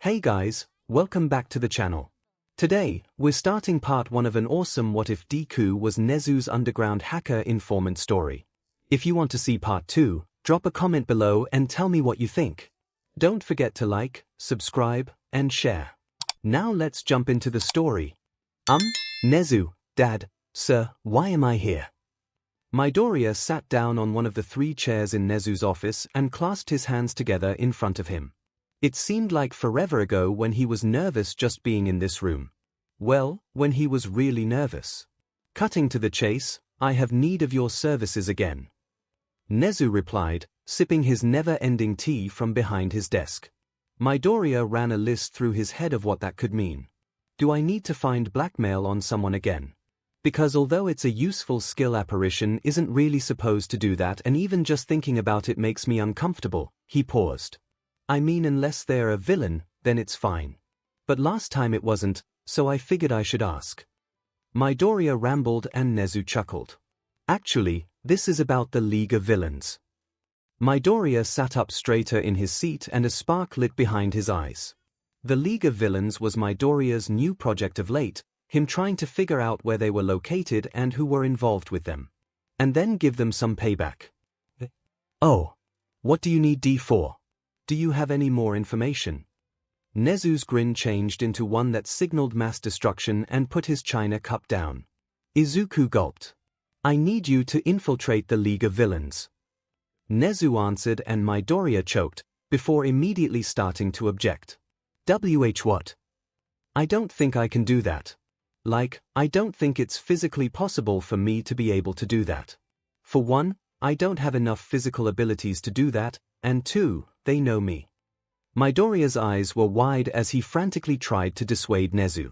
Hey guys, welcome back to the channel. Today, we're starting part 1 of an awesome What If Deku was Nezu's underground hacker informant story. If you want to see part 2, drop a comment below and tell me what you think. Don't forget to like, subscribe, and share. Now let's jump into the story. Nezu, Dad, sir, why am I here? Midoriya sat down on one of the 3 chairs in Nezu's office and clasped his hands together in front of him. It seemed like forever ago when he was nervous just being in this room. Well, when he was really nervous. Cutting to the chase, I have need of your services again. Nezu replied, sipping his never-ending tea from behind his desk. Midoriya ran a list through his head of what that could mean. Do I need to find blackmail on someone again? Because although it's a useful skill, apparition isn't really supposed to do that, and even just thinking about it makes me uncomfortable. He paused. I mean, unless they're a villain, then it's fine. But last time it wasn't, so I figured I should ask. Midoriya rambled and Nezu chuckled. Actually, this is about the League of Villains. Midoriya sat up straighter in his seat and a spark lit behind his eyes. The League of Villains was Midoriya's new project of late, him trying to figure out where they were located and who were involved with them. And then give them some payback. Oh. What do you need D for? Do you have any more information? Nezu's grin changed into one that signaled mass destruction and put his china cup down. Izuku gulped. I need you to infiltrate the League of Villains. Nezu answered and Midoriya choked, before immediately starting to object. What? I don't think I can do that. I don't think it's physically possible for me to be able to do that. For one, I don't have enough physical abilities to do that, and 2, they know me. Midoriya's eyes were wide as he frantically tried to dissuade Nezu.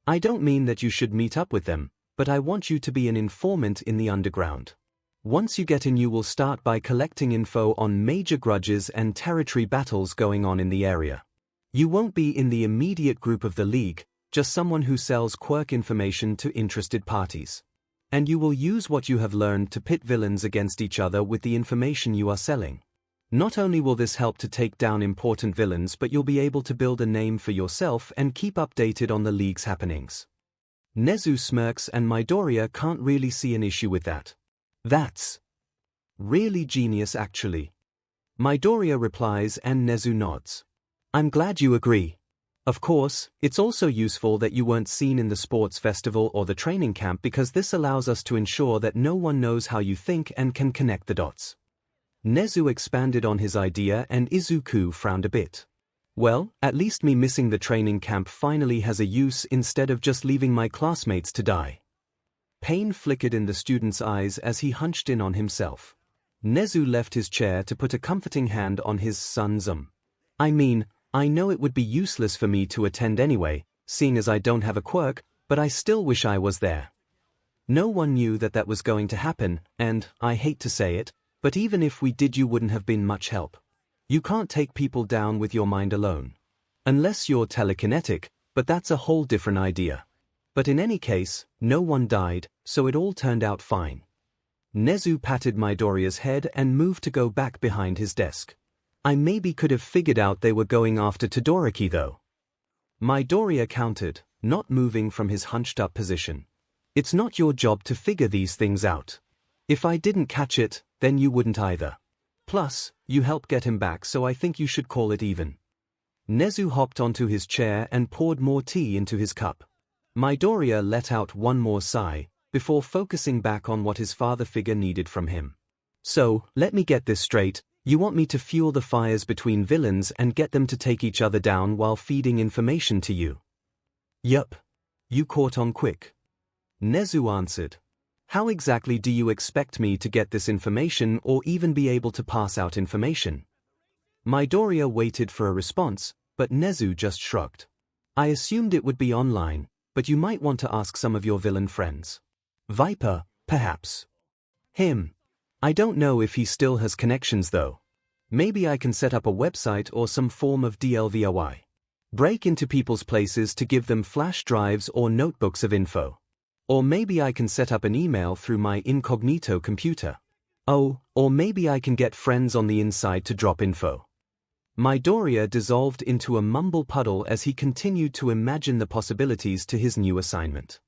I don't mean that you should meet up with them, but I want you to be an informant in the underground. Once you get in, you will start by collecting info on major grudges and territory battles going on in the area. You won't be in the immediate group of the League, just someone who sells quirk information to interested parties. And you will use what you have learned to pit villains against each other with the information you are selling. Not only will this help to take down important villains, but you'll be able to build a name for yourself and keep updated on the League's happenings. Nezu smirks and Midoriya can't really see an issue with that. That's really genius actually. Midoriya replies and Nezu nods. I'm glad you agree. Of course, it's also useful that you weren't seen in the sports festival or the training camp, because this allows us to ensure that no one knows how you think and can connect the dots. Nezu expanded on his idea and Izuku frowned a bit. Well, at least me missing the training camp finally has a use instead of just leaving my classmates to die. Pain flickered in the student's eyes as he hunched in on himself. Nezu left his chair to put a comforting hand on his son's arm. I mean, I know it would be useless for me to attend anyway, seeing as I don't have a quirk, but I still wish I was there. No one knew that that was going to happen, and, I hate to say it, but even if we did, you wouldn't have been much help. You can't take people down with your mind alone. Unless you're telekinetic, but that's a whole different idea. But in any case, no one died, so it all turned out fine. Nezu patted Midoriya's head and moved to go back behind his desk. I maybe could have figured out they were going after Todoroki though. Midoriya countered, not moving from his hunched-up position. It's not your job to figure these things out. If I didn't catch it, then you wouldn't either. Plus, you helped get him back, so I think you should call it even. Nezu hopped onto his chair and poured more tea into his cup. Midoriya let out one more sigh, before focusing back on what his father figure needed from him. So, let me get this straight, you want me to fuel the fires between villains and get them to take each other down while feeding information to you? Yup. You caught on quick. Nezu answered. How exactly do you expect me to get this information or even be able to pass out information? Midoriya waited for a response, but Nezu just shrugged. I assumed it would be online, but you might want to ask some of your villain friends. Viper, perhaps. Him. I don't know if he still has connections though. Maybe I can set up a website or some form of DLVOI. Break into people's places to give them flash drives or notebooks of info. Or maybe I can set up an email through my incognito computer. Oh, or maybe I can get friends on the inside to drop info. Midoriya dissolved into a mumble puddle as he continued to imagine the possibilities to his new assignment.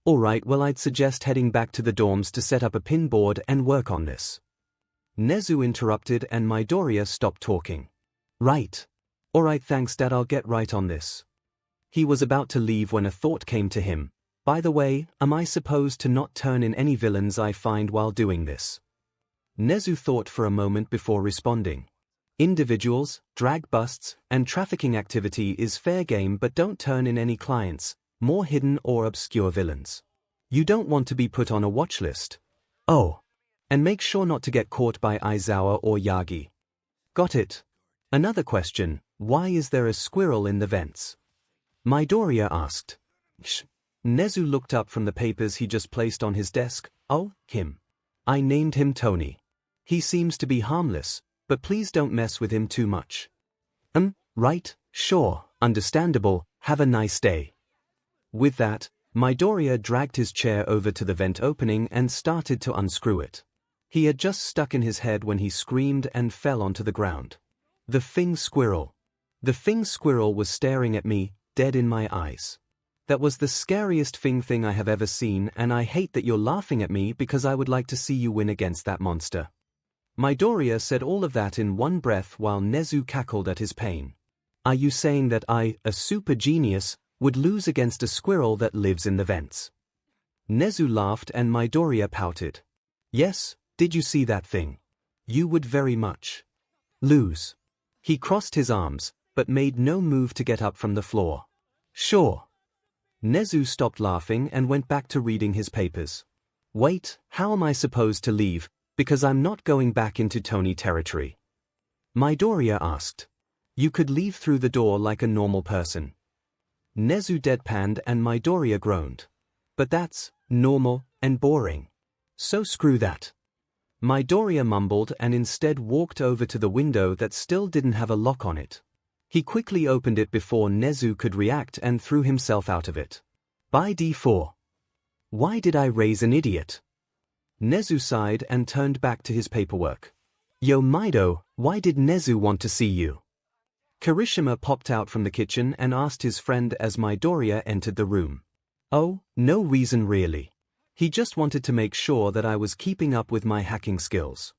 Alright, well, I'd suggest heading back to the dorms to set up a pinboard and work on this. Nezu interrupted and Midoriya stopped talking. Right. Alright, thanks Dad, I'll get right on this. He was about to leave when a thought came to him. By the way, am I supposed to not turn in any villains I find while doing this? Nezu thought for a moment before responding. Individuals, drag busts, and trafficking activity is fair game, but don't turn in any clients, more hidden or obscure villains. You don't want to be put on a watch list. Oh. And make sure not to get caught by Aizawa or Yagi. Got it. Another question, why is there a squirrel in the vents? Midoriya asked. Shh. Nezu looked up from the papers he just placed on his desk. Oh, him. I named him Tony. He seems to be harmless, but please don't mess with him too much. Right, sure, understandable, have a nice day. With that, Midoriya dragged his chair over to the vent opening and started to unscrew it. He had just stuck in his head when he screamed and fell onto the ground. The Fing Squirrel. The Fing Squirrel was staring at me, dead in my eyes. That was the scariest Fing thing I have ever seen, and I hate that you're laughing at me because I would like to see you win against that monster. Midoriya said all of that in one breath while Nezu cackled at his pain. Are you saying that I, a super genius, would lose against a squirrel that lives in the vents? Nezu laughed and Midoriya pouted. Yes, did you see that thing? You would very much lose. He crossed his arms, but made no move to get up from the floor. Sure. Nezu stopped laughing and went back to reading his papers. Wait, how am I supposed to leave? Because I'm not going back into Tony territory. Midoriya asked. You could leave through the door like a normal person. Nezu deadpanned and Midoriya groaned. But that's normal and boring. So screw that. Midoriya mumbled and instead walked over to the window that still didn't have a lock on it. He quickly opened it before Nezu could react and threw himself out of it. By D4. Why did I raise an idiot? Nezu sighed and turned back to his paperwork. Yo Mido, why did Nezu want to see you? Kirishima popped out from the kitchen and asked his friend as Midoriya entered the room. Oh, no reason really. He just wanted to make sure that I was keeping up with my hacking skills.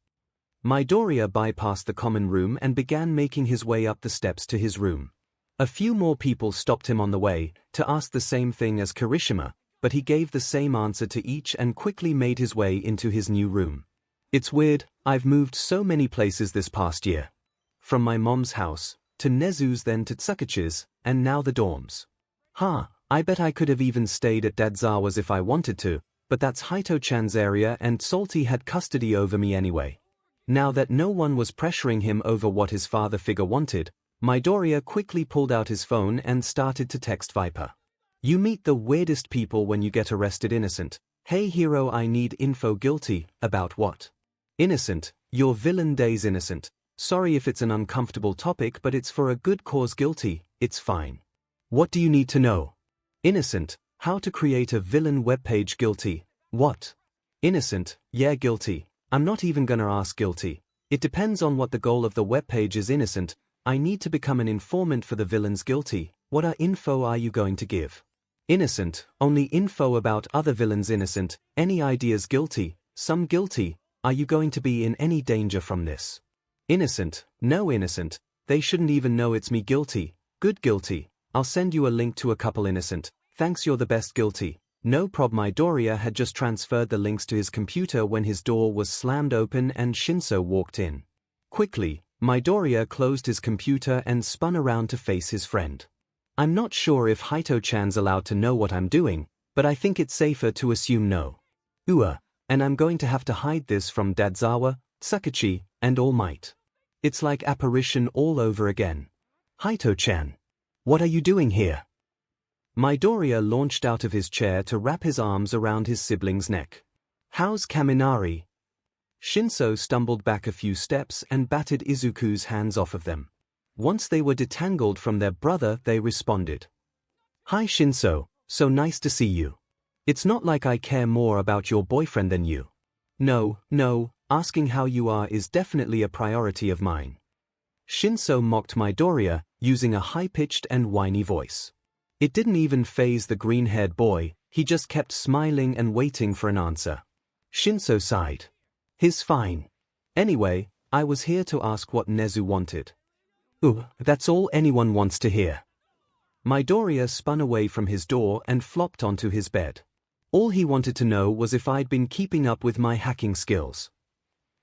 Midoriya bypassed the common room and began making his way up the steps to his room. A few more people stopped him on the way to ask the same thing as Kirishima, but he gave the same answer to each and quickly made his way into his new room. It's weird, I've moved so many places this past year. From my mom's house, to Nezu's, then to Tsukachi's, and now the dorms. I bet I could have even stayed at Dadzawa's if I wanted to, but that's Hito-chan's area and 𝐿 had custody over me anyway. Now that no one was pressuring him over what his father figure wanted, Midoriya quickly pulled out his phone and started to text Viper. You meet the weirdest people when you get arrested. Innocent. Hey hero, I need info. Guilty. About what? Innocent. Your villain days. Innocent. Sorry if it's an uncomfortable topic, but it's for a good cause. Guilty. It's fine. What do you need to know? Innocent. How to create a villain webpage. Guilty. What? Innocent. Yeah, guilty. I'm not even gonna ask. Guilty. It depends on what the goal of the webpage is. Innocent. I need to become an informant for the villains. Guilty. What info are you going to give? Innocent. Only info about other villains. Innocent. Any ideas? Guilty. Some. Guilty. Are you going to be in any danger from this? Innocent. No. Innocent. They shouldn't even know it's me. Guilty. Good. Guilty. I'll send you a link to a couple. Innocent. Thanks, you're the best. Guilty. No prob. Midoriya had just transferred the links to his computer when his door was slammed open and 𝐭𝐴 walked in. Quickly, Midoriya closed his computer and spun around to face his friend. I'm not sure if Hito-chan's allowed to know what I'm doing, but I think it's safer to assume no. And I'm going to have to hide this from Dadzawa, Tsukachi, and All Might. It's like apparition all over again. Hito-chan. What are you doing here? Midoriya launched out of his chair to wrap his arms around his sibling's neck. How's Kaminari? 𝐭𝐴 stumbled back a few steps and batted Izuku's hands off of them. Once they were detangled from their brother, they responded. Hi 𝐭𝐴, so nice to see you. It's not like I care more about your boyfriend than you. No, asking how you are is definitely a priority of mine. 𝐶 mocked Midoriya, using a high-pitched and whiny voice. It didn't even faze the green-haired boy, he just kept smiling and waiting for an answer. 𝐶 sighed. "He's fine. Anyway, I was here to ask what Nezu wanted." That's all anyone wants to hear." Midoriya spun away from his door and flopped onto his bed. All he wanted to know was if I'd been keeping up with my hacking skills.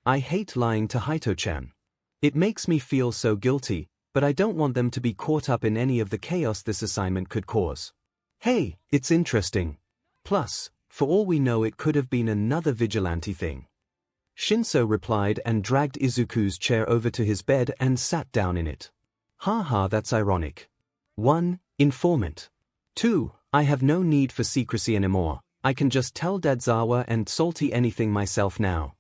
I hate lying to Hito-chan. It makes me feel so guilty, but I don't want them to be caught up in any of the chaos this assignment could cause. Hey, it's interesting. Plus, for all we know it could have been another vigilante thing. 𝐶 replied and dragged Izuku's chair over to his bed and sat down in it. Haha, that's ironic. 1. Informant. 2. I have no need for secrecy anymore, I can just tell Dadzawa and Salty anything myself now.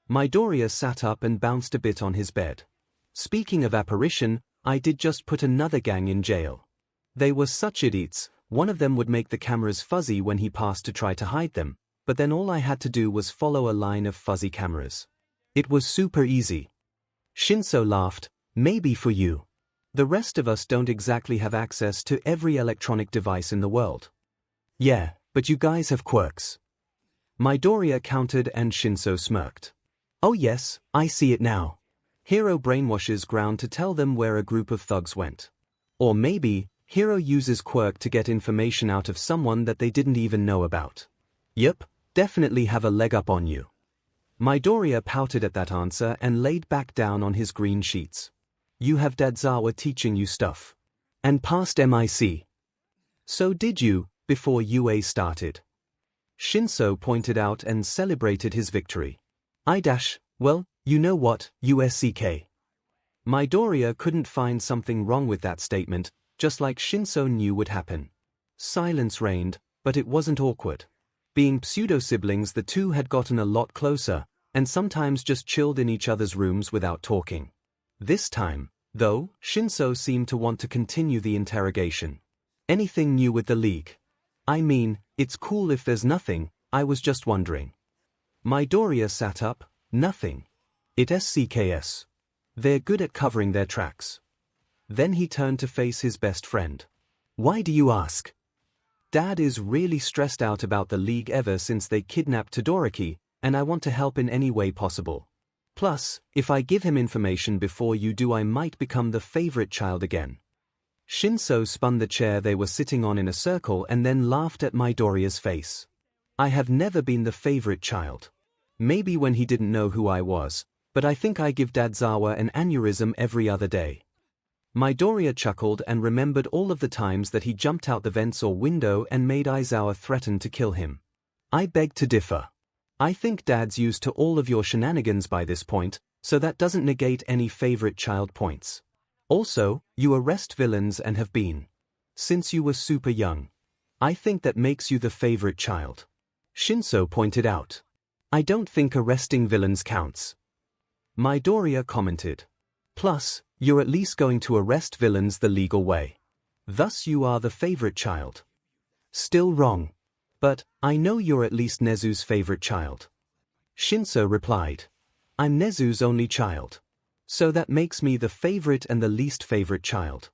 Midoriya sat up and bounced a bit on his bed. Speaking of apparition, I did just put another gang in jail. They were such idiots, one of them would make the cameras fuzzy when he passed to try to hide them, but then all I had to do was follow a line of fuzzy cameras. It was super easy. 𝐶 laughed, maybe for you. The rest of us don't exactly have access to every electronic device in the world. Yeah, but you guys have quirks. Midoriya countered and 𝐶 smirked. Oh yes, I see it now. Hiro brainwashes ground to tell them where a group of thugs went. Or maybe, Hiro uses quirk to get information out of someone that they didn't even know about. Yep, definitely have a leg up on you. Midoriya pouted at that answer and laid back down on his green sheets. You have Dadzawa teaching you stuff. And passed MIC. So did you, before UA started. 𝐶 pointed out and celebrated his victory. Well, you know what, USCK. Midoriya couldn't find something wrong with that statement, just like 𝐶 knew would happen. Silence reigned, but it wasn't awkward. Being pseudo-siblings, the two had gotten a lot closer, and sometimes just chilled in each other's rooms without talking. This time, though, 𝐶 seemed to want to continue the interrogation. Anything new with the league? I mean, it's cool if there's nothing, I was just wondering. Midoriya sat up. Nothing. It's SCKS. They're good at covering their tracks. Then he turned to face his best friend. Why do you ask? Dad is really stressed out about the league ever since they kidnapped Todoroki, and I want to help in any way possible. Plus, if I give him information before you do, I might become the favorite child again. 𝐶 spun the chair they were sitting on in a circle and then laughed at Midoriya's face. I have never been the favorite child. Maybe when he didn't know who I was, but I think I give Dadzawa an aneurysm every other day. Midoriya chuckled and remembered all of the times that he jumped out the vents or window and made Aizawa threaten to kill him. I beg to differ. I think Dad's used to all of your shenanigans by this point, so that doesn't negate any favorite child points. Also, you arrest villains and have been since you were super young. I think that makes you the favorite child. 𝐶 pointed out. I don't think arresting villains counts. Midoriya commented. Plus, you're at least going to arrest villains the legal way. Thus you are the favorite child. Still wrong. But, I know you're at least Nezu's favorite child. 𝐶 replied. I'm Nezu's only child. So that makes me the favorite and the least favorite child.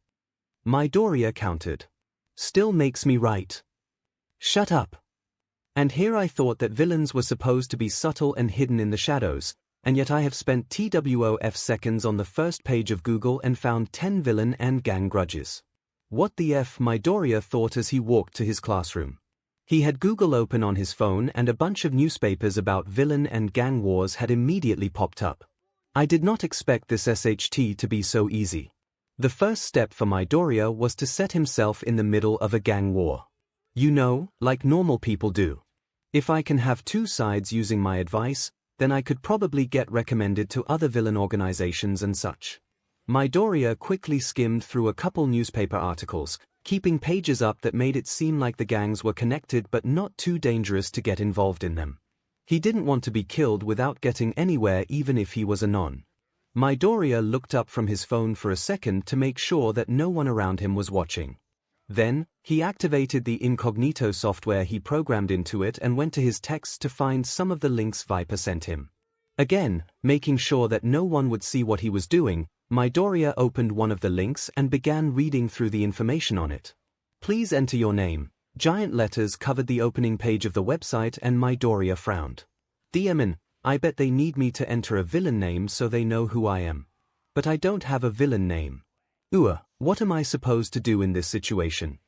Midoriya countered. Still makes me right. Shut up. And here I thought that villains were supposed to be subtle and hidden in the shadows, and yet I have spent TWOF seconds on the first page of Google and found 10 villain and gang grudges. What the F? Midoriya thought as he walked to his classroom. He had Google open on his phone and a bunch of newspapers about villain and gang wars had immediately popped up. I did not expect this SHT to be so easy. The first step for Midoriya was to set himself in the middle of a gang war. You know, like normal people do. If I can have two sides using my advice, then I could probably get recommended to other villain organizations and such. Midoriya quickly skimmed through a couple newspaper articles, keeping pages up that made it seem like the gangs were connected but not too dangerous to get involved in them. He didn't want to be killed without getting anywhere even if he was a non. Midoriya looked up from his phone for a second to make sure that no one around him was watching. Then, he activated the incognito software he programmed into it and went to his texts to find some of the links Viper sent him. Again, making sure that no one would see what he was doing, Midoriya opened one of the links and began reading through the information on it. Please enter your name. Giant letters covered the opening page of the website and Midoriya frowned. DMN, I bet they need me to enter a villain name so they know who I am. But I don't have a villain name. What am I supposed to do in this situation?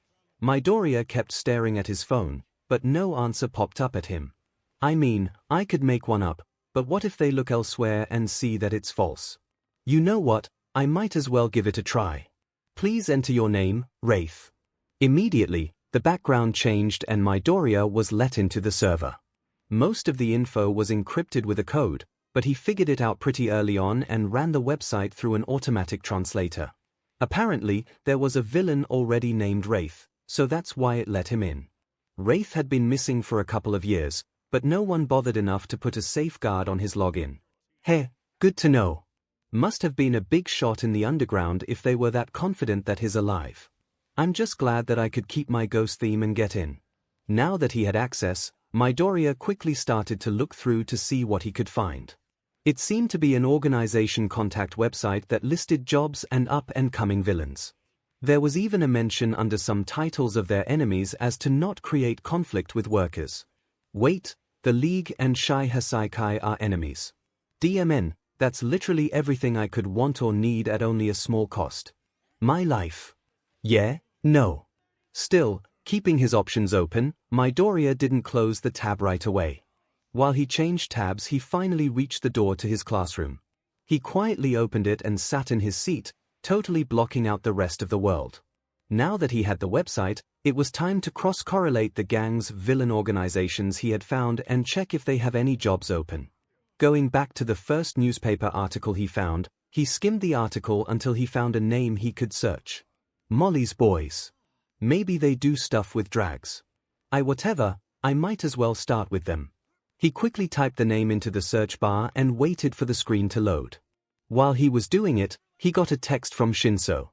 Midoriya kept staring at his phone, but no answer popped up at him. I mean, I could make one up, but what if they look elsewhere and see that it's false? You know what, I might as well give it a try. Please enter your name, Wraith. Immediately, the background changed and Midoriya was let into the server. Most of the info was encrypted with a code, but he figured it out pretty early on and ran the website through an automatic translator. Apparently, there was a villain already named Wraith, so that's why it let him in. Wraith had been missing for a couple of years, but no one bothered enough to put a safeguard on his login. Hey, good to know. Must have been a big shot in the underground if they were that confident that he's alive. I'm just glad that I could keep my ghost theme and get in. Now that he had access, Midoriya quickly started to look through to see what he could find. It seemed to be an organization contact website that listed jobs and up-and-coming villains. There was even a mention under some titles of their enemies as to not create conflict with workers. Wait, the League and 𝐒𝐻𝐻𝐼 are enemies. DMN, that's literally everything I could want or need at only a small cost. My life. Yeah, no. Still, keeping his options open, Midoriya didn't close the tab right away. While he changed tabs, he finally reached the door to his classroom. He quietly opened it and sat in his seat, totally blocking out the rest of the world. Now that he had the website, it was time to cross-correlate the gang's villain organizations he had found and check if they have any jobs open. Going back to the first newspaper article he found, he skimmed the article until he found a name he could search. Molly's Boys. Maybe they do stuff with drags. Whatever, I might as well start with them. He quickly typed the name into the search bar and waited for the screen to load. While he was doing it, he got a text from 𝐿.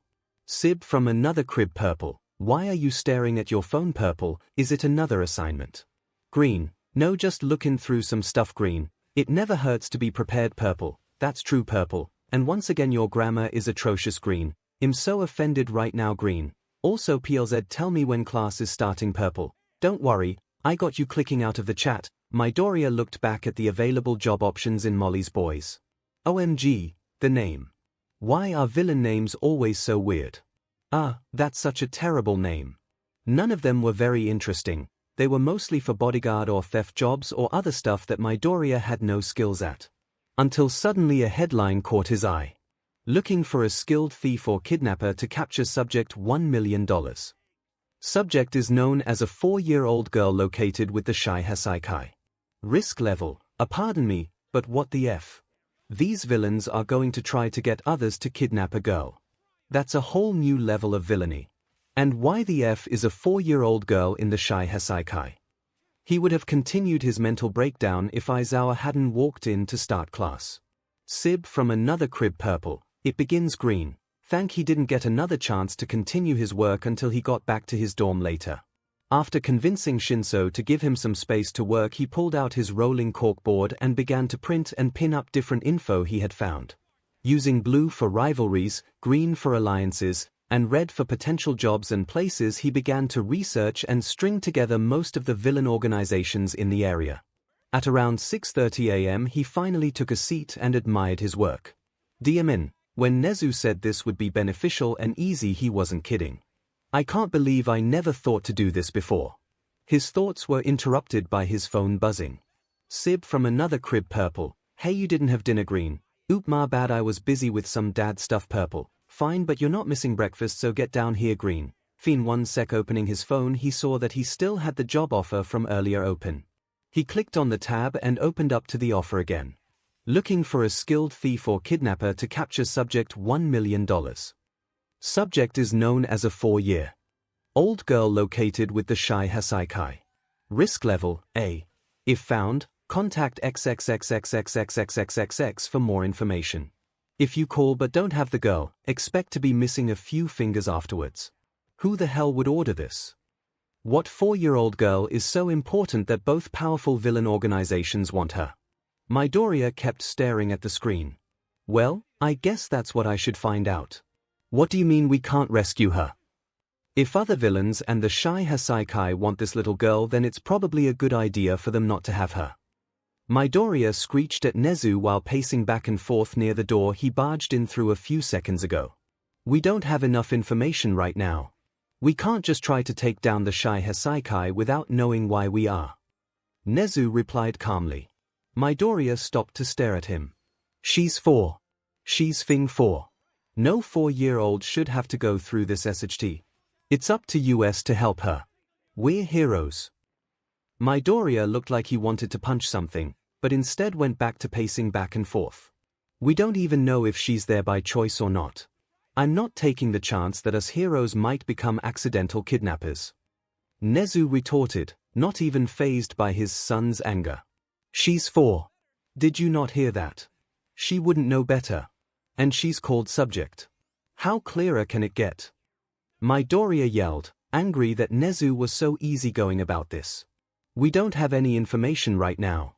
Sib from another crib purple. Why are you staring at your phone purple? Is it another assignment? Green. No, just looking through some stuff. Green. It never hurts to be prepared. Purple. That's true. Purple. And once again your grammar is atrocious. Green. I'm so offended right now. Green. Also PLZ, tell me when class is starting. Purple. Don't worry, I got you. Clicking out of the chat, Midoriya looked back at the available job options in Molly's Boys. OMG, the name. Why are villain names always so weird? That's such a terrible name. None of them were very interesting. They were mostly for bodyguard or theft jobs or other stuff that Midoriya had no skills at. Until suddenly a headline caught his eye. Looking for a skilled thief or kidnapper to capture subject $1 million. Subject is known as a 4-year-old girl located with the 𝐒𝐻𝐻𝐼. Risk level, pardon me, but what the F? These villains are going to try to get others to kidnap a girl. That's a whole new level of villainy. And why the F is a 4-year-old girl in the 𝐒𝐻𝐻𝐼? He would have continued his mental breakdown if Aizawa hadn't walked in to start class. Sib from another crib purple. It begins. Green. Thank he didn't get another chance to continue his work until he got back to his dorm later. After convincing 𝐿 to give him some space to work, he pulled out his rolling corkboard and began to print and pin up different info he had found. Using blue for rivalries, green for alliances, and red for potential jobs and places, he began to research and string together most of the villain organizations in the area. At around 6:30 a.m. he finally took a seat and admired his work. DMN, when Nezu said this would be beneficial and easy, he wasn't kidding. I can't believe I never thought to do this before. His thoughts were interrupted by his phone buzzing. Sib from another crib purple. Hey, you didn't have dinner. Green. Oop, my bad, I was busy with some dad stuff. Purple. Fine, but you're not missing breakfast, so get down here. Green. Fiend. 1 sec. Opening his phone, he saw that he still had the job offer from earlier open. He clicked on the tab and opened up to the offer again. Looking for a skilled thief or kidnapper to capture subject $1 million. Subject is known as a 4-year-old girl located with the 𝐒𝐻𝐻𝐼. Risk level, A. If found, contact XXXXXXXXXX for more information. If you call but don't have the girl, expect to be missing a few fingers afterwards. Who the hell would order this? What 4-year-old girl is so important that both powerful villain organizations want her? Midoriya kept staring at the screen. Well, I guess that's what I should find out. What do you mean we can't rescue her? If other villains and the 𝐒𝐲𝐻𝐼 want this little girl, then it's probably a good idea for them not to have her. Midoriya screeched at Nezu while pacing back and forth near the door he barged in through a few seconds ago. We don't have enough information right now. We can't just try to take down the 𝐒𝐻𝐼 without knowing why we are. Nezu replied calmly. Midoriya stopped to stare at him. She's 4. She's Fing 4. No 4-year-old should have to go through this SHT. It's up to us to help her. We're heroes. Midoriya looked like he wanted to punch something, but instead went back to pacing back and forth. We don't even know if she's there by choice or not. I'm not taking the chance that us heroes might become accidental kidnappers. Nezu retorted, not even fazed by his son's anger. She's 4. Did you not hear that? She wouldn't know better. And she's called subject. How clearer can it get? Midoriya yelled, angry that Nezu was so easygoing about this. We don't have any information right now.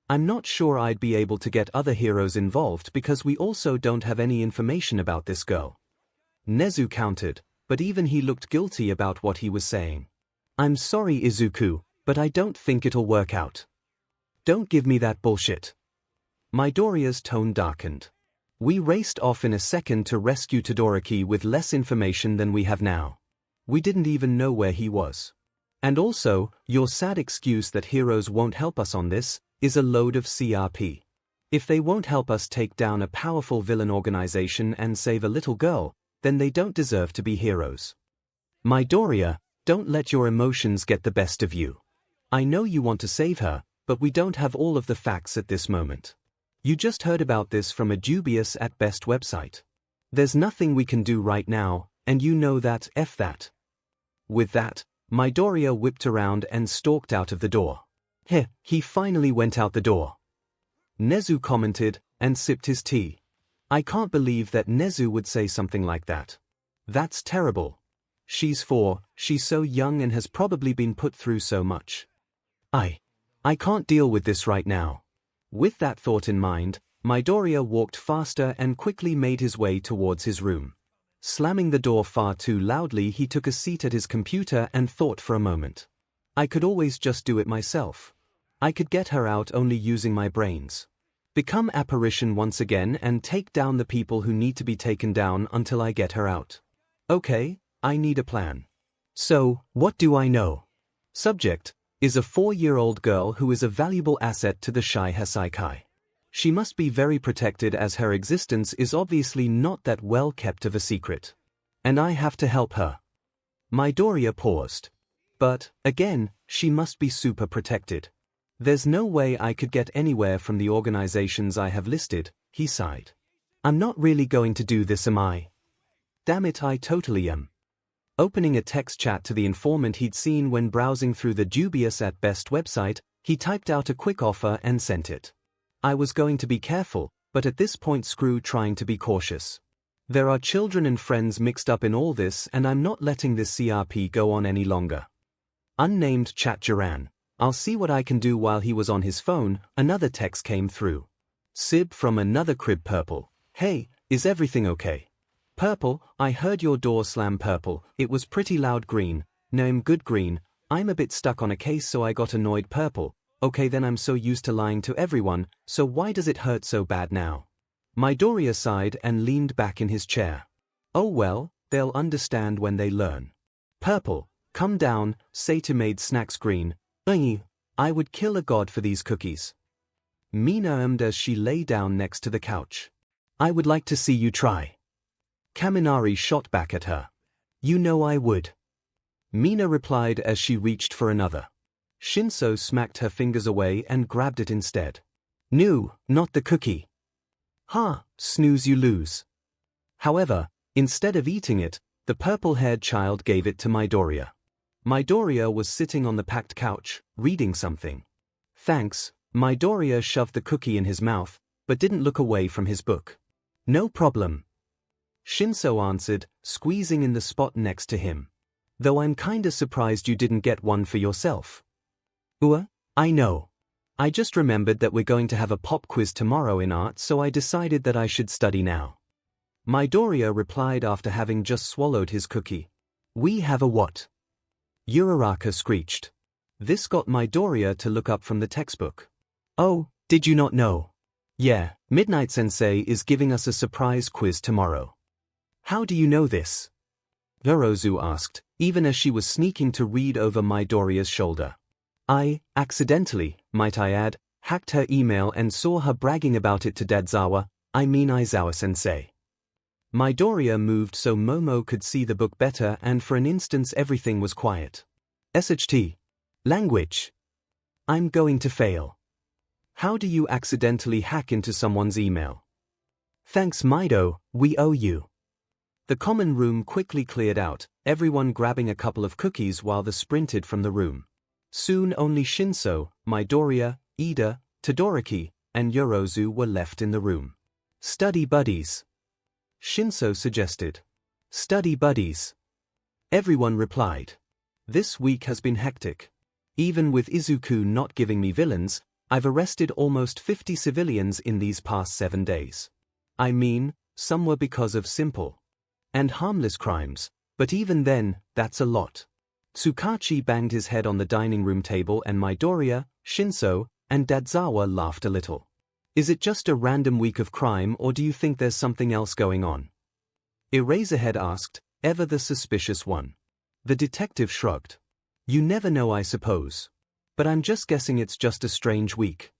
I'm not sure I'd be able to get other heroes involved because we also don't have any information about this girl. Nezu countered, but even he looked guilty about what he was saying. I'm sorry Izuku, but I don't think it'll work out. Don't give me that bullshit. Midoriya's tone darkened. We raced off in a second to rescue Todoroki with less information than we have now. We didn't even know where he was. And also, your sad excuse that heroes won't help us on this is a load of CRP. If they won't help us take down a powerful villain organization and save a little girl, then they don't deserve to be heroes. Midoriya, don't let your emotions get the best of you. I know you want to save her, but we don't have all of the facts at this moment. You just heard about this from a dubious at best website. There's nothing we can do right now, and you know that. F that. With that, Midoriya whipped around and stalked out of the door. Heh, he finally went out the door. Nezu commented, and sipped his tea. I can't believe that Nezu would say something like that. That's terrible. She's 4, she's so young and has probably been put through so much. I can't deal with this right now. With that thought in mind, Midoriya walked faster and quickly made his way towards his room. Slamming the door far too loudly, he took a seat at his computer and thought for a moment. I could always just do it myself. I could get her out only using my brains. Become apparition once again and take down the people who need to be taken down until I get her out. Okay, I need a plan. So, what do I know? Subject is a 4-year-old girl who is a valuable asset to the 𝐒𝐻𝐼. She must be very protected as her existence is obviously not that well kept of a secret. And I have to help her. Midoriya paused. But, again, she must be super protected. There's no way I could get anywhere from the organizations I have listed, he sighed. I'm not really going to do this, am I? Damn it, I totally am. Opening a text chat to the informant he'd seen when browsing through the dubious at best website, he typed out a quick offer and sent it. I was going to be careful, but at this point screw trying to be cautious. There are children and friends mixed up in all this and I'm not letting this CRP go on any longer. Unnamed chat Jiran. I'll see what I can do. While he was on his phone, another text came through. Sib from another crib. Purple. Hey, is everything okay? Purple, I heard your door slam. Purple, it was pretty loud. Green, no, I'm good. Green, I'm a bit stuck on a case so I got annoyed. Purple, okay then, I'm so used to lying to everyone, so why does it hurt so bad now? Midoriya sighed and leaned back in his chair. Oh well, they'll understand when they learn. Purple, come down, say to made snacks. Green, I would kill a god for these cookies. Mina ummed as she lay down next to the couch. I would like to see you try. Kaminari shot back at her. You know I would. Mina replied as she reached for another. ♯Shinso smacked her fingers away and grabbed it instead. No, not the cookie. Ha, snooze you lose. However, instead of eating it, the purple-haired child gave it to Midoriya. Midoriya was sitting on the packed couch, reading something. Thanks. Midoriya shoved the cookie in his mouth, but didn't look away from his book. No problem. Shinso answered, squeezing in the spot next to him. Though I'm kinda surprised you didn't get one for yourself. I know. I just remembered that we're going to have a pop quiz tomorrow in art, so I decided that I should study now. Midoriya replied after having just swallowed his cookie. We have a what? Uraraka screeched. This got Midoriya to look up from the textbook. Oh, did you not know? Yeah, Midnight Sensei is giving us a surprise quiz tomorrow. How do you know this? Yorozu asked, even as she was sneaking to read over Midoriya's shoulder. I, accidentally, might I add, hacked her email and saw her bragging about it to Aizawa-sensei. Midoriya moved so Momo could see the book better, and for an instant everything was quiet. SHT. Language. I'm going to fail. How do you accidentally hack into someone's email? Thanks Mido, we owe you. The common room quickly cleared out, everyone grabbing a couple of cookies while they sprinted from the room. Soon only Shinso, Midoriya, Ida, Todoroki, and Yorozu were left in the room. Study buddies. Shinso suggested. Study buddies. Everyone replied. This week has been hectic. Even with Izuku not giving me villains, I've arrested almost 50 civilians in these past 7 days. I mean, some were because of simple and harmless crimes, but even then, that's a lot. Tsukachi banged his head on the dining room table and Midoriya, Shinso, and Dadzawa laughed a little. Is it just a random week of crime, or do you think there's something else going on? Eraserhead asked, ever the suspicious one. The detective shrugged. You never know, I suppose. But I'm just guessing it's just a strange week.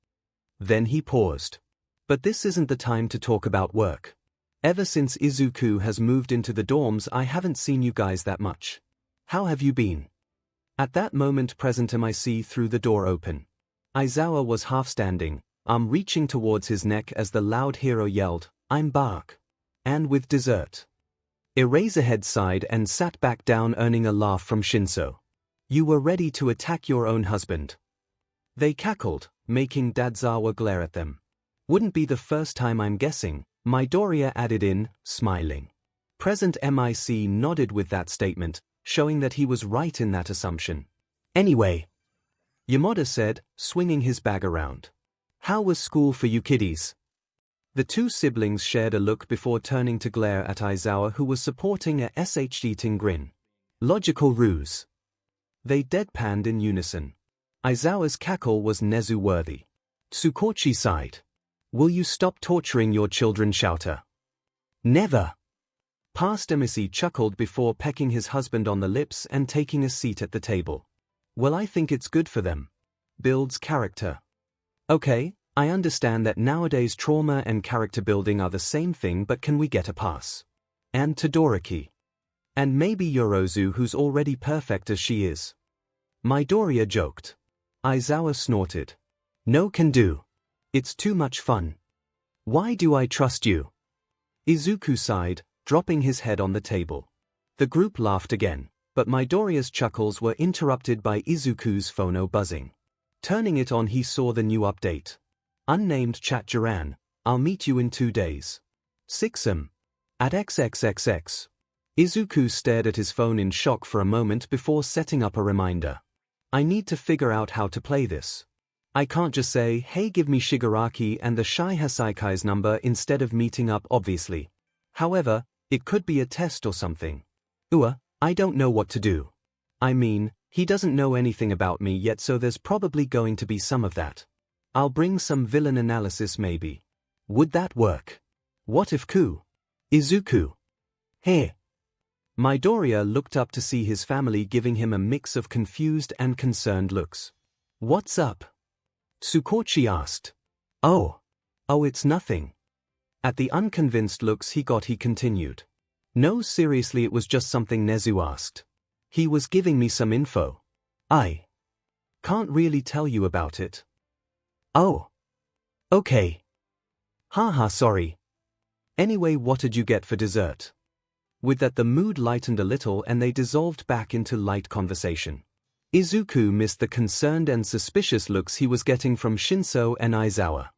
Then he paused. But this isn't the time to talk about work. Ever since Izuku has moved into the dorms, I haven't seen you guys that much. How have you been? At that moment Present MIC threw the door open. Aizawa was half standing, arm reaching towards his neck as the loud hero yelled, I'm back. And with dessert. Eraserhead sighed and sat back down, earning a laugh from Shinso. You were ready to attack your own husband. They cackled, making Dadzawa glare at them. Wouldn't be the first time, I'm guessing, Midoriya added in, smiling. Present MIC nodded with that statement, showing that he was right in that assumption. Anyway, Yamada said, swinging his bag around. How was school for you kiddies? The two siblings shared a look before turning to glare at Aizawa, who was supporting a SHT grin. Logical ruse. They deadpanned in unison. Aizawa's cackle was Nezu-worthy. Tsukachi sighed. Will you stop torturing your children, Shouter? Never. Past Emissy chuckled before pecking his husband on the lips and taking a seat at the table. Well, I think it's good for them. Builds character. Okay, I understand that nowadays trauma and character building are the same thing, but can we get a pass? And Todoroki. And maybe Yorozu, who's already perfect as she is. Midoriya joked. Aizawa snorted. No can do. It's too much fun. Why do I trust you? Izuku sighed, dropping his head on the table. The group laughed again, but Midoriya's chuckles were interrupted by Izuku's phono buzzing. Turning it on, he saw the new update. Unnamed chat Jiran, I'll meet you in 2 days. 6am. At XXXX. Izuku stared at his phone in shock for a moment before setting up a reminder. I need to figure out how to play this. I can't just say, hey, give me Shigaraki and the Shihasaikai number instead of meeting up, obviously. However, it could be a test or something. I don't know what to do. I mean, he doesn't know anything about me yet, so there's probably going to be some of that. I'll bring some villain analysis maybe. Would that work? What if Ku? Izuku? Hey. Midoriya looked up to see his family giving him a mix of confused and concerned looks. What's up? Tsukachi asked. Oh, it's nothing. At the unconvinced looks he got, he continued. No, seriously, it was just something Nezu asked. He was giving me some info. I can't really tell you about it. Oh. Okay. Haha, sorry. Anyway, what did you get for dessert? With that the mood lightened a little and they dissolved back into light conversation. Izuku missed the concerned and suspicious looks he was getting from Shinso and Aizawa.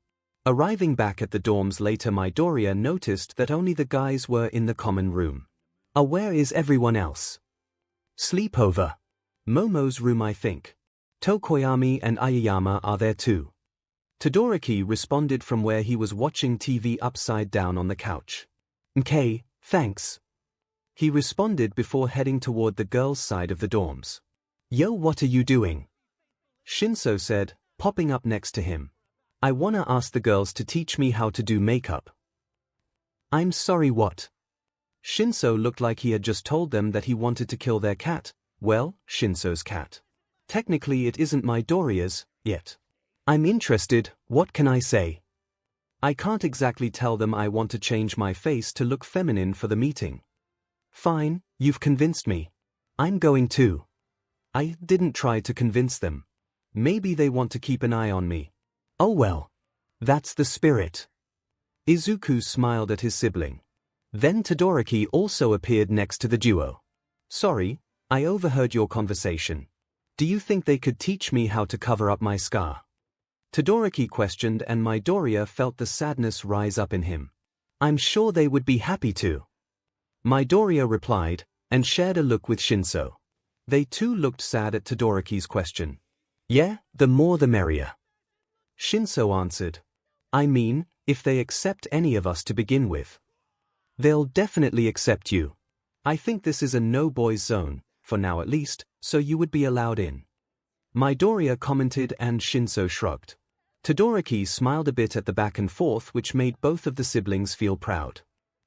Arriving back at the dorms later, Midoriya noticed that only the guys were in the common room. Where is everyone else? Sleepover. Momo's room, I think. Tokoyami and Aoyama are there too. Todoroki responded from where he was watching TV upside down on the couch. Okay, thanks. He responded before heading toward the girls' side of the dorms. Yo, what are you doing? ♀♀ said, popping up next to him. I wanna ask the girls to teach me how to do makeup. I'm sorry, what? ♀♀ looked like he had just told them that he wanted to kill their cat. Well, ♀♀'s cat. Technically it isn't Midoriya's, yet. I'm interested, what can I say? I can't exactly tell them I want to change my face to look feminine for the meeting. Fine, you've convinced me. I'm going too. I didn't try to convince them. Maybe they want to keep an eye on me. Oh well. That's the spirit. Izuku smiled at his sibling. Then Todoroki also appeared next to the duo. Sorry, I overheard your conversation. Do you think they could teach me how to cover up my scar? Todoroki questioned, and Midoriya felt the sadness rise up in him. I'm sure they would be happy to. Midoriya replied, and shared a look with ♀♀. They too looked sad at Todoroki's question. Yeah, the more the merrier. ♀♀ answered. I mean, if they accept any of us to begin with. They'll definitely accept you. I think this is a no-boys zone, for now at least, so you would be allowed in. Midoriya commented, and ♀♀ shrugged. Todoroki smiled a bit at the back and forth, which made both of the siblings feel proud.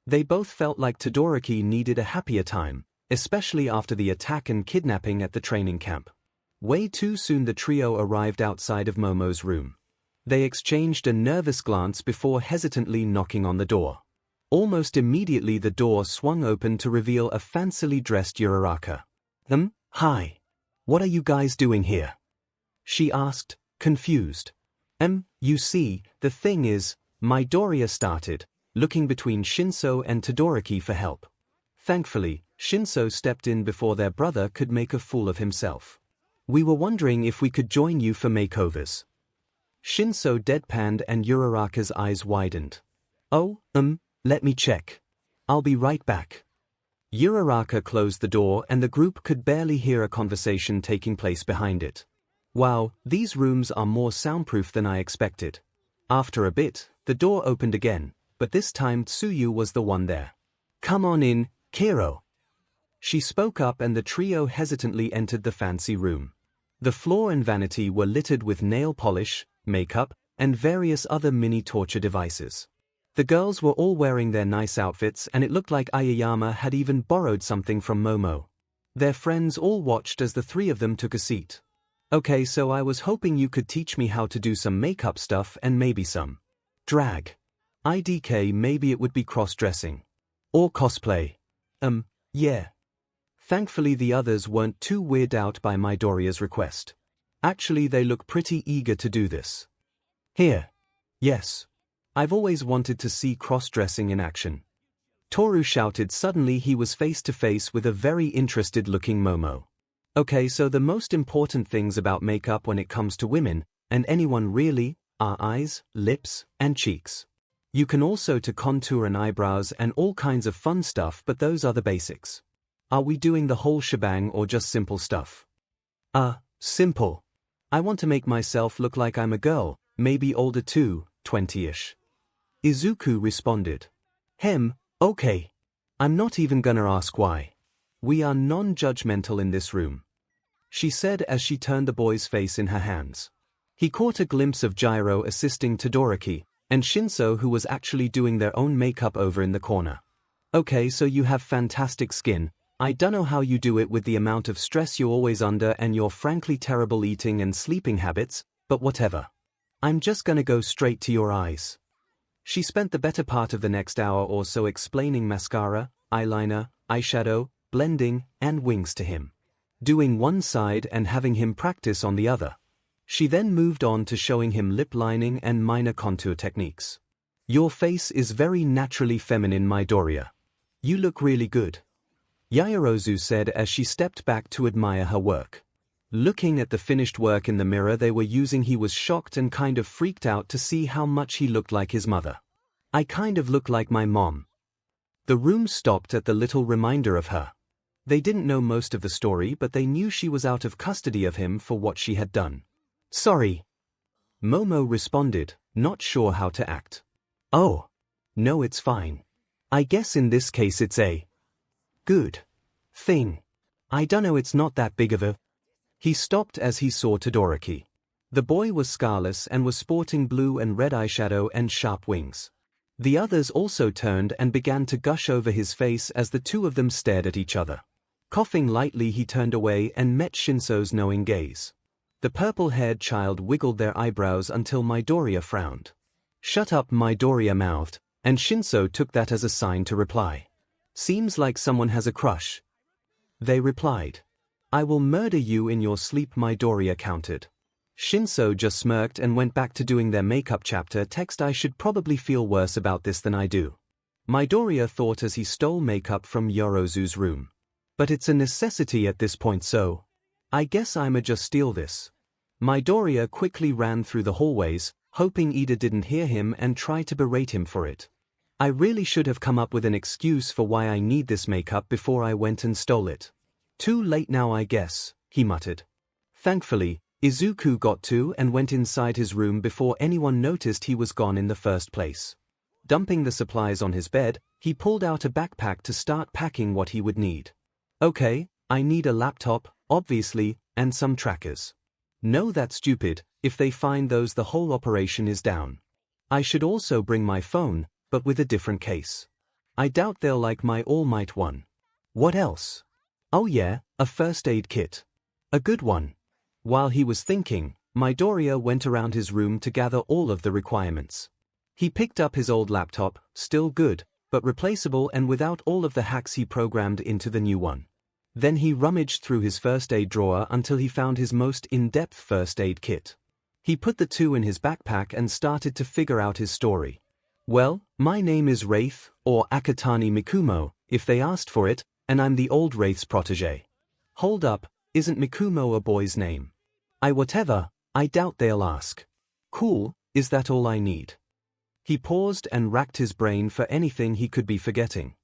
They both felt like Todoroki needed a happier time, especially after the attack and kidnapping at the training camp. Way too soon the trio arrived outside of Momo's room. They exchanged a nervous glance before hesitantly knocking on the door. Almost immediately the door swung open to reveal a fancily dressed Uraraka. Hi. What are you guys doing here? She asked, confused. You see, the thing is, Midoriya started, looking between ♀♀ and Todoroki for help. Thankfully, ♀♀ stepped in before their brother could make a fool of himself. We were wondering if we could join you for makeovers. ♀♀ deadpanned, and Uraraka's eyes widened. Oh, let me check. I'll be right back. Uraraka closed the door, and the group could barely hear a conversation taking place behind it. Wow, these rooms are more soundproof than I expected. After a bit, the door opened again, but this time Tsuyu was the one there. Come on in, Kiro. She spoke up, and the trio hesitantly entered the fancy room. The floor and vanity were littered with nail polish, makeup, and various other mini torture devices. The girls were all wearing their nice outfits, and it looked like Aoyama had even borrowed something from Momo. Their friends all watched as the three of them took a seat. Okay, so I was hoping you could teach me how to do some makeup stuff and maybe some drag. IDK, maybe it would be cross-dressing. Or cosplay. Yeah. Thankfully the others weren't too weirded out by Midoriya's request. Actually, they look pretty eager to do this. Here. Yes. I've always wanted to see cross-dressing in action. Toru shouted. Suddenly he was face to face with a very interested-looking Momo. Okay, so the most important things about makeup when it comes to women, and anyone really, are eyes, lips, and cheeks. You can also to contour and eyebrows and all kinds of fun stuff, but those are the basics. Are we doing the whole shebang or just simple stuff? Simple. I want to make myself look like I'm a girl, maybe older too, 20-ish. Izuku responded. Okay. I'm not even gonna ask why. We are non-judgmental in this room, she said as she turned the boy's face in her hands. He caught a glimpse of Gyro assisting Todoroki, and ♀♀, who was actually doing their own makeup over in the corner. Okay, so you have fantastic skin. I dunno how you do it with the amount of stress you're always under and your frankly terrible eating and sleeping habits, but whatever. I'm just gonna go straight to your eyes. She spent the better part of the next hour or so explaining mascara, eyeliner, eyeshadow, blending, and wings to him. Doing one side and having him practice on the other. She then moved on to showing him lip lining and minor contour techniques. Your face is very naturally feminine, Midoriya. You look really good. Yaoyorozu said as she stepped back to admire her work. Looking at the finished work in the mirror they were using, he was shocked and kind of freaked out to see how much he looked like his mother. I kind of look like my mom. The room stopped at the little reminder of her. They didn't know most of the story, but they knew she was out of custody of him for what she had done. Sorry. Momo responded, not sure how to act. Oh. No, it's fine. I guess in this case it's a good thing. I dunno, it's not that big of a... He stopped as he saw Todoroki. The boy was scarless and was sporting blue and red eyeshadow and sharp wings. The others also turned and began to gush over his face as the two of them stared at each other. Coughing lightly, he turned away and met Shinso's knowing gaze. The purple-haired child wiggled their eyebrows until Midoriya frowned. "Shut up," Midoriya mouthed, and Shinso took that as a sign to reply. "Seems like someone has a crush." They replied. "I will murder you in your sleep," Midoriya countered. Shinso just smirked and went back to doing their makeup chapter text. "I should probably feel worse about this than I do," Midoriya thought as he stole makeup from Yorozu's room. "But it's a necessity at this point, so I guess I'ma just steal this." Midoriya quickly ran through the hallways, hoping Ida didn't hear him and try to berate him for it. "I really should have come up with an excuse for why I need this makeup before I went and stole it. Too late now, I guess," he muttered. Thankfully, Izuku got to and went inside his room before anyone noticed he was gone in the first place. Dumping the supplies on his bed, he pulled out a backpack to start packing what he would need. "Okay, I need a laptop, obviously, and some trackers. No, that's stupid. If they find those, the whole operation is down. I should also bring my phone, but with a different case. I doubt they'll like my All Might one. What else? Oh yeah, a first aid kit. A good one." While he was thinking, Midoriya went around his room to gather all of the requirements. He picked up his old laptop, still good, but replaceable and without all of the hacks he programmed into the new one. Then he rummaged through his first aid drawer until he found his most in-depth first aid kit. He put the two in his backpack and started to figure out his story. "Well, my name is Wraith, or Akatani Mikumo, if they asked for it, and I'm the old Wraith's protege." "Hold up, isn't Mikumo a boy's name?" Whatever, I doubt they'll ask." "Cool, is that all I need?" He paused and racked his brain for anything he could be forgetting.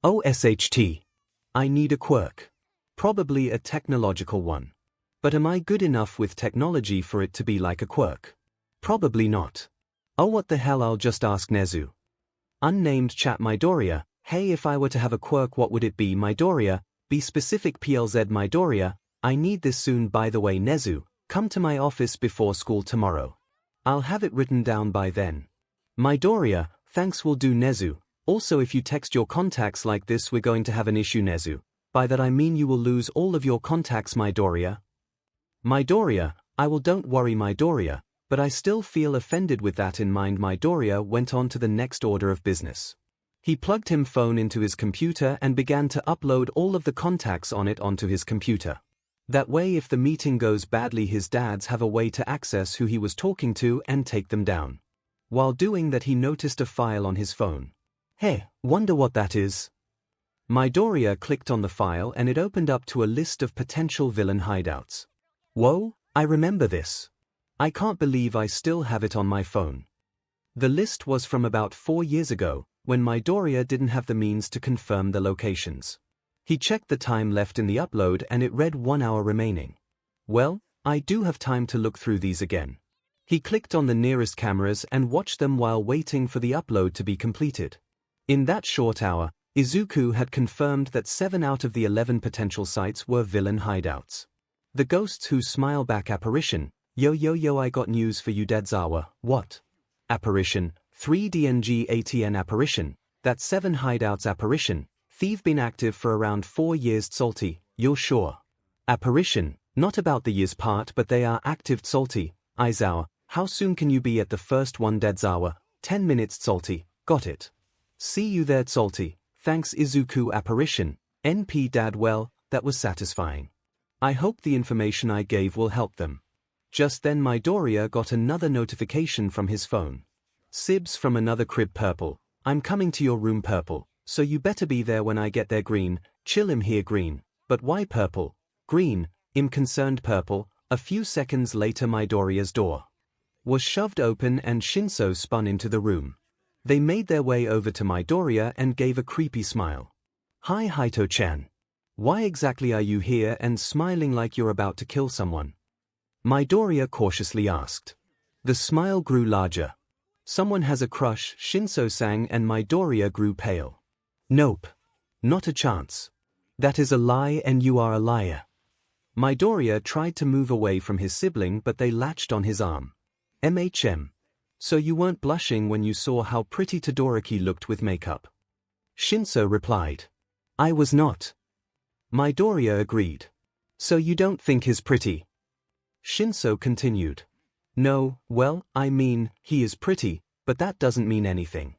"OSHT. I need a quirk. Probably a technological one. But am I good enough with technology for it to be like a quirk? Probably not. Oh, what the hell, I'll just ask Nezu." Unnamed chat. Midoriya, "Hey, if I were to have a quirk, what would it be?" Midoriya, "Be specific." PLZ Midoriya, "I need this soon. By the way, Nezu, come to my office before school tomorrow. I'll have it written down by then." Midoriya, "Thanks, will do Nezu. Also, if you text your contacts like this, we're going to have an issue, Nezu. By that I mean you will lose all of your contacts, Midoriya." Midoriya, "I will, don't worry Midoriya, but I still feel offended." With that in mind, Midoriya went on to the next order of business. He plugged his phone into his computer and began to upload all of the contacts on it onto his computer. That way, if the meeting goes badly, his dads have a way to access who he was talking to and take them down. While doing that, he noticed a file on his phone. "Hey, wonder what that is?" Midoriya clicked on the file and it opened up to a list of potential villain hideouts. "Whoa, I remember this. I can't believe I still have it on my phone." The list was from about 4 years ago, when Midoriya didn't have the means to confirm the locations. He checked the time left in the upload and it read 1 hour remaining. "Well, I do have time to look through these again." He clicked on the nearest cameras and watched them while waiting for the upload to be completed. In that short hour, Izuku had confirmed that 7 out of the 11 potential sites were villain hideouts. The Ghosts Who Smile Back apparition. "Yo yo yo, I got news for you, Deadzawa." "What?" Apparition. 3DNG8N apparition. "That 7 hideouts apparition. Thief been active for around 4 years. Salty, you're sure?" Apparition. "Not about the years part, but they are active. Salty, Aizawa, how soon can you be at the first one?" Deadzawa, 10 minutes. Salty, got it. See you there. Salty, thanks. Izuku apparition. NP Dad, well, that was satisfying. I hope the information I gave will help them. Just then Midoriya got another notification from his phone. "Sibs from another crib. Purple, I'm coming to your room. Purple, so you better be there when I get there. Green, chill him here. Green, but why Purple?" "Green, I'm concerned." Purple. A few seconds later, Midoriya's door was shoved open and Shinso spun into the room. They made their way over to Midoriya and gave a creepy smile. "Hi Hito-chan. Why exactly are you here and smiling like you're about to kill someone?" Midoriya cautiously asked. The smile grew larger. Someone has a crush, ♯Shinso sang, and Midoriya grew pale. Nope. Not a chance. That is a lie and you are a liar. Midoriya tried to move away from his sibling but they latched on his arm. So you weren't blushing when you saw how pretty Todoroki looked with makeup? Shinso replied. I was not. Midoriya agreed. So you don't think he's pretty? Shinso continued. No, well, I mean, he is pretty, but that doesn't mean anything.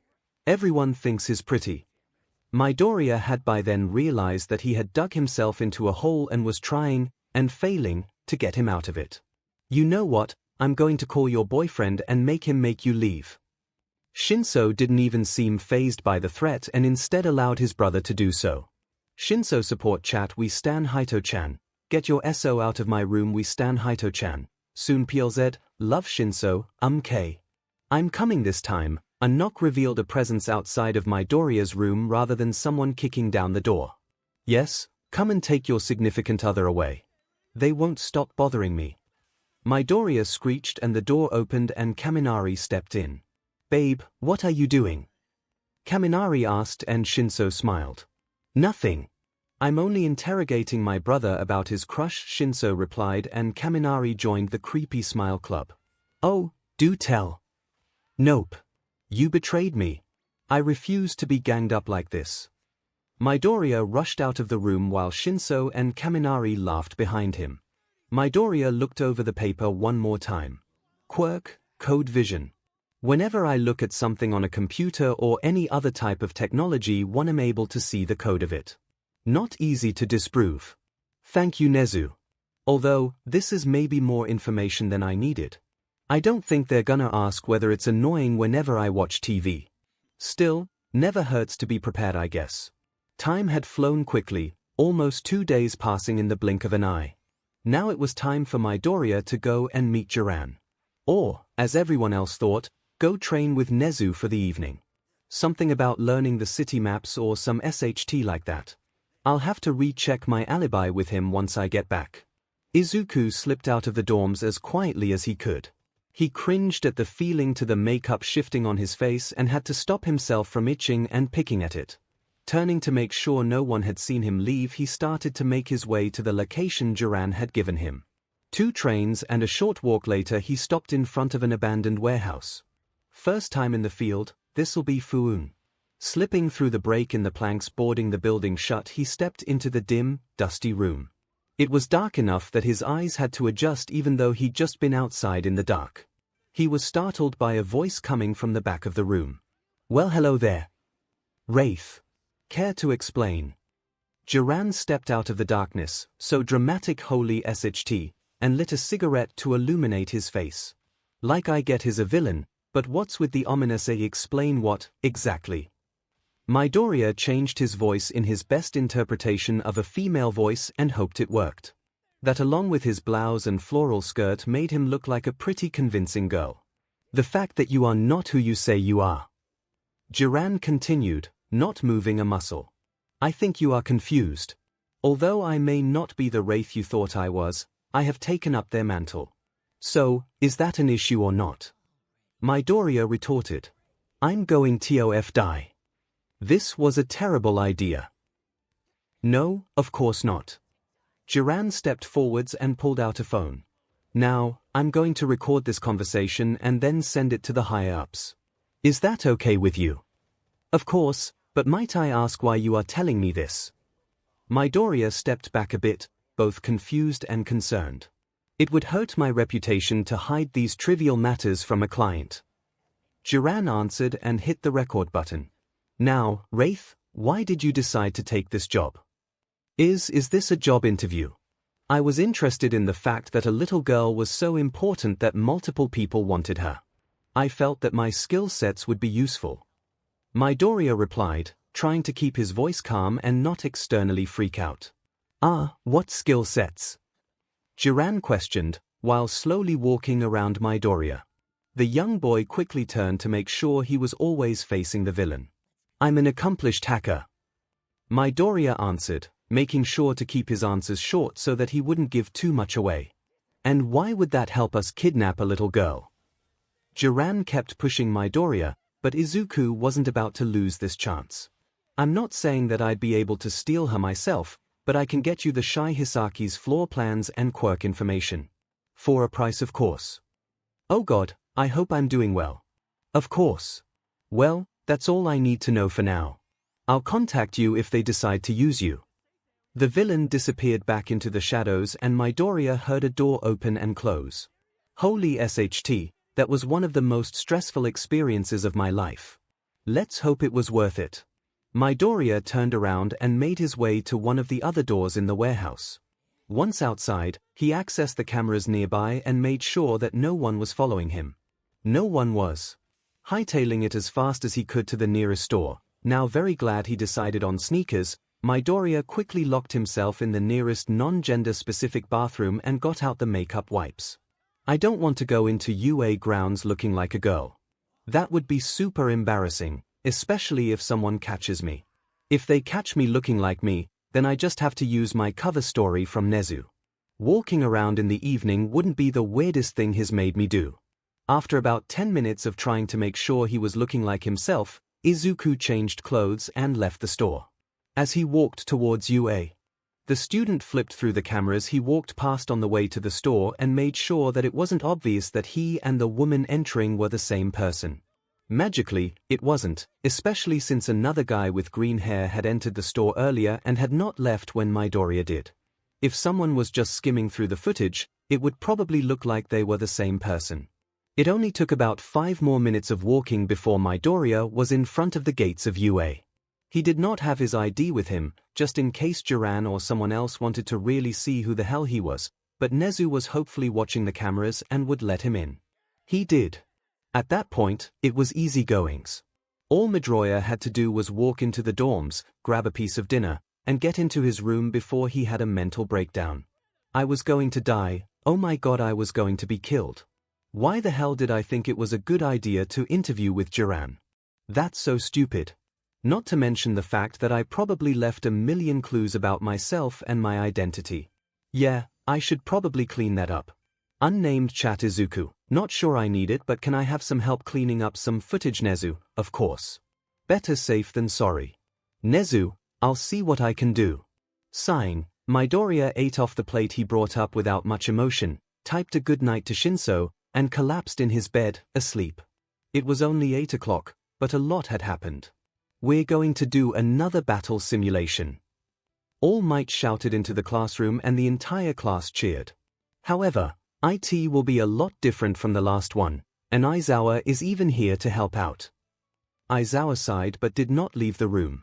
Everyone thinks he's pretty. Midoriya had by then realized that he had dug himself into a hole and was trying, and failing, to get him out of it. You know what, I'm going to call your boyfriend and make him make you leave. Shinso didn't even seem fazed by the threat and instead allowed his brother to do so. Shinso support chat, we stan Hito-chan. Get your SO out of my room, we stan Hito-chan. Soon PLZ, love Shinso, K. I'm coming this time. A knock revealed a presence outside of Midoriya's room rather than someone kicking down the door. Yes, come and take your significant other away. They won't stop bothering me. Midoriya screeched and the door opened and Kaminari stepped in. Babe, what are you doing? Kaminari asked and Shinso smiled. Nothing. I'm only interrogating my brother about his crush, Shinso replied, and Kaminari joined the creepy smile club. Oh, do tell. Nope. You betrayed me. I refuse to be ganged up like this. Midoriya rushed out of the room while Shinso and Kaminari laughed behind him. Midoriya looked over the paper one more time. Quirk, code vision. Whenever I look at something on a computer or any other type of technology, I'm able to see the code of it. Not easy to disprove. Thank you, Nezu. Although, this is maybe more information than I needed. I don't think they're gonna ask whether it's annoying whenever I watch TV. Still, never hurts to be prepared, I guess. Time had flown quickly, almost 2 days passing in the blink of an eye. Now it was time for Midoriya to go and meet Jiran. Or, as everyone else thought, go train with Nezu for the evening. Something about learning the city maps or some SHT like that. I'll have to recheck my alibi with him once I get back. Izuku slipped out of the dorms as quietly as he could. He cringed at the feeling to the makeup shifting on his face and had to stop himself from itching and picking at it. Turning to make sure no one had seen him leave, he started to make his way to the location Jiran had given him. 2 trains and a short walk later he stopped in front of an abandoned warehouse. First time in the field, this'll be Fuun. Slipping through the break in the planks boarding the building shut, he stepped into the dim, dusty room. It was dark enough that his eyes had to adjust even though he'd just been outside in the dark. He was startled by a voice coming from the back of the room. Well, hello there. Wraith. Care to explain? Jiran stepped out of the darkness, so dramatic holy SHT, and lit a cigarette to illuminate his face. Like I get he's a villain, but what's with the ominous explain what, exactly? Midoriya changed his voice in his best interpretation of a female voice and hoped it worked. That along with his blouse and floral skirt made him look like a pretty convincing girl. The fact that you are not who you say you are. Jiran continued, not moving a muscle. I think you are confused. Although I may not be the wraith you thought I was, I have taken up their mantle. So, is that an issue or not? Midoriya retorted. I'm going to die. This was a terrible idea. No, of course not. Jiran stepped forwards and pulled out a phone. Now, I'm going to record this conversation and then send it to the higher-ups. Is that okay with you? Of course, but might I ask why you are telling me this? Midoriya stepped back a bit, both confused and concerned. It would hurt my reputation to hide these trivial matters from a client. Jiran answered and hit the record button. Now, Wraith, why did you decide to take this job? Is this a job interview? I was interested in the fact that a little girl was so important that multiple people wanted her. I felt that my skill sets would be useful. Midoriya replied, trying to keep his voice calm and not externally freak out. What skill sets? Jiran questioned, while slowly walking around Midoriya. The young boy quickly turned to make sure he was always facing the villain. I'm an accomplished hacker. Midoriya answered, making sure to keep his answers short so that he wouldn't give too much away. And why would that help us kidnap a little girl? Jiran kept pushing Midoriya, but Izuku wasn't about to lose this chance. I'm not saying that I'd be able to steal her myself, but I can get you the Shy Hisaki's floor plans and quirk information. For a price, of course. Oh god, I hope I'm doing well. Of course. Well, that's all I need to know for now. I'll contact you if they decide to use you. The villain disappeared back into the shadows and Midoriya heard a door open and close. Holy SHT, that was one of the most stressful experiences of my life. Let's hope it was worth it. Midoriya turned around and made his way to one of the other doors in the warehouse. Once outside, he accessed the cameras nearby and made sure that no one was following him. No one was. Hightailing it as fast as he could to the nearest store, now very glad he decided on sneakers, Midoriya quickly locked himself in the nearest non-gender-specific bathroom and got out the makeup wipes. I don't want to go into UA grounds looking like a girl. That would be super embarrassing, especially if someone catches me. If they catch me looking like me, then I just have to use my cover story from Nezu. Walking around in the evening wouldn't be the weirdest thing he's made me do. After about 10 minutes of trying to make sure he was looking like himself, Izuku changed clothes and left the store. As he walked towards UA, the student flipped through the cameras he walked past on the way to the store and made sure that it wasn't obvious that he and the woman entering were the same person. Magically, it wasn't, especially since another guy with green hair had entered the store earlier and had not left when Midoriya did. If someone was just skimming through the footage, it would probably look like they were the same person. It only took about 5 more minutes of walking before Midoriya was in front of the gates of UA. He did not have his ID with him, just in case Jiran or someone else wanted to really see who the hell he was, but Nezu was hopefully watching the cameras and would let him in. He did. At that point, it was easy goings. All Midoriya had to do was walk into the dorms, grab a piece of dinner, and get into his room before he had a mental breakdown. I was going to die, oh my god, I was going to be killed. Why the hell did I think it was a good idea to interview with Jiran? That's so stupid. Not to mention the fact that I probably left a million clues about myself and my identity. Yeah, I should probably clean that up. Unnamed chat Izuku, not sure I need it, but can I have some help cleaning up some footage? Nezu, of course. Better safe than sorry. Nezu, I'll see what I can do. Sighing, Midoriya ate off the plate he brought up without much emotion, typed a good night to ♀, and collapsed in his bed, asleep. It was only 8 o'clock, but a lot had happened. We're going to do another battle simulation. All Might shouted into the classroom and the entire class cheered. However, IT will be a lot different from the last one, and Aizawa is even here to help out. Aizawa sighed but did not leave the room.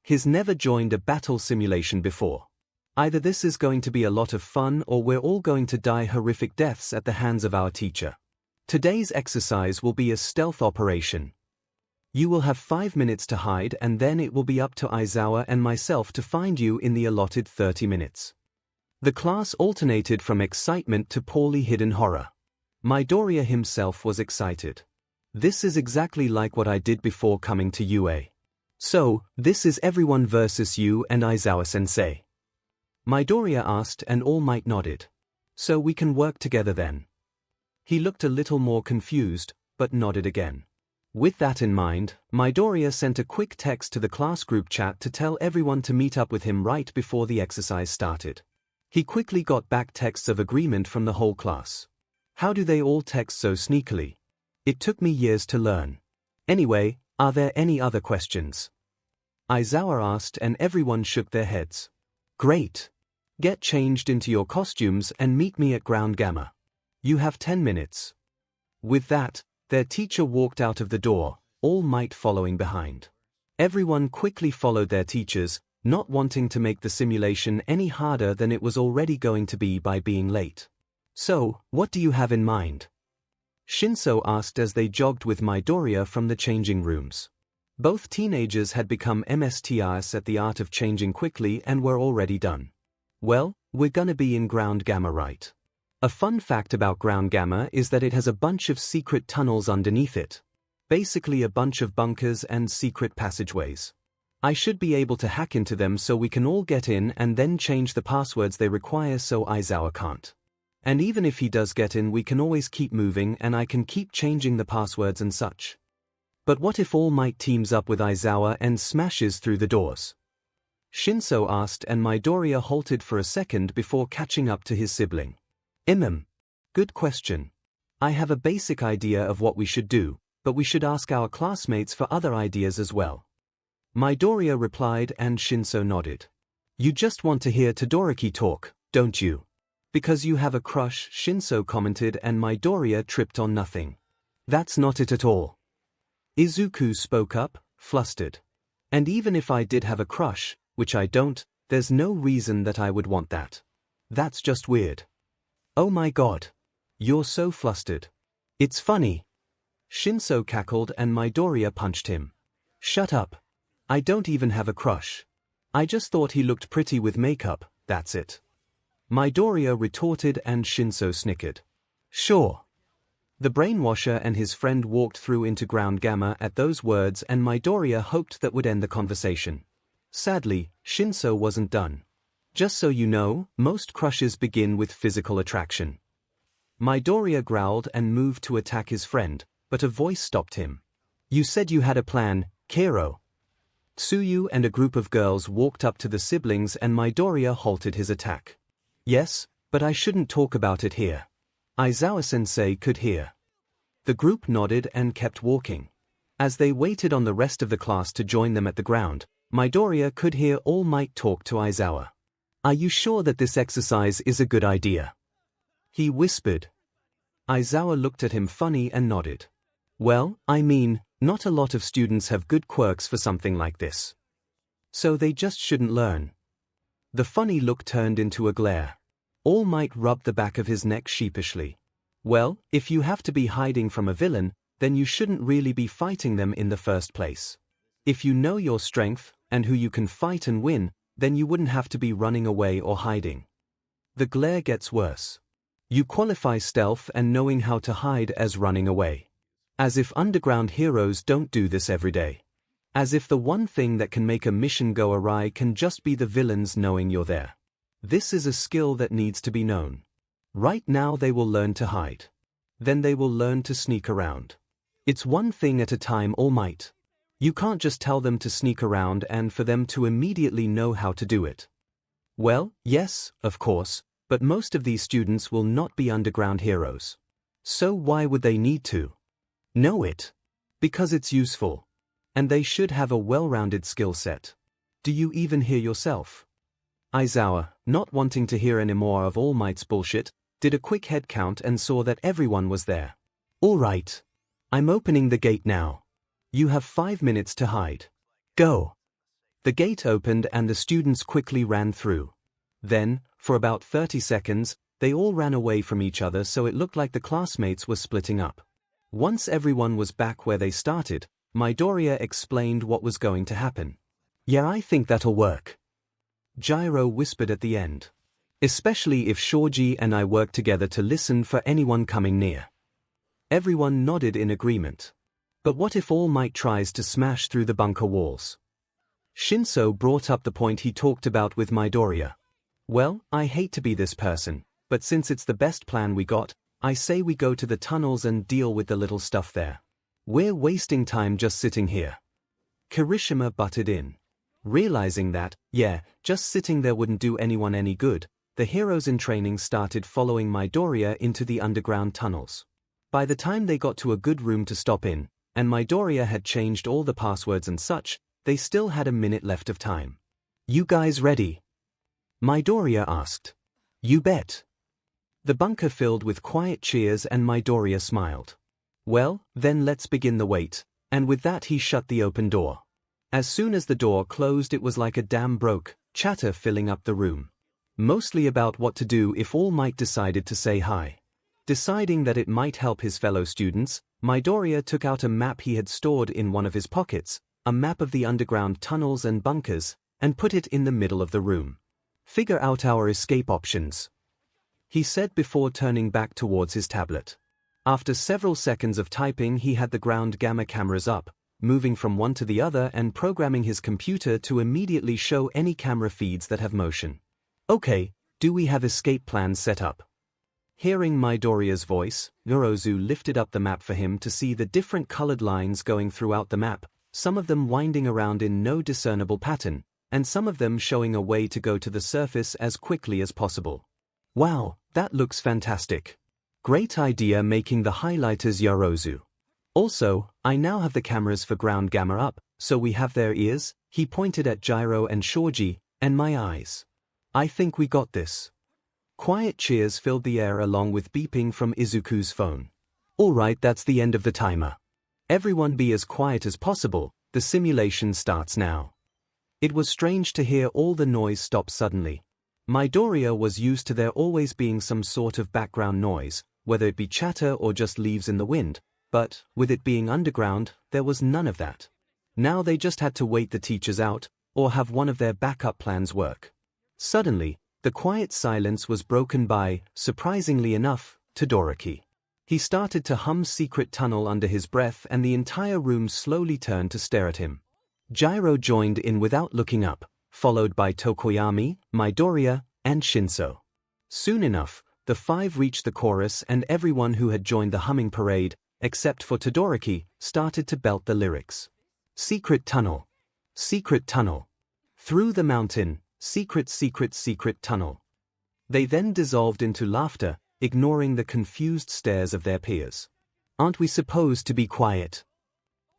He's never joined a battle simulation before. Either this is going to be a lot of fun or we're all going to die horrific deaths at the hands of our teacher. Today's exercise will be a stealth operation. You will have 5 minutes to hide and then it will be up to Aizawa and myself to find you in the allotted 30 minutes. The class alternated from excitement to poorly hidden horror. Midoriya himself was excited. This is exactly like what I did before coming to UA. So, this is everyone versus you and Aizawa-sensei? Midoriya asked and All Might nodded. So we can work together then. He looked a little more confused, but nodded again. With that in mind, Midoriya sent a quick text to the class group chat to tell everyone to meet up with him right before the exercise started. He quickly got back texts of agreement from the whole class. How do they all text so sneakily? It took me years to learn. Anyway, are there any other questions? Aizawa asked and everyone shook their heads. Great. Get changed into your costumes and meet me at Ground Gamma. You have 10 minutes. With that, their teacher walked out of the door, All Might following behind. Everyone quickly followed their teachers, not wanting to make the simulation any harder than it was already going to be by being late. So, what do you have in mind? ♀ asked as they jogged with Midoriya from the changing rooms. Both teenagers had become MSTRs at the art of changing quickly and were already done. Well, we're gonna be in Ground Gamma, right? A fun fact about Ground Gamma is that it has a bunch of secret tunnels underneath it. Basically a bunch of bunkers and secret passageways. I should be able to hack into them so we can all get in and then change the passwords they require so Aizawa can't. And even if he does get in, we can always keep moving and I can keep changing the passwords and such. But what if All Might teams up with Aizawa and smashes through the doors? Shinso asked, and Midoriya halted for a second before catching up to his sibling. Good question. I have a basic idea of what we should do, but we should ask our classmates for other ideas as well. Midoriya replied, and Shinso nodded. You just want to hear Todoroki talk, don't you? Because you have a crush, Shinso commented, and Midoriya tripped on nothing. That's not it at all. Izuku spoke up, flustered. And even if I did have a crush, which I don't, there's no reason that I would want that. That's just weird. Oh my god. You're so flustered. It's funny. Shinso cackled and Midoriya punched him. Shut up. I don't even have a crush. I just thought he looked pretty with makeup, that's it. Midoriya retorted and Shinso snickered. Sure. The brainwasher and his friend walked through into Ground Gamma at those words, and Midoriya hoped that would end the conversation. Sadly, Shinso wasn't done. Just so you know, most crushes begin with physical attraction. Midoriya growled and moved to attack his friend, but a voice stopped him. You said you had a plan, Kero. Tsuyu and a group of girls walked up to the siblings and Midoriya halted his attack. Yes, but I shouldn't talk about it here. Aizawa-sensei could hear. The group nodded and kept walking. As they waited on the rest of the class to join them at the ground, Midoriya could hear All Might talk to Aizawa. Are you sure that this exercise is a good idea? He whispered. Aizawa looked at him funny and nodded. Well, I mean, not a lot of students have good quirks for something like this. So they just shouldn't learn. The funny look turned into a glare. All Might rubbed the back of his neck sheepishly. Well, if you have to be hiding from a villain, then you shouldn't really be fighting them in the first place. If you know your strength, and who you can fight and win, then you wouldn't have to be running away or hiding. The glare gets worse. You qualify stealth and knowing how to hide as running away. As if underground heroes don't do this every day. As if the one thing that can make a mission go awry can just be the villains knowing you're there. This is a skill that needs to be known. Right now they will learn to hide. Then they will learn to sneak around. It's one thing at a time, All Might. You can't just tell them to sneak around and for them to immediately know how to do it. Well, yes, of course, but most of these students will not be underground heroes. So why would they need to know it? Because it's useful. And they should have a well-rounded skill set. Do you even hear yourself? Aizawa, not wanting to hear any more of All Might's bullshit, did a quick head count and saw that everyone was there. All right. I'm opening the gate now. You have 5 minutes to hide. Go. The gate opened and the students quickly ran through. Then, for about 30 seconds, they all ran away from each other so it looked like the classmates were splitting up. Once everyone was back where they started, Midoriya explained what was going to happen. Yeah, I think that'll work. Gyro whispered at the end. Especially if Shoji and I work together to listen for anyone coming near. Everyone nodded in agreement. But what if All Might tries to smash through the bunker walls? Shinso brought up the point he talked about with Midoriya. Well, I hate to be this person, but since it's the best plan we got, I say we go to the tunnels and deal with the little stuff there. We're wasting time just sitting here. Kirishima butted in. Realizing that, just sitting there wouldn't do anyone any good, the heroes in training started following Midoriya into the underground tunnels. By the time they got to a good room to stop in, and Midoriya had changed all the passwords and such, they still had a minute left of time. You guys ready? Midoriya asked. You bet. The bunker filled with quiet cheers and Midoriya smiled. Well, then let's begin the wait, and with that he shut the open door. As soon as the door closed it was like a dam broke, chatter filling up the room. Mostly about what to do if All Might decided to say hi. Deciding that it might help his fellow students, Midoriya took out a map he had stored in one of his pockets, a map of the underground tunnels and bunkers, and put it in the middle of the room. Figure out our escape options, he said before turning back towards his tablet. After several seconds of typing he had the ground gamma cameras up, moving from one to the other and programming his computer to immediately show any camera feeds that have motion. Okay, do we have escape plans set up? Hearing Midoriya's voice, Nezu lifted up the map for him to see the different colored lines going throughout the map, some of them winding around in no discernible pattern, and some of them showing a way to go to the surface as quickly as possible. Wow, that looks fantastic. Great idea making the highlighters, Nezu. Also, I now have the cameras for ground gamma up, so we have their ears. He pointed at Gyro and Shoji, and my eyes. I think we got this. Quiet cheers filled the air along with beeping from Izuku's phone. Alright, that's the end of the timer. Everyone be as quiet as possible, the simulation starts now. It was strange to hear all the noise stop suddenly. Midoriya was used to there always being some sort of background noise, whether it be chatter or just leaves in the wind, but, with it being underground, there was none of that. Now they just had to wait the teachers out, or have one of their backup plans work. Suddenly, the quiet silence was broken by, surprisingly enough, Todoroki. He started to hum Secret Tunnel under his breath and the entire room slowly turned to stare at him. Gyro joined in without looking up, followed by Tokoyami, Midoriya, and ♯. Soon enough, the five reached the chorus and everyone who had joined the humming parade, except for Todoroki, started to belt the lyrics. Secret Tunnel. Secret Tunnel. Through the mountain. Secret, secret, secret tunnel. They then dissolved into laughter, ignoring the confused stares of their peers. Aren't we supposed to be quiet?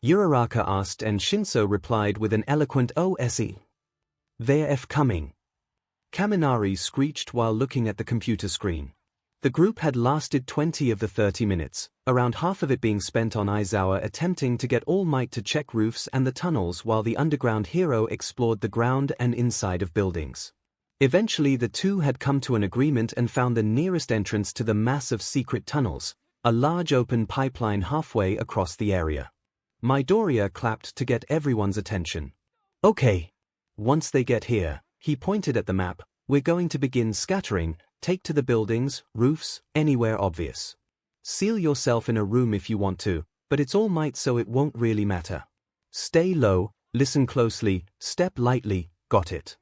Uraraka asked and ♯replied with an eloquent "O.S.E. They're F coming." Kaminari screeched while looking at the computer screen. The group had lasted 20 of the 30 minutes, around half of it being spent on Aizawa attempting to get All Might to check roofs and the tunnels while the underground hero explored the ground and inside of buildings. Eventually the two had come to an agreement and found the nearest entrance to the massive secret tunnels, a large open pipeline halfway across the area. Midoriya clapped to get everyone's attention. Okay. Once they get here, he pointed at the map, we're going to begin scattering. Take to the buildings, roofs, anywhere obvious. Seal yourself in a room if you want to, but it's All Might so it won't really matter. Stay low, listen closely, step lightly, got it.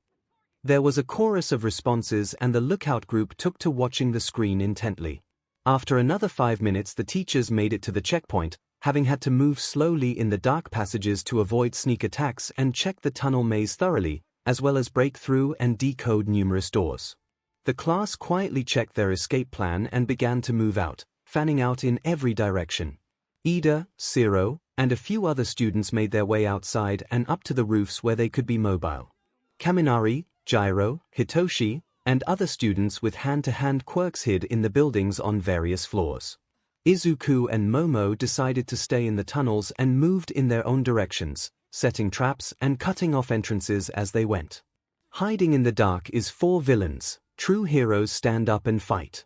There was a chorus of responses and the lookout group took to watching the screen intently. After another 5 minutes the teachers made it to the checkpoint, having had to move slowly in the dark passages to avoid sneak attacks and check the tunnel maze thoroughly, as well as break through and decode numerous doors. The class quietly checked their escape plan and began to move out, fanning out in every direction. Ida, Zero, and a few other students made their way outside and up to the roofs where they could be mobile. Kaminari, Gyro, Hitoshi, and other students with hand-to-hand quirks hid in the buildings on various floors. Izuku and Momo decided to stay in the tunnels and moved in their own directions, setting traps and cutting off entrances as they went. Hiding in the dark is for villains. True heroes stand up and fight.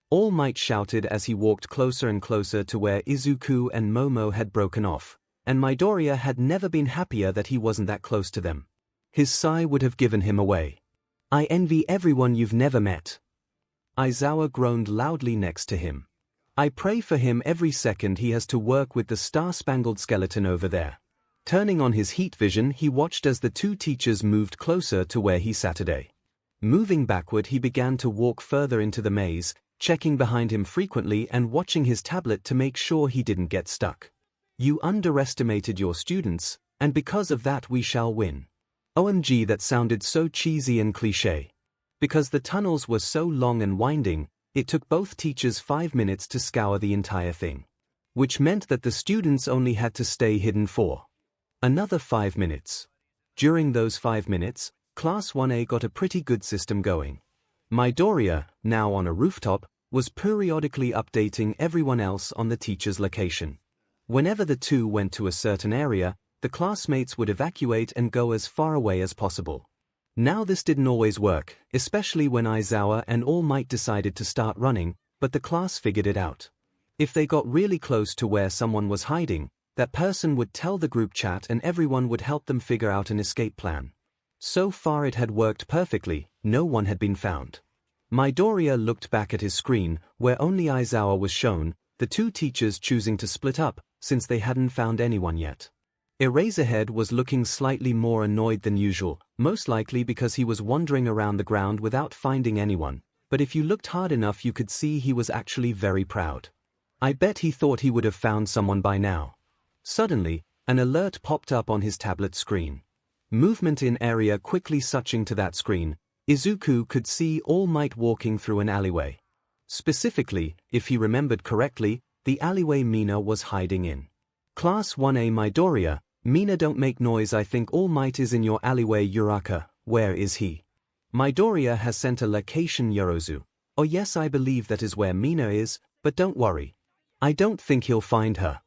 All Might shouted as he walked closer and closer to where Izuku and Momo had broken off, and Midoriya had never been happier that he wasn't that close to them. His sigh would have given him away. I envy everyone you've never met. Aizawa groaned loudly next to him. I pray for him every second he has to work with the star-spangled skeleton over there. Turning on his heat vision he watched as the two teachers moved closer to where he sat today. Moving backward he began to walk further into the maze, checking behind him frequently and watching his tablet to make sure he didn't get stuck. You underestimated your students, and because of that we shall win. OMG, that sounded so cheesy and cliché. Because the tunnels were so long and winding, it took both teachers 5 minutes to scour the entire thing. Which meant that the students only had to stay hidden for another 5 minutes. During those 5 minutes, Class 1A got a pretty good system going. Midoriya, now on a rooftop, was periodically updating everyone else on the teacher's location. Whenever the two went to a certain area, the classmates would evacuate and go as far away as possible. Now this didn't always work, especially when Aizawa and All Might decided to start running, but the class figured it out. If they got really close to where someone was hiding, that person would tell the group chat and everyone would help them figure out an escape plan. So far it had worked perfectly, no one had been found. Midoriya looked back at his screen, where only Aizawa was shown, the two teachers choosing to split up, since they hadn't found anyone yet. Eraserhead was looking slightly more annoyed than usual, most likely because he was wandering around the ground without finding anyone, but if you looked hard enough you could see he was actually very proud. I bet he thought he would have found someone by now. Suddenly, an alert popped up on his tablet screen. Movement in area. Quickly switching to that screen, Izuku could see All Might walking through an alleyway. Specifically, if he remembered correctly, the alleyway Mina was hiding in. Class 1A Midoriya, Mina don't make noise. I think All Might is in your alleyway. Uraka, where is he? Midoriya has sent a location. Yorozu. Oh yes, I believe that is where Mina is, but don't worry. I don't think he'll find her.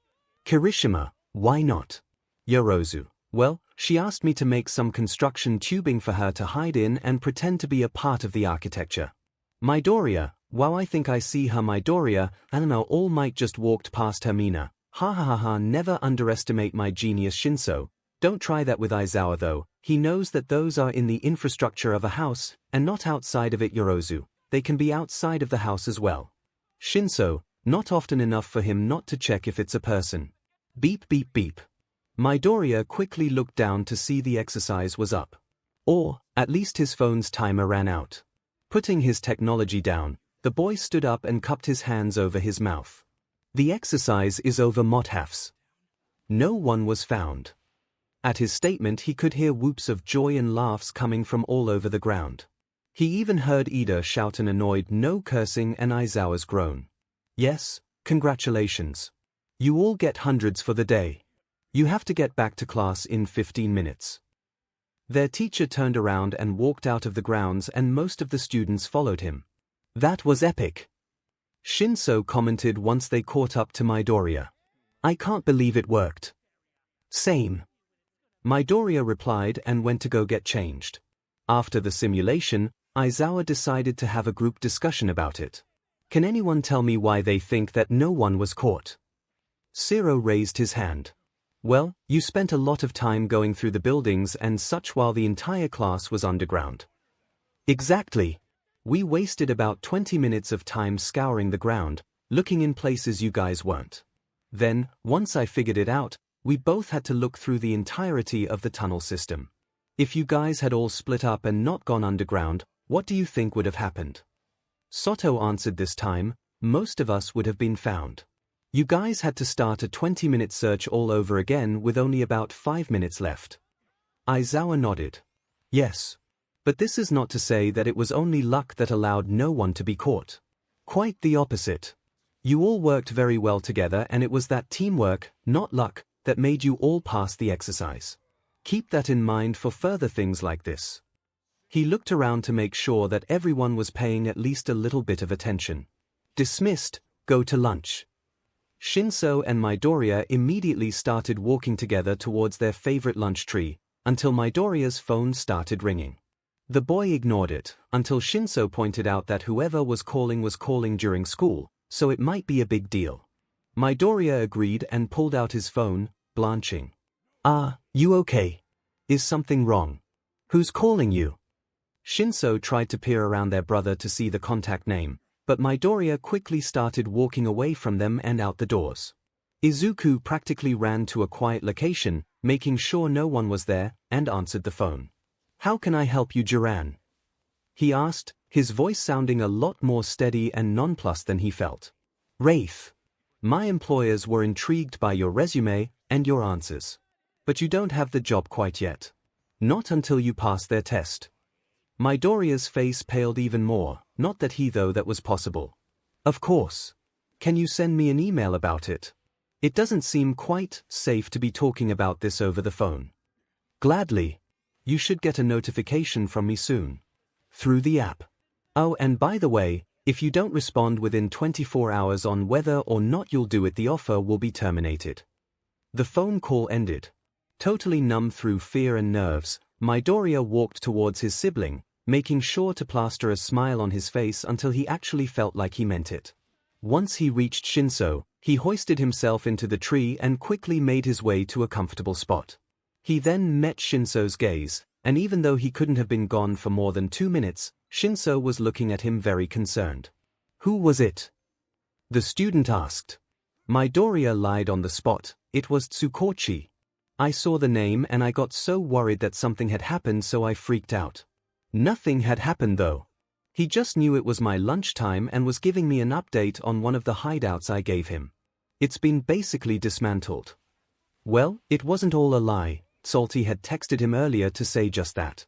Kirishima, why not? Yorozu. Well, she asked me to make some construction tubing for her to hide in and pretend to be a part of the architecture. Midoriya, wow, I think I see her. Midoriya, I don't know. All Might just walked past her. Mina. Ha ha ha ha, never underestimate my genius. Shinso, don't try that with Aizawa though, he knows that those are in the infrastructure of a house, and not outside of it. Yorozu, they can be outside of the house as well. Shinso, not often enough for him not to check if it's a person. Beep beep beep. Midoriya quickly looked down to see the exercise was up. Or, at least his phone's timer ran out. Putting his technology down, the boy stood up and cupped his hands over his mouth. The exercise is over. WhatIfs. No one was found. At his statement he could hear whoops of joy and laughs coming from all over the ground. He even heard Ida shout an annoyed no cursing and Aizawa's groan. Yes, congratulations. You all get hundreds for the day. You have to get back to class in 15 minutes. Their teacher turned around and walked out of the grounds and most of the students followed him. That was epic. Shinso commented once they caught up to Midoriya. I can't believe it worked. Same. Midoriya replied and went to go get changed. After the simulation, Aizawa decided to have a group discussion about it. Can anyone tell me why they think that no one was caught? Zero raised his hand. Well, you spent a lot of time going through the buildings and such while the entire class was underground. Exactly. We wasted about 20 minutes of time scouring the ground, looking in places you guys weren't. Then, once I figured it out, we both had to look through the entirety of the tunnel system. If you guys had all split up and not gone underground, what do you think would have happened? Soto answered this time, most of us would have been found. You guys had to start a 20-minute search all over again with only about 5 minutes left. Aizawa nodded. Yes. But this is not to say that it was only luck that allowed no one to be caught. Quite the opposite. You all worked very well together and it was that teamwork, not luck, that made you all pass the exercise. Keep that in mind for further things like this. He looked around to make sure that everyone was paying at least a little bit of attention. Dismissed, go to lunch. Shinso and Midoriya immediately started walking together towards their favorite lunch tree, until Midoriya's phone started ringing. The boy ignored it, until Shinso pointed out that whoever was calling during school, so it might be a big deal. Midoriya agreed and pulled out his phone, blanching. You okay? Is something wrong? Who's calling you? Shinso tried to peer around their brother to see the contact name, but Midoriya quickly started walking away from them and out the doors. Izuku practically ran to a quiet location, making sure no one was there, and answered the phone. How can I help you, Jiran? He asked, his voice sounding a lot more steady and nonplussed than he felt. Wraith. My employers were intrigued by your resume and your answers. But you don't have the job quite yet. Not until you pass their test. Midoriya's face paled even more, not that he though that was possible. Of course. Can you send me an email about it? It doesn't seem quite safe to be talking about this over the phone. Gladly. You should get a notification from me soon. Through the app. Oh, and by the way, if you don't respond within 24 hours on whether or not you'll do it, the offer will be terminated. The phone call ended. Totally numb through fear and nerves, Midoriya walked towards his sibling, making sure to plaster a smile on his face until he actually felt like he meant it. Once he reached Shinso, he hoisted himself into the tree and quickly made his way to a comfortable spot. He then met Shinso's gaze, and even though he couldn't have been gone for more than 2 minutes, Shinso was looking at him very concerned. Who was it? The student asked. Midoriya lied on the spot, it was Tsukochi. I saw the name and I got so worried that something had happened, so I freaked out. Nothing had happened though. He just knew it was my lunchtime and was giving me an update on one of the hideouts I gave him. It's been basically dismantled. Well, it wasn't all a lie. 𝐒𝐿 had texted him earlier to say just that.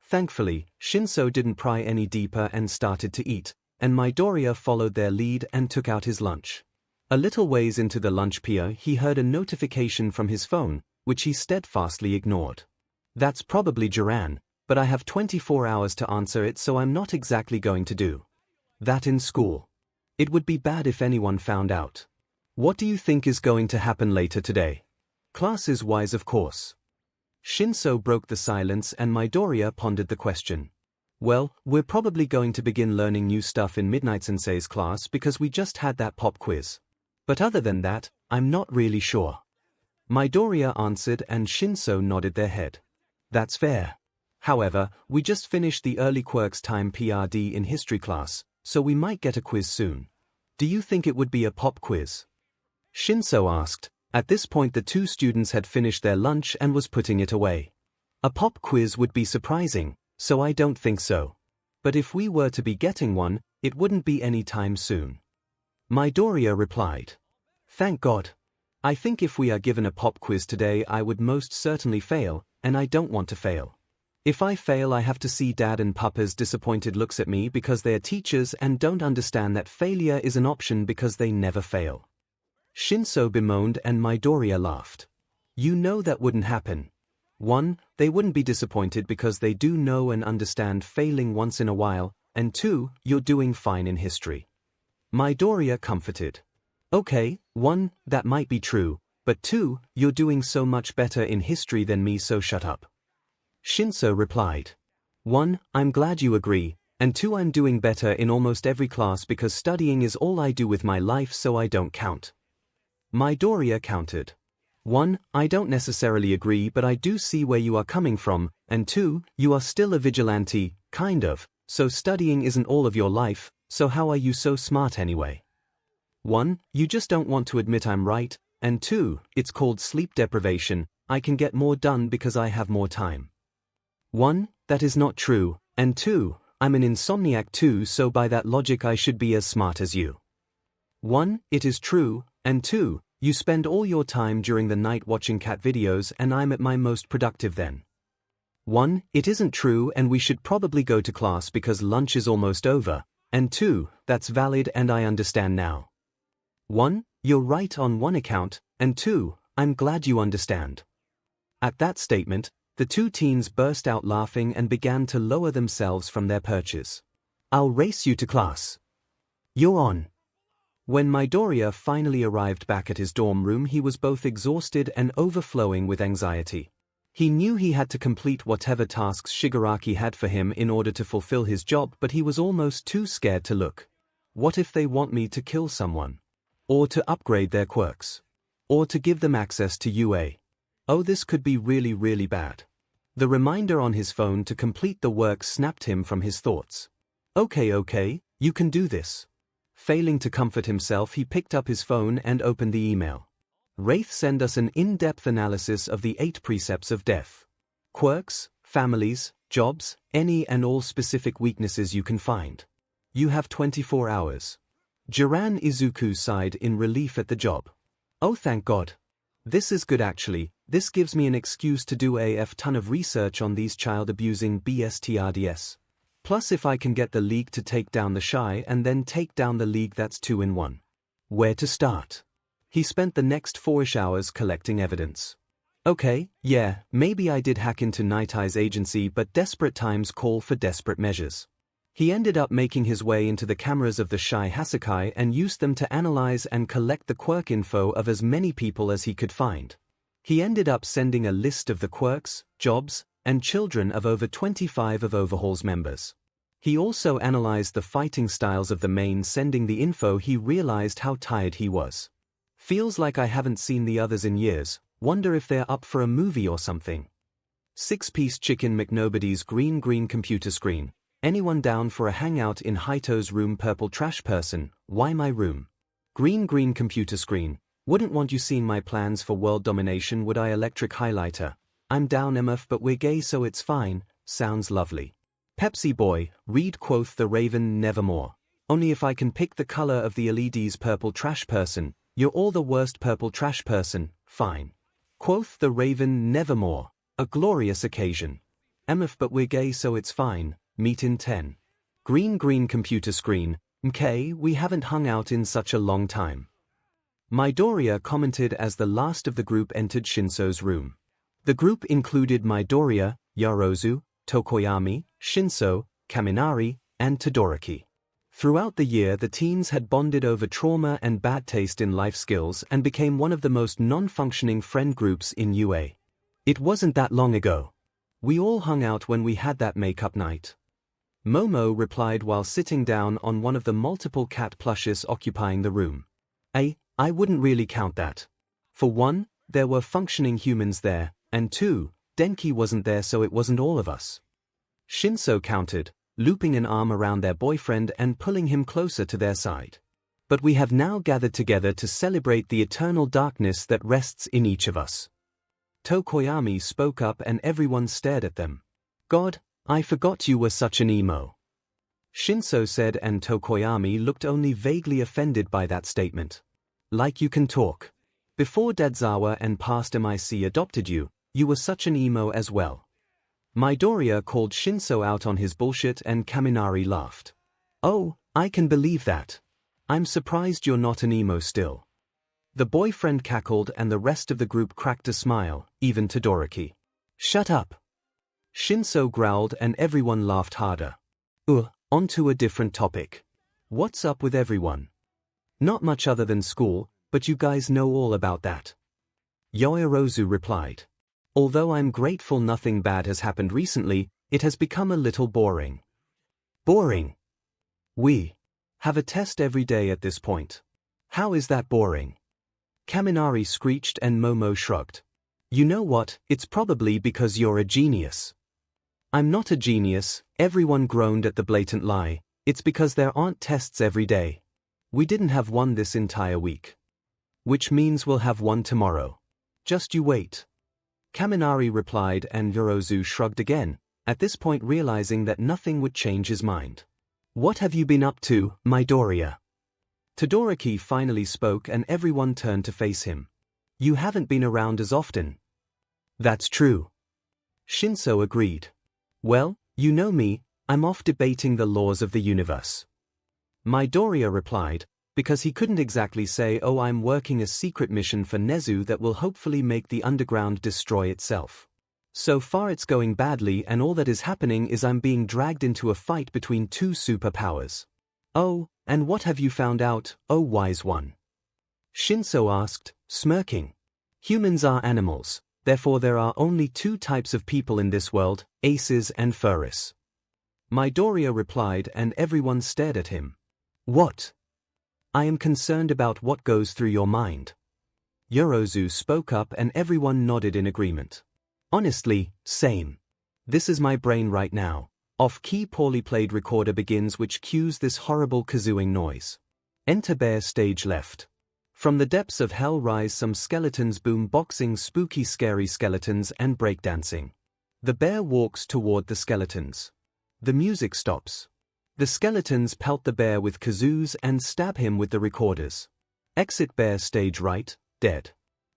Thankfully, 𝐶 didn't pry any deeper and started to eat, and Midoriya followed their lead and took out his lunch. A little ways into the lunch pier, he heard a notification from his phone, which he steadfastly ignored. That's probably Jiran, but I have 24 hours to answer it, so I'm not exactly going to do that in school. It would be bad if anyone found out. What do you think is going to happen later today? Class is wise, of course. 𝐶 broke the silence and Midoriya pondered the question. Well, we're probably going to begin learning new stuff in Midnight Sensei's class because we just had that pop quiz. But other than that, I'm not really sure. Midoriya answered and 𝐶 nodded their head. That's fair. However, we just finished the early quirks time PRD in history class, so we might get a quiz soon. Do you think it would be a pop quiz? 𝐶 asked. At this point the two students had finished their lunch and was putting it away. A pop quiz would be surprising, so I don't think so. But if we were to be getting one, it wouldn't be any time soon. Midoriya replied. Thank God. I think if we are given a pop quiz today I would most certainly fail, and I don't want to fail. If I fail I have to see Dad and Papa's disappointed looks at me because they are teachers and don't understand that failure is an option because they never fail. 𝐶 bemoaned and Midoriya laughed. You know that wouldn't happen. 1. They wouldn't be disappointed because they do know and understand failing once in a while, and 2. You're doing fine in history. Midoriya comforted. Okay, 1. That might be true, but 2. You're doing so much better in history than me, so shut up. 𝐶 replied. 1. I'm glad you agree, and 2. I'm doing better in almost every class because studying is all I do with my life, so I don't count. Midoriya countered. 1. I don't necessarily agree, but I do see where you are coming from, and 2. You are still a vigilante, kind of, so studying isn't all of your life, so how are you so smart anyway? 1. You just don't want to admit I'm right, and 2. It's called sleep deprivation. I can get more done because I have more time. 1. That is not true, and 2. I'm an insomniac too, so by that logic I should be as smart as you. 1. It is true, and 2. You spend all your time during the night watching cat videos and I'm at my most productive then. 1. It isn't true and we should probably go to class because lunch is almost over, and 2. That's valid and I understand now. 1. You're right on one account, and 2. I'm glad you understand. At that statement, the two teens burst out laughing and began to lower themselves from their perches. I'll race you to class. You're on. When Midoriya finally arrived back at his dorm room, he was both exhausted and overflowing with anxiety. He knew he had to complete whatever tasks Shigaraki had for him in order to fulfill his job, but he was almost too scared to look. What if they want me to kill someone? Or to upgrade their quirks? Or to give them access to UA? Oh, this could be really, really bad. The reminder on his phone to complete the work snapped him from his thoughts. Okay, you can do this. Failing to comfort himself, he picked up his phone and opened the email. Wraith send us an in-depth analysis of the 8 precepts of death. Quirks, families, jobs, any and all specific weaknesses you can find. You have 24 hours. Jiran Izuku sighed in relief at the job. Oh, thank God. This is good actually. This gives me an excuse to do a ton of research on these child-abusing BSTRDS. Plus if I can get the league to take down the Shy and then take down the league, that's 2 in 1. Where to start? He spent the next 4-ish hours collecting evidence. Okay, yeah, maybe I did hack into Night Eye's agency, but desperate times call for desperate measures. He ended up making his way into the cameras of the Shy Hasakai and used them to analyze and collect the quirk info of as many people as he could find. He ended up sending a list of the quirks, jobs, and children of over 25 of Overhaul's members. He also analyzed the fighting styles of the main. Sending the info, he realized how tired he was. Feels like I haven't seen the others in years, wonder if they're up for a movie or something. 6-piece chicken McNobody's green computer screen. Anyone down for a hangout in Haito's room? Purple trash person, why my room? Green computer screen. Wouldn't want you seen my plans for world domination, would I? Electric highlighter. I'm down MF, but we're gay so it's fine. Sounds lovely. Pepsi boy, read quoth the raven nevermore. Only if I can pick the color of the LED's purple trash person, you're all the worst purple trash person, fine. Quoth the raven nevermore, a glorious occasion. MF but we're gay so it's fine, meet in 10. Green computer screen, MK we haven't hung out in such a long time. Midoriya commented as the last of the group entered Shinso's room. The group included Midoriya, Yaozu, Tokoyami, Shinso, Kaminari, and Todoroki. Throughout the year the teens had bonded over trauma and bad taste in life skills and became one of the most non-functioning friend groups in UA. It wasn't that long ago. We all hung out when we had that makeup night. Momo replied while sitting down on one of the multiple cat plushes occupying the room. I wouldn't really count that. For one, there were functioning humans there, and two, Denki wasn't there so it wasn't all of us. Shinso countered, looping an arm around their boyfriend and pulling him closer to their side. But we have now gathered together to celebrate the eternal darkness that rests in each of us. Tokoyami spoke up and everyone stared at them. God, I forgot you were such an emo. Shinso said and Tokoyami looked only vaguely offended by that statement. Like you can talk. Before Dadzawa and past MIC adopted you, you were such an emo as well. Midoriya called Shinso out on his bullshit and Kaminari laughed. Oh, I can believe that. I'm surprised you're not an emo still. The boyfriend cackled and the rest of the group cracked a smile, even Todoroki. Shut up. Shinso growled and everyone laughed harder. On to a different topic. What's up with everyone? Not much other than school, but you guys know all about that. Yaozu replied. Although I'm grateful nothing bad has happened recently, it has become a little boring. Boring? We have a test every day at this point. How is that boring? Kaminari screeched and Momo shrugged. You know what, it's probably because you're a genius. I'm not a genius, everyone groaned at the blatant lie, it's because there aren't tests every day. We didn't have one this entire week. Which means we'll have one tomorrow. Just you wait. Kaminari replied and Yaozu shrugged again, at this point realizing that nothing would change his mind. What have you been up to, Midoriya? Todoroki finally spoke and everyone turned to face him. You haven't been around as often. That's true. Shinso agreed. Well, you know me, I'm off debating the laws of the universe. Midoriya replied, because he couldn't exactly say oh I'm working a secret mission for Nezu that will hopefully make the underground destroy itself. So far it's going badly and all that is happening is I'm being dragged into a fight between two superpowers. Oh, and what have you found out, oh wise one? Shinso asked, smirking. Humans are animals, therefore there are only two types of people in this world, aces and furries. Midoriya replied and everyone stared at him. What? I am concerned about what goes through your mind. Yaozu spoke up and everyone nodded in agreement. Honestly, same. This is my brain right now. Off-key poorly played recorder begins which cues this horrible kazooing noise. Enter bear stage left. From the depths of hell rise some skeletons boom boxing spooky scary skeletons and breakdancing. The bear walks toward the skeletons. The music stops. The skeletons pelt the bear with kazoos and stab him with the recorders. Exit bear stage right, dead.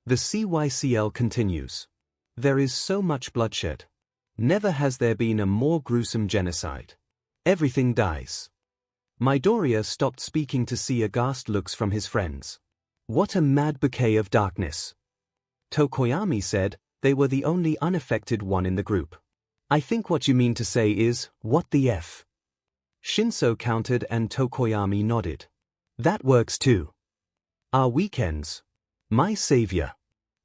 The CYCL continues. There is so much bloodshed. Never has there been a more gruesome genocide. Everything dies. Midoriya stopped speaking to see aghast looks from his friends. What a mad bouquet of darkness. Tokoyami said, they were the only unaffected one in the group. I think what you mean to say is, what the F? Shinso countered and Tokoyami nodded. That works too. Our weekends. My savior.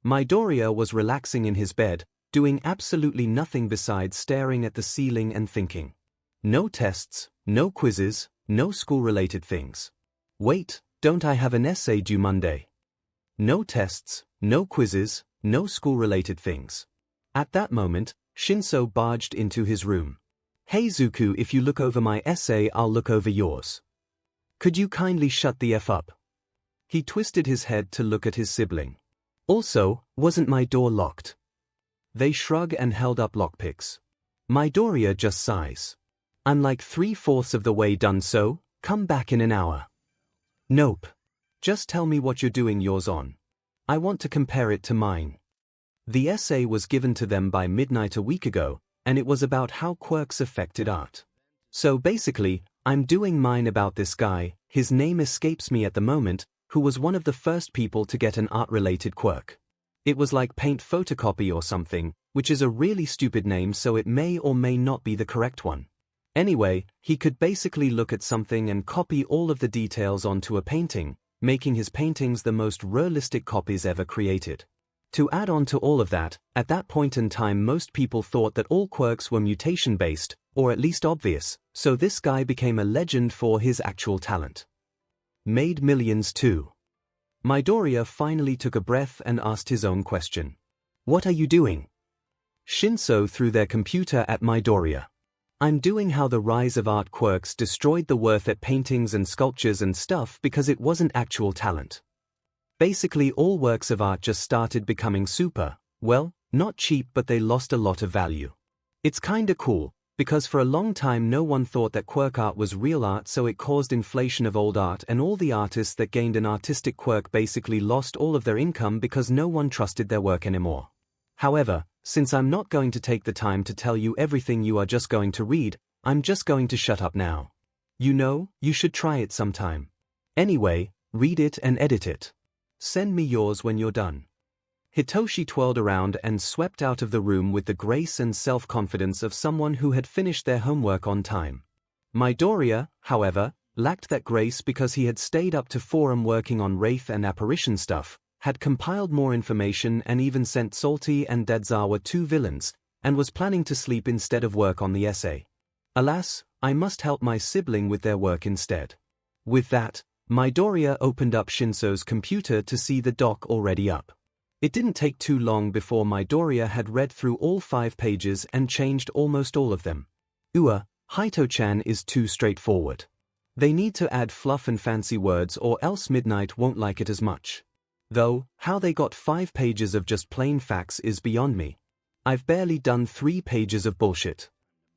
Midoriya was relaxing in his bed, doing absolutely nothing besides staring at the ceiling and thinking. No tests, no quizzes, no school-related things. Wait, don't I have an essay due Monday? No tests, no quizzes, no school-related things. At that moment, Shinso barged into his room. Hey Zuko, if you look over my essay I'll look over yours. Could you kindly shut the F up? He twisted his head to look at his sibling. Also, wasn't my door locked? They shrug and held up lockpicks. Midoriya just sighs. I'm like 3/4 of the way done, so come back in an hour. Nope. Just tell me what you're doing yours on. I want to compare it to mine. The essay was given to them by midnight a week ago, and it was about how quirks affected art. So basically, I'm doing mine about this guy, his name escapes me at the moment, who was one of the first people to get an art-related quirk. It was like paint photocopy or something, which is a really stupid name, so it may or may not be the correct one. Anyway, he could basically look at something and copy all of the details onto a painting, making his paintings the most realistic copies ever created. To add on to all of that, at that point in time most people thought that all quirks were mutation-based, or at least obvious, so this guy became a legend for his actual talent. Made millions too. Midoriya finally took a breath and asked his own question. What are you doing? ♀ threw their computer at Midoriya. I'm doing how the rise of art quirks destroyed the worth at paintings and sculptures and stuff because it wasn't actual talent. Basically all works of art just started becoming super, well, not cheap, but they lost a lot of value. It's kinda cool, because for a long time no one thought that quirk art was real art, so it caused inflation of old art, and all the artists that gained an artistic quirk basically lost all of their income because no one trusted their work anymore. However, since I'm not going to take the time to tell you everything you are just going to read, I'm just going to shut up now. You know, you should try it sometime. Anyway, read it and edit it. Send me yours when you're done. Hitoshi twirled around and swept out of the room with the grace and self-confidence of someone who had finished their homework on time. Midoriya, however, lacked that grace because he had stayed up to 4 AM working on Wraith and apparition stuff, had compiled more information and even sent 𝐶𝐿 and Deadzawa 2 villains, and was planning to sleep instead of work on the essay. Alas, I must help my sibling with their work instead. With that, Midoriya opened up Shinso's computer to see the doc already up. It didn't take too long before Midoriya had read through all 5 pages and changed almost all of them. Hito-chan is too straightforward. They need to add fluff and fancy words or else Midnight won't like it as much. Though, how they got 5 pages of just plain facts is beyond me. I've barely done 3 pages of bullshit.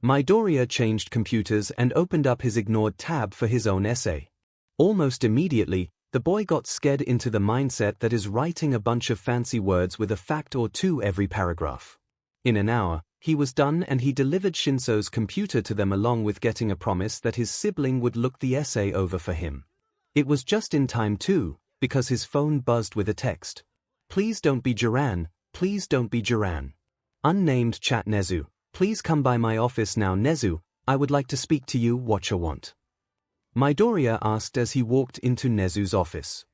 Midoriya changed computers and opened up his ignored tab for his own essay. Almost immediately, the boy got scared into the mindset that is writing a bunch of fancy words with a fact or two every paragraph. In an hour, he was done and he delivered Shinso's computer to them along with getting a promise that his sibling would look the essay over for him. It was just in time too, because his phone buzzed with a text. Please don't be Jiran, please don't be Jiran. Unnamed chat Nezu, please come by my office now Nezu, I would like to speak to you, what you want. Midoriya asked as he walked into Nezu's office.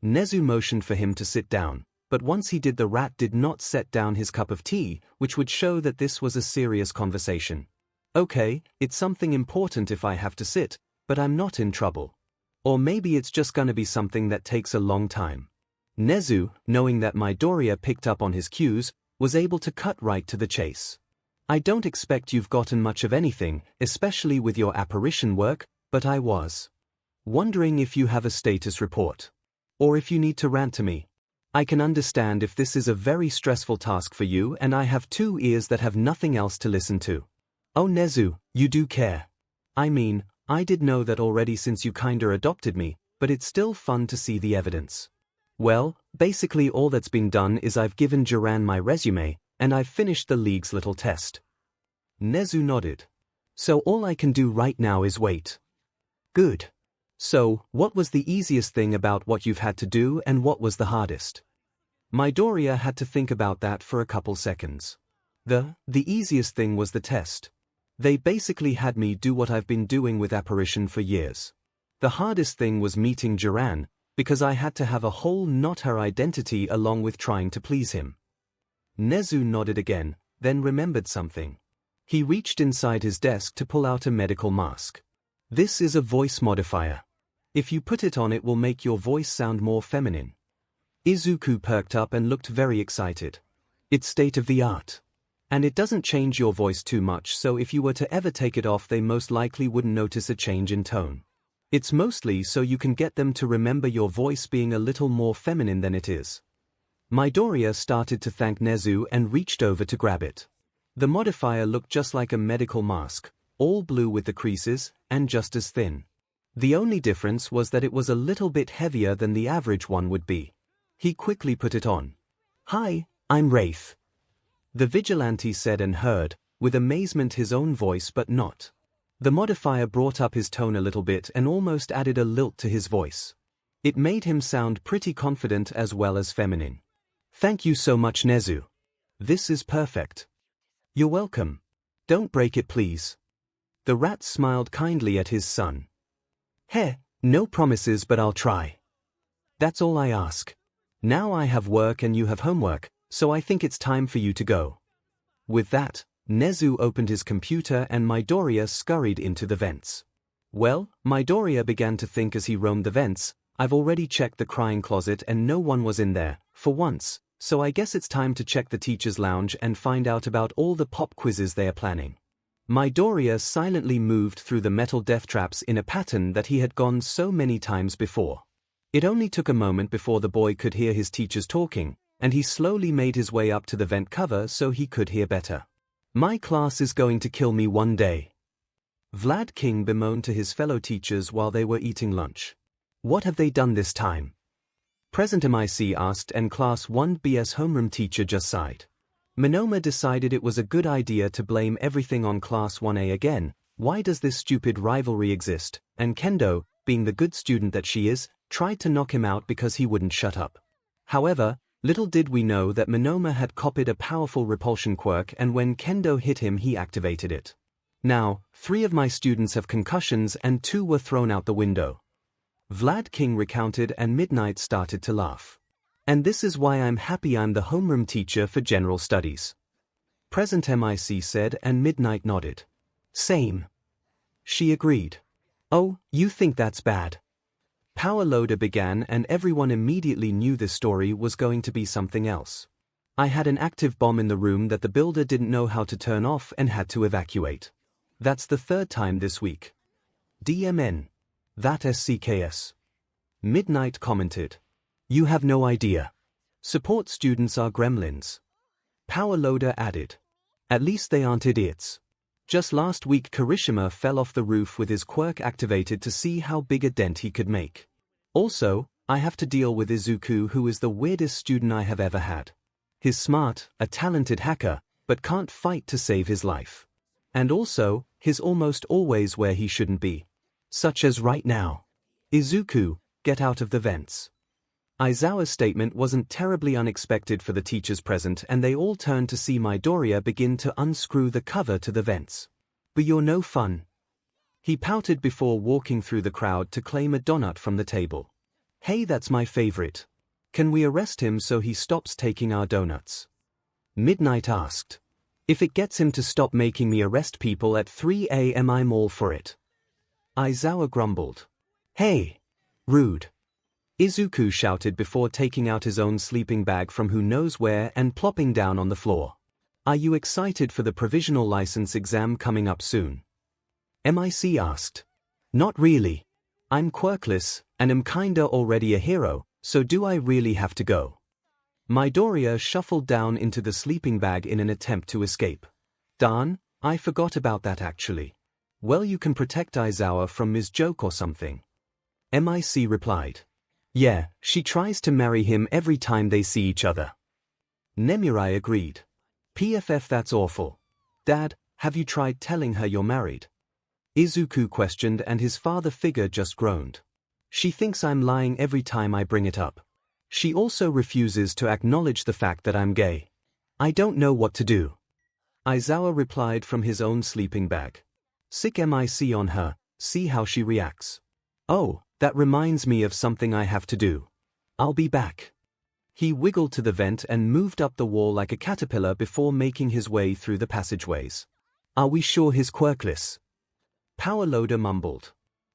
Nezu motioned for him to sit down, but once he did the rat did not set down his cup of tea, which would show that this was a serious conversation. Okay, it's something important if I have to sit, but I'm not in trouble. Or maybe it's just gonna be something that takes a long time. Nezu, knowing that Midoriya picked up on his cues, was able to cut right to the chase. I don't expect you've gotten much of anything, especially with your apparition work, but I was wondering if you have a status report. Or if you need to rant to me. I can understand if this is a very stressful task for you and I have 2 ears that have nothing else to listen to. Oh Nezu, you do care. I mean, I did know that already since you kinda adopted me, but it's still fun to see the evidence. Well, basically all that's been done is I've given Jiran my resume, and I've finished the league's little test. Nezu nodded. So all I can do right now is wait. Good. So, what was the easiest thing about what you've had to do and what was the hardest? Midoriya had to think about that for a couple seconds. The easiest thing was the test. They basically had me do what I've been doing with apparition for years. The hardest thing was meeting Jiran, because I had to have a whole not her identity along with trying to please him. Nezu nodded again, then remembered something. He reached inside his desk to pull out a medical mask. This is a voice modifier. If you put it on it will make your voice sound more feminine. Izuku perked up and looked very excited. It's state-of-the-art. And it doesn't change your voice too much, so if you were to ever take it off they most likely wouldn't notice a change in tone. It's mostly so you can get them to remember your voice being a little more feminine than it is. Midoriya started to thank Nezu and reached over to grab it. The modifier looked just like a medical mask, all blue with the creases, and just as thin. The only difference was that it was a little bit heavier than the average one would be. He quickly put it on. "Hi, I'm Wraith," the vigilante said, and heard, with amazement, his own voice but not. The modifier brought up his tone a little bit and almost added a lilt to his voice. It made him sound pretty confident as well as feminine. "Thank you so much, Nezu. This is perfect." "You're welcome. Don't break it, please." The rat smiled kindly at his son. "Heh, no promises, but I'll try. That's all I ask. Now I have work and you have homework, so I think it's time for you to go." With that, Nezu opened his computer and Midoriya scurried into the vents. Well, Midoriya began to think as he roamed the vents, "I've already checked the crying closet and no one was in there, for once, so I guess it's time to check the teacher's lounge and find out about all the pop quizzes they are planning." Midoriya silently moved through the metal death traps in a pattern that he had gone so many times before. It only took a moment before the boy could hear his teachers talking, and he slowly made his way up to the vent cover so he could hear better. "My class is going to kill me one day," Vlad King bemoaned to his fellow teachers while they were eating lunch. "What have they done this time?" Present MIC asked, and Class 1B's homeroom teacher just sighed. Monoma decided it was a good idea to blame everything on Class 1A again. Why does this stupid rivalry exist? And Kendo, being the good student that she is, tried to knock him out because he wouldn't shut up. However, little did we know that Monoma had copied a powerful repulsion quirk, and when Kendo hit him he activated it. "Now, 3 of my students have concussions and 2 were thrown out the window," Vlad King recounted, and Midnight started to laugh. "And this is why I'm happy I'm the homeroom teacher for general studies," Present MIC said, and Midnight nodded. "Same," she agreed. "Oh, you think that's bad?" Power Loader began, and everyone immediately knew this story was going to be something else. "I had an active bomb in the room that the builder didn't know how to turn off and had to evacuate. That's the 3rd time this week." "DMN. That SCKS," Midnight commented. "You have no idea. Support students are gremlins," Power Loader added. "At least they aren't idiots. Just last week Kirishima fell off the roof with his quirk activated to see how big a dent he could make. Also, I have to deal with Izuku, who is the weirdest student I have ever had. He's smart, a talented hacker, but can't fight to save his life. And also, he's almost always where he shouldn't be. Such as right now. Izuku, get out of the vents." Aizawa's statement wasn't terribly unexpected for the teachers present, and they all turned to see Midoriya begin to unscrew the cover to the vents. "But you're no fun," he pouted before walking through the crowd to claim a donut from the table. "Hey, that's my favorite. Can we arrest him so he stops taking our donuts?" Midnight asked. "If it gets him to stop making me arrest people at 3 a.m. I'm all for it." Aizawa grumbled. "Hey! Rude!" Izuku shouted before taking out his own sleeping bag from who knows where and plopping down on the floor. "Are you excited for the provisional license exam coming up soon?" MIC asked. "Not really. I'm quirkless, and am kinda already a hero, so do I really have to go?" Midoriya shuffled down into the sleeping bag in an attempt to escape. "Darn, I forgot about that actually. Well, you can protect Aizawa from Ms. Joke or something." MIC replied. "Yeah, she tries to marry him every time they see each other." Nemurai agreed. "PFF, that's awful. Dad, have you tried telling her you're married?" Izuku questioned, and his father figure just groaned. "She thinks I'm lying every time I bring it up. She also refuses to acknowledge the fact that I'm gay. I don't know what to do." Aizawa replied from his own sleeping bag. "Sick MIC on her, see how she reacts." "Oh, that reminds me of something I have to do. I'll be back." He wiggled to the vent and moved up the wall like a caterpillar before making his way through the passageways. "Are we sure he's quirkless?" Power Loader mumbled.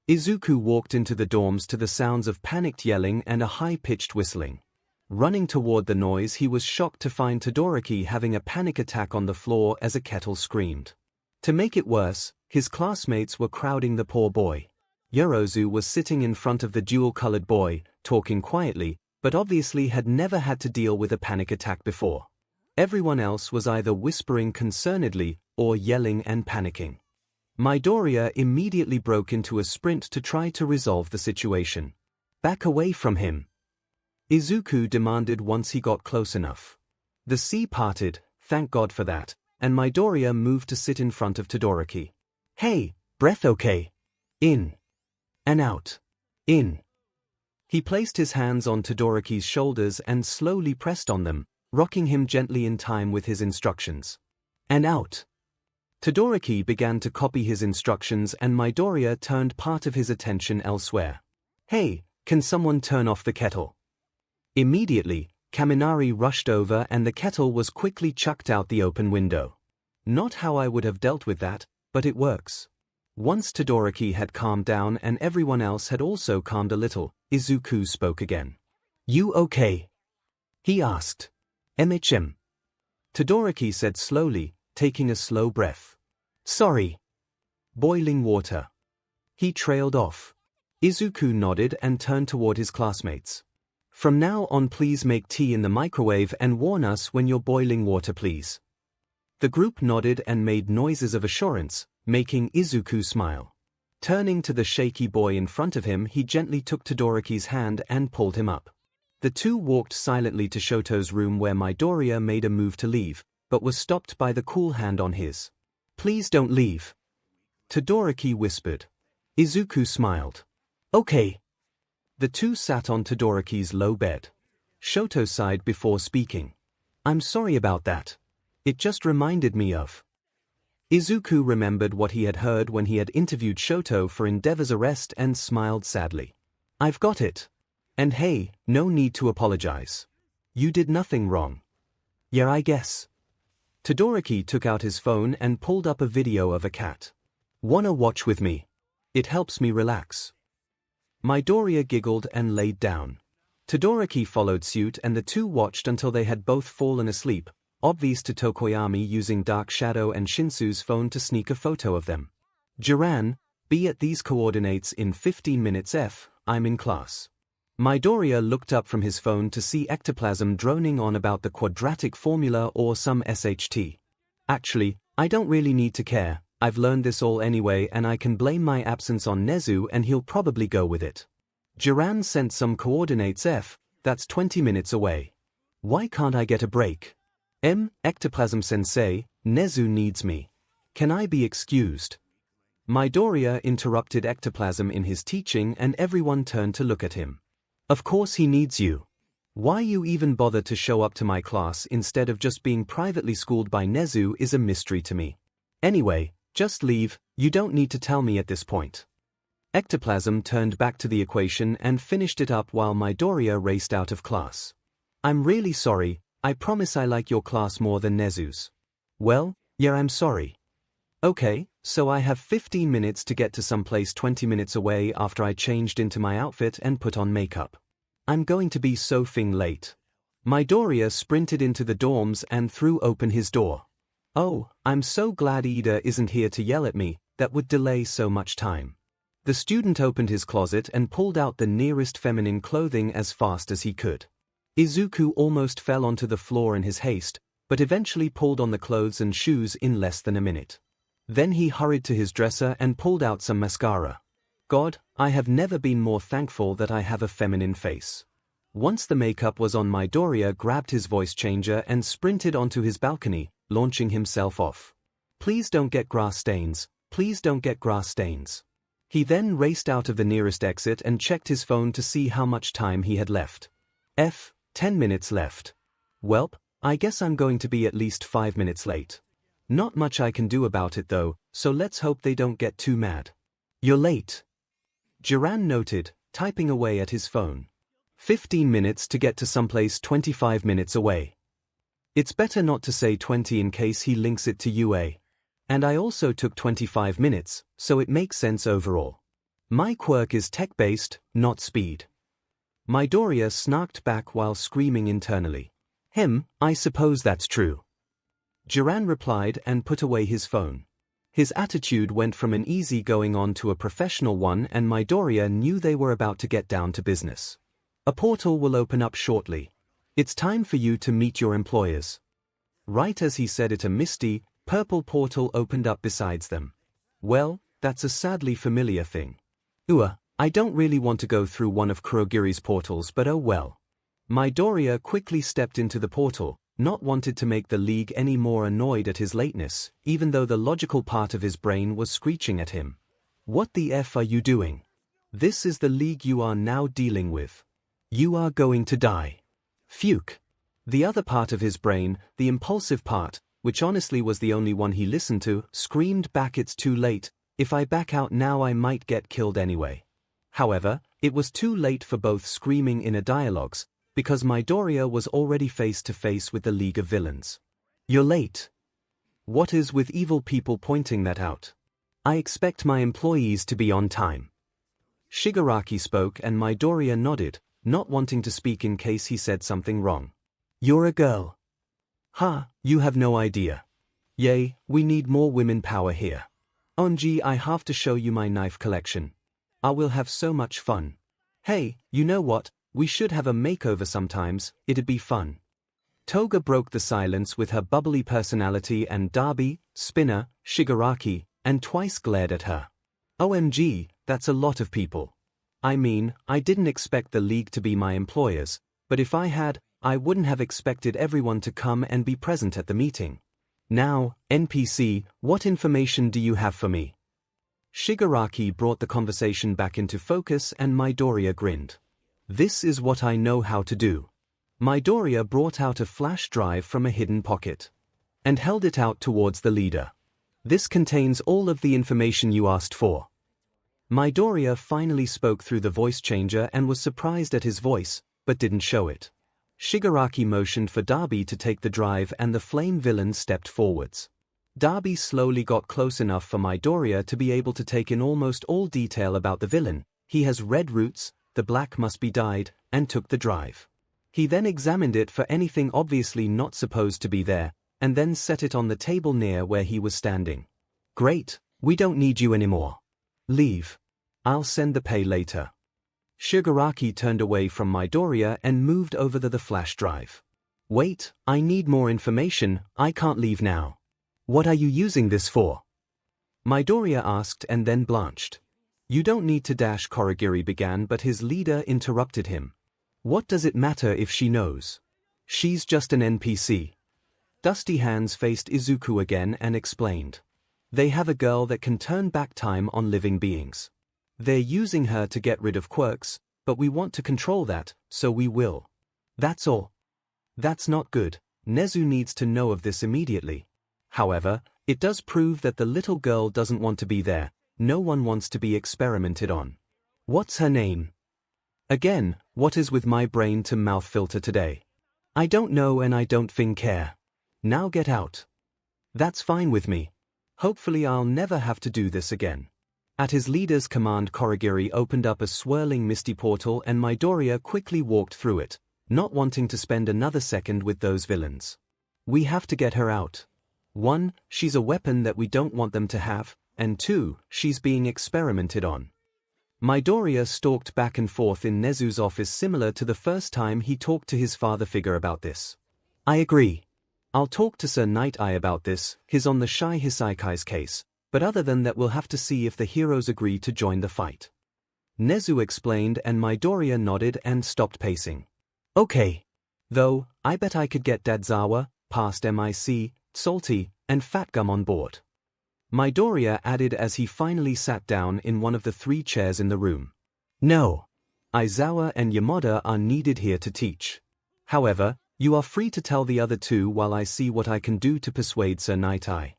Izuku walked into the dorms to the sounds of panicked yelling and a high-pitched whistling. Running toward the noise, he was shocked to find Todoroki having a panic attack on the floor as a kettle screamed. To make it worse, his classmates were crowding the poor boy. Yorozu was sitting in front of the dual-colored boy, talking quietly, but obviously had never had to deal with a panic attack before. Everyone else was either whispering concernedly or yelling and panicking. Midoriya immediately broke into a sprint to try to resolve the situation. Back away from him, Izuku demanded once he got close enough. The sea parted, thank God for that, and Midoriya moved to sit in front of Todoroki. Hey, breath okay? In. And out. In. He placed his hands on Todoroki's shoulders and slowly pressed on them, rocking him gently in time with his instructions. And out. Todoroki began to copy his instructions and Midoriya turned part of his attention elsewhere. Hey, can someone turn off the kettle? Immediately, Kaminari rushed over and the kettle was quickly chucked out the open window. Not how I would have dealt with that, but it works. Once Todoroki had calmed down and everyone else had also calmed a little, Izuku spoke again. You okay? He asked. MHM. Todoroki said slowly, taking a slow breath. Sorry. Boiling water. He trailed off. Izuku nodded and turned toward his classmates. From now on please make tea in the microwave and warn us when you're boiling water please. The group nodded and made noises of assurance, making Izuku smile. Turning to the shaky boy in front of him, he gently took Todoroki's hand and pulled him up. The two walked silently to Shoto's room where Midoriya made a move to leave, but was stopped by the cool hand on his. Please don't leave. Todoroki whispered. Izuku smiled. Okay. The two sat on Todoroki's low bed. Shoto sighed before speaking. I'm sorry about that. It just reminded me of. Izuku remembered what he had heard when he had interviewed Shoto for Endeavor's arrest and smiled sadly. I've got it. And hey, no need to apologize. You did nothing wrong. Yeah, I guess. Todoroki took out his phone and pulled up a video of a cat. Wanna watch with me? It helps me relax. Midoriya giggled and laid down. Todoroki followed suit and the two watched until they had both fallen asleep, obvious to Tokoyami using Dark Shadow and Shinsu's phone to sneak a photo of them. Jiran, be at these coordinates in 15 minutes F, I'm in class. Midoriya looked up from his phone to see ectoplasm droning on about the quadratic formula or some SHT. Actually, I don't really need to care, I've learned this all anyway and I can blame my absence on Nezu and he'll probably go with it. Jiran sent some coordinates F, that's 20 minutes away. Why can't I get a break? Ectoplasm sensei, Nezu needs me. Can I be excused? Midoriya interrupted ectoplasm in his teaching and everyone turned to look at him. Of course he needs you. Why you even bother to show up to my class instead of just being privately schooled by Nezu is a mystery to me. Anyway, just leave, you don't need to tell me at this point. Ectoplasm turned back to the equation and finished it up while Midoriya raced out of class. I'm really sorry, I promise I like your class more than Nezu's. Well, yeah, I'm sorry. Okay, so I have 15 minutes to get to someplace 20 minutes away after I changed into my outfit and put on makeup. I'm going to be so late. Midoriya sprinted into the dorms and threw open his door. Oh, I'm so glad Ida isn't here to yell at me, that would delay so much time. The student opened his closet and pulled out the nearest feminine clothing as fast as he could. Izuku almost fell onto the floor in his haste, but eventually pulled on the clothes and shoes in less than a minute. Then he hurried to his dresser and pulled out some mascara. God, I have never been more thankful that I have a feminine face. Once the makeup was on, Midoriya grabbed his voice changer and sprinted onto his balcony, launching himself off. Please don't get grass stains, please don't get grass stains. He then raced out of the nearest exit and checked his phone to see how much time he had left. 10 minutes left. Welp, I guess I'm going to be at least 5 minutes late. Not much I can do about it though, so let's hope they don't get too mad. You're late. Jiran noted, typing away at his phone. 15 minutes to get to someplace 25 minutes away. It's better not to say 20 in case he links it to UA. And I also took 25 minutes, so it makes sense overall. My quirk is tech-based, not speed. Midoriya snarked back while screaming internally. I suppose that's true. Jiran replied and put away his phone. His attitude went from an easy-going on to a professional one and Midoriya knew they were about to get down to business. A portal will open up shortly. It's time for you to meet your employers. Right as he said it, a misty, purple portal opened up beside them. Well, that's a sadly familiar thing. I don't really want to go through one of Kurogiri's portals, but oh well. Midoriya quickly stepped into the portal, not wanted to make the League any more annoyed at his lateness, even though the logical part of his brain was screeching at him. What the F are you doing? This is the League you are now dealing with. You are going to die. Phew. The other part of his brain, the impulsive part, which honestly was the only one he listened to, screamed back, it's too late, if I back out now I might get killed anyway. However, it was too late for both screaming inner dialogues, because Midoriya was already face to face with the League of Villains. You're late. What is with evil people pointing that out? I expect my employees to be on time. Shigaraki spoke and Midoriya nodded, not wanting to speak in case he said something wrong. You're a girl. Ha, you have no idea. Yay, we need more women power here. OMG, I have to show you my knife collection. I will have so much fun. Hey, you know what, we should have a makeover sometimes, it'd be fun. Toga broke the silence with her bubbly personality and Darby, Spinner, Shigaraki, and twice glared at her. OMG, that's a lot of people. I mean, I didn't expect the League to be my employers, but if I had, I wouldn't have expected everyone to come and be present at the meeting. Now, NPC, what information do you have for me? Shigaraki brought the conversation back into focus and Midoriya grinned. This is what I know how to do. Midoriya brought out a flash drive from a hidden pocket and held it out towards the leader. This contains all of the information you asked for. Midoriya finally spoke through the voice changer and was surprised at his voice, but didn't show it. Shigaraki motioned for Darby to take the drive and the flame villain stepped forwards. Darby slowly got close enough for Midoriya to be able to take in almost all detail about the villain. He has red roots, the black must be dyed, and took the drive. He then examined it for anything obviously not supposed to be there, and then set it on the table near where he was standing. Great, we don't need you anymore. Leave. I'll send the pay later. Shigaraki turned away from Midoriya and moved over to the flash drive. Wait, I need more information, I can't leave now. What are you using this for? Midoriya asked and then blanched. You don't need to dash, Kurogiri began, but his leader interrupted him. What does it matter if she knows? She's just an NPC. Dusty Hands faced Izuku again and explained. They have a girl that can turn back time on living beings. They're using her to get rid of quirks, but we want to control that, so we will. That's all. That's not good. Nezu needs to know of this immediately. However, it does prove that the little girl doesn't want to be there. No one wants to be experimented on. What's her name? Again, what is with my brain to mouth filter today? I don't know and I don't think care. Now get out. That's fine with me. Hopefully I'll never have to do this again. At his leader's command, Kurogiri opened up a swirling misty portal and Midoriya quickly walked through it, not wanting to spend another second with those villains. We have to get her out. 1, she's a weapon that we don't want them to have, and 2, she's being experimented on. Midoriya stalked back and forth in Nezu's office similar to the first time he talked to his father figure about this. I agree. I'll talk to Sir Night-Eye about this, he's on the Shy Hisaikai's case, but other than that we'll have to see if the heroes agree to join the fight. Nezu explained and Midoriya nodded and stopped pacing. Okay. Though, I bet I could get Dadzawa, past MIC, Salty, and Fat Gum on board. Midoriya added as he finally sat down in one of the 3 chairs in the room. No. Aizawa and Yamada are needed here to teach. However, you are free to tell the other 2 while I see what I can do to persuade Sir Night-Eye.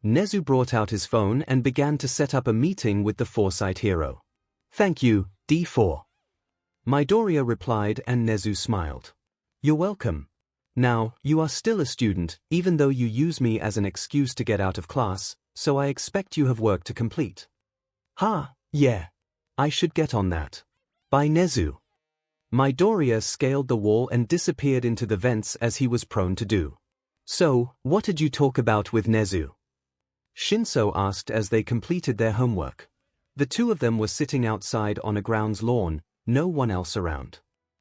Nezu brought out his phone and began to set up a meeting with the Foresight hero. Thank you, D4. Midoriya replied and Nezu smiled. You're welcome. Now, you are still a student, even though you use me as an excuse to get out of class, so I expect you have work to complete. Yeah. I should get on that. By Nezu. Midoriya scaled the wall and disappeared into the vents as he was prone to do. So, what did you talk about with Nezu? Shinso asked as they completed their homework. The 2 of them were sitting outside on a grounds lawn, no one else around.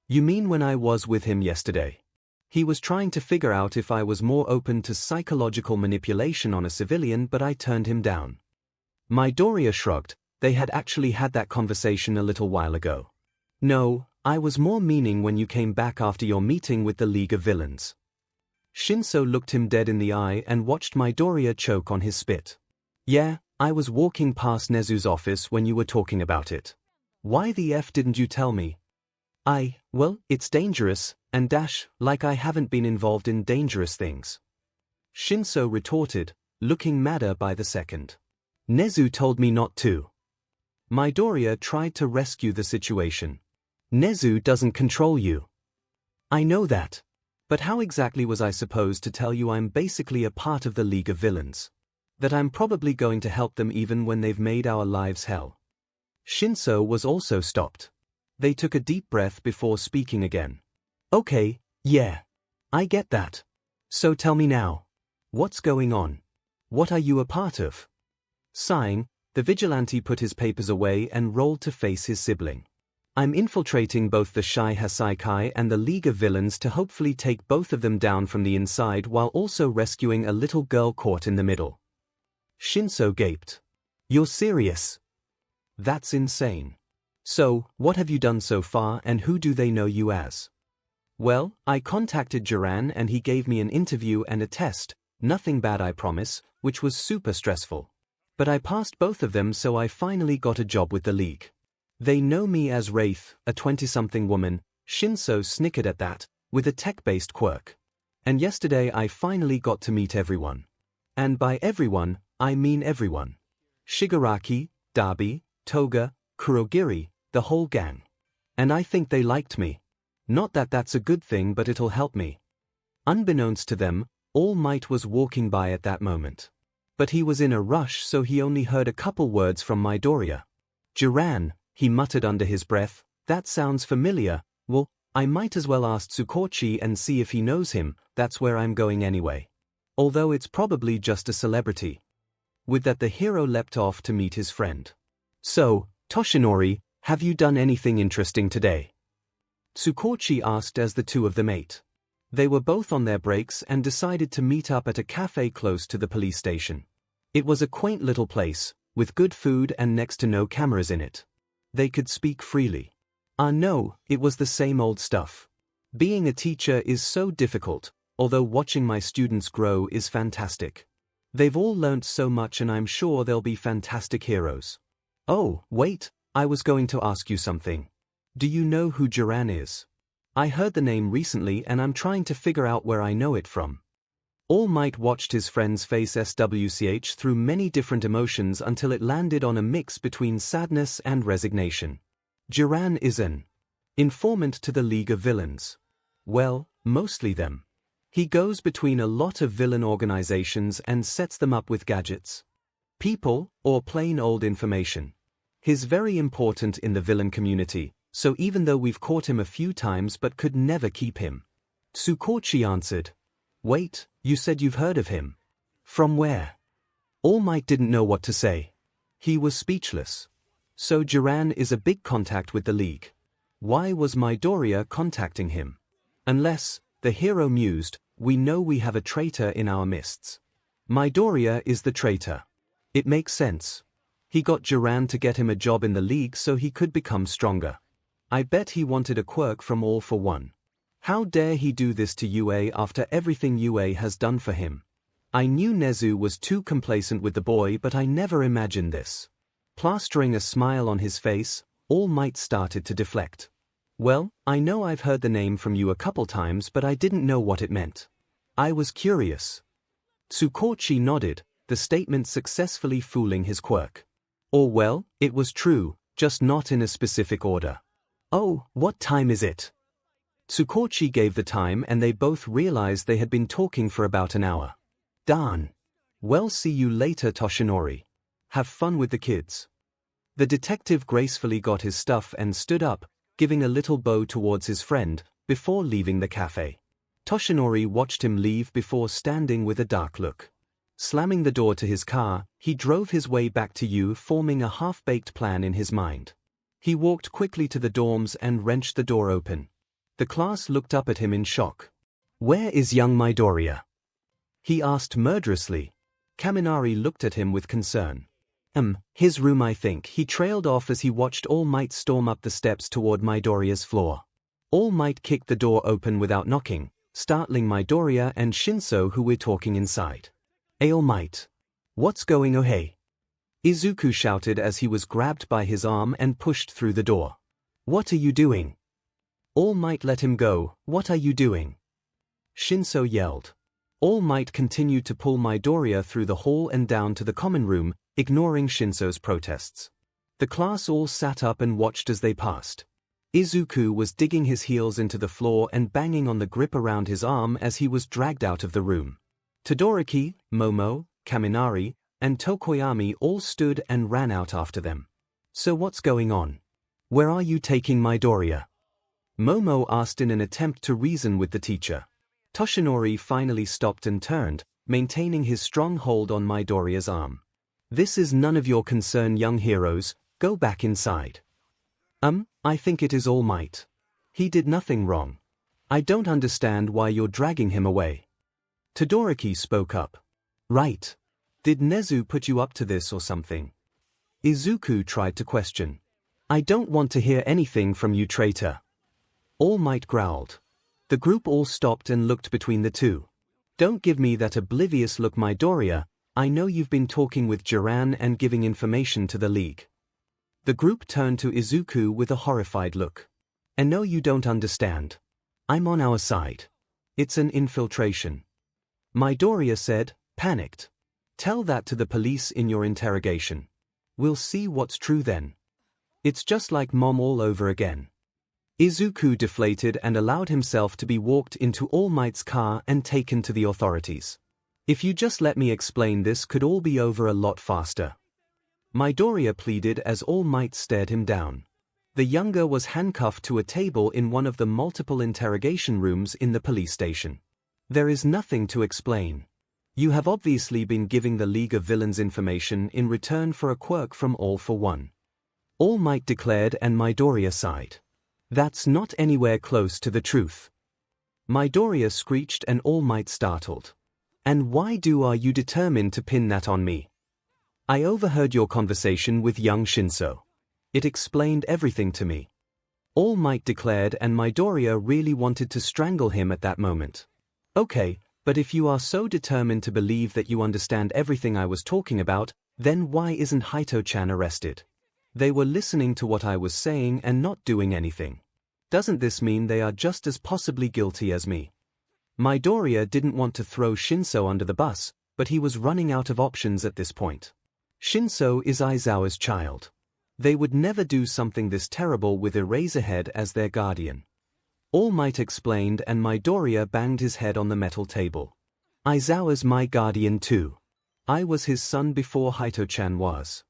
You mean when I was with him yesterday? He was trying to figure out if I was more open to psychological manipulation on a civilian, but I turned him down. Midoriya shrugged. They had actually had that conversation a little while ago. No, I was more meaning when you came back after your meeting with the League of Villains. ♀♀ looked him dead in the eye and watched Midoriya choke on his spit. Yeah, I was walking past Nezu's office when you were talking about it. Why the F didn't you tell me? Well, it's dangerous, and like I haven't been involved in dangerous things. ♀♀ retorted, looking madder by the second. Nezu told me not to. Midoriya tried to rescue the situation. Nezu doesn't control you. I know that. But how exactly was I supposed to tell you I'm basically a part of the League of Villains? That I'm probably going to help them even when they've made our lives hell. ♀♀ was also stopped. They took a deep breath before speaking again. Okay, yeah. I get that. So tell me now. What's going on? What are you a part of? Sighing, the vigilante put his papers away and rolled to face his sibling. I'm infiltrating both the 𝐒𝐻𝐼 and the League of Villains to hopefully take both of them down from the inside while also rescuing a little girl caught in the middle. ♀♀ gaped. You're serious? That's insane. So, what have you done so far and who do they know you as? Well, I contacted Jiran and he gave me an interview and a test, nothing bad I promise, which was super stressful. But I passed both of them so I finally got a job with the League. They know me as Wraith, a 20-something woman. ♀♀ snickered at that, with a tech-based quirk. And yesterday I finally got to meet everyone. And by everyone, I mean everyone. Shigaraki, Dabi, Toga, Kurogiri, the whole gang. And I think they liked me. Not that that's a good thing but it'll help me. Unbeknownst to them, All Might was walking by at that moment. But he was in a rush so he only heard a couple words from Midoriya. Jiran, he muttered under his breath, that sounds familiar. Well, I might as well ask Tsukochi and see if he knows him, that's where I'm going anyway. Although it's probably just a celebrity. With that the hero leapt off to meet his friend. So, Toshinori, have you done anything interesting today? Tsukochi asked as the two of them ate. They were both on their breaks and decided to meet up at a cafe close to the police station. It was a quaint little place, with good food and next to no cameras in it. They could speak freely. No, it was the same old stuff. Being a teacher is so difficult, although watching my students grow is fantastic. They've all learnt so much and I'm sure they'll be fantastic heroes. Oh, wait, I was going to ask you something. Do you know who Jiran is? I heard the name recently and I'm trying to figure out where I know it from. All Might watched his friend's face swch through many different emotions until it landed on a mix between sadness and resignation. Jiran is an informant to the League of Villains. Well, mostly them. He goes between a lot of villain organizations and sets them up with gadgets. People, or plain old information. He's very important in the villain community, so even though we've caught him a few times but could never keep him. Tsukochi answered. Wait, you said you've heard of him. From where? All Might didn't know what to say. He was speechless. So Jiran is a big contact with the League. Why was Midoriya contacting him? Unless, the hero mused, we know we have a traitor in our midst. Midoriya is the traitor. It makes sense. He got Jiran to get him a job in the League so he could become stronger. I bet he wanted a quirk from All for One. How dare he do this to UA after everything UA has done for him? I knew Nezu was too complacent with the boy but I never imagined this. Plastering a smile on his face, All Might started to deflect. Well, I know I've heard the name from you a couple times but I didn't know what it meant. I was curious. Tsukochi nodded, the statement successfully fooling his quirk. Or well, it was true, just not in a specific order. Oh, what time is it? Tsukochi gave the time and they both realized they had been talking for about an hour. Darn. Well, see you later, Toshinori. Have fun with the kids. The detective gracefully got his stuff and stood up, giving a little bow towards his friend, before leaving the cafe. Toshinori watched him leave before standing with a dark look. Slamming the door to his car, he drove his way back to U, forming a half-baked plan in his mind. He walked quickly to the dorms and wrenched the door open. The class looked up at him in shock. Where is young Midoriya? He asked murderously. Kaminari looked at him with concern. His room I think. He trailed off as he watched All Might storm up the steps toward Midoriya's floor. All Might kicked the door open without knocking, startling Midoriya and 𝐭 who were talking inside. All Might. What's going on? Hey? Izuku shouted as he was grabbed by his arm and pushed through the door. What are you doing? All Might let him go. What are you doing? 𝐭 yelled. All Might continued to pull Midoriya through the hall and down to the common room, ignoring 𝐭's protests. The class all sat up and watched as they passed. Izuku was digging his heels into the floor and banging on the grip around his arm as he was dragged out of the room. Todoroki, Momo, Kaminari, and Tokoyami all stood and ran out after them. So what's going on? Where are you taking Midoriya? Momo asked in an attempt to reason with the teacher. Toshinori finally stopped and turned, maintaining his strong hold on Midoriya's arm. This is none of your concern, young heroes. Go back inside. I think it is All Might. He did nothing wrong. I don't understand why you're dragging him away. Todoroki spoke up. Right. Did Nezu put you up to this or something? Izuku tried to question. I don't want to hear anything from you, traitor. All Might growled. The group all stopped and looked between the two. Don't give me that oblivious look, Midoriya. I know you've been talking with Jiran and giving information to the League. The group turned to Izuku with a horrified look. And no, you don't understand. I'm on our side. It's an infiltration. Midoriya said, panicked. Tell that to the police in your interrogation. We'll see what's true then. It's just like Mom all over again. Izuku deflated and allowed himself to be walked into All Might's car and taken to the authorities. If you just let me explain, this could all be over a lot faster. Midoriya pleaded as All Might stared him down. The younger was handcuffed to a table in one of the multiple interrogation rooms in the police station. There is nothing to explain. You have obviously been giving the League of Villains information in return for a quirk from All for One. All Might declared and Midoriya sighed. That's not anywhere close to the truth. Midoriya screeched and All Might startled. And why are you determined to pin that on me? I overheard your conversation with young 𝐭. It explained everything to me. All Might declared and Midoriya really wanted to strangle him at that moment. Okay, but if you are so determined to believe that you understand everything I was talking about, then why isn't Hito-chan arrested? They were listening to what I was saying and not doing anything. Doesn't this mean they are just as possibly guilty as me? Midoriya didn't want to throw 𝐭 under the bus, but he was running out of options at this point. 𝐭 is Aizawa's child. They would never do something this terrible with Eraserhead as their guardian. All Might explained and Midoriya banged his head on the metal table. Aizawa's my guardian too. I was his son before Hito-chan was.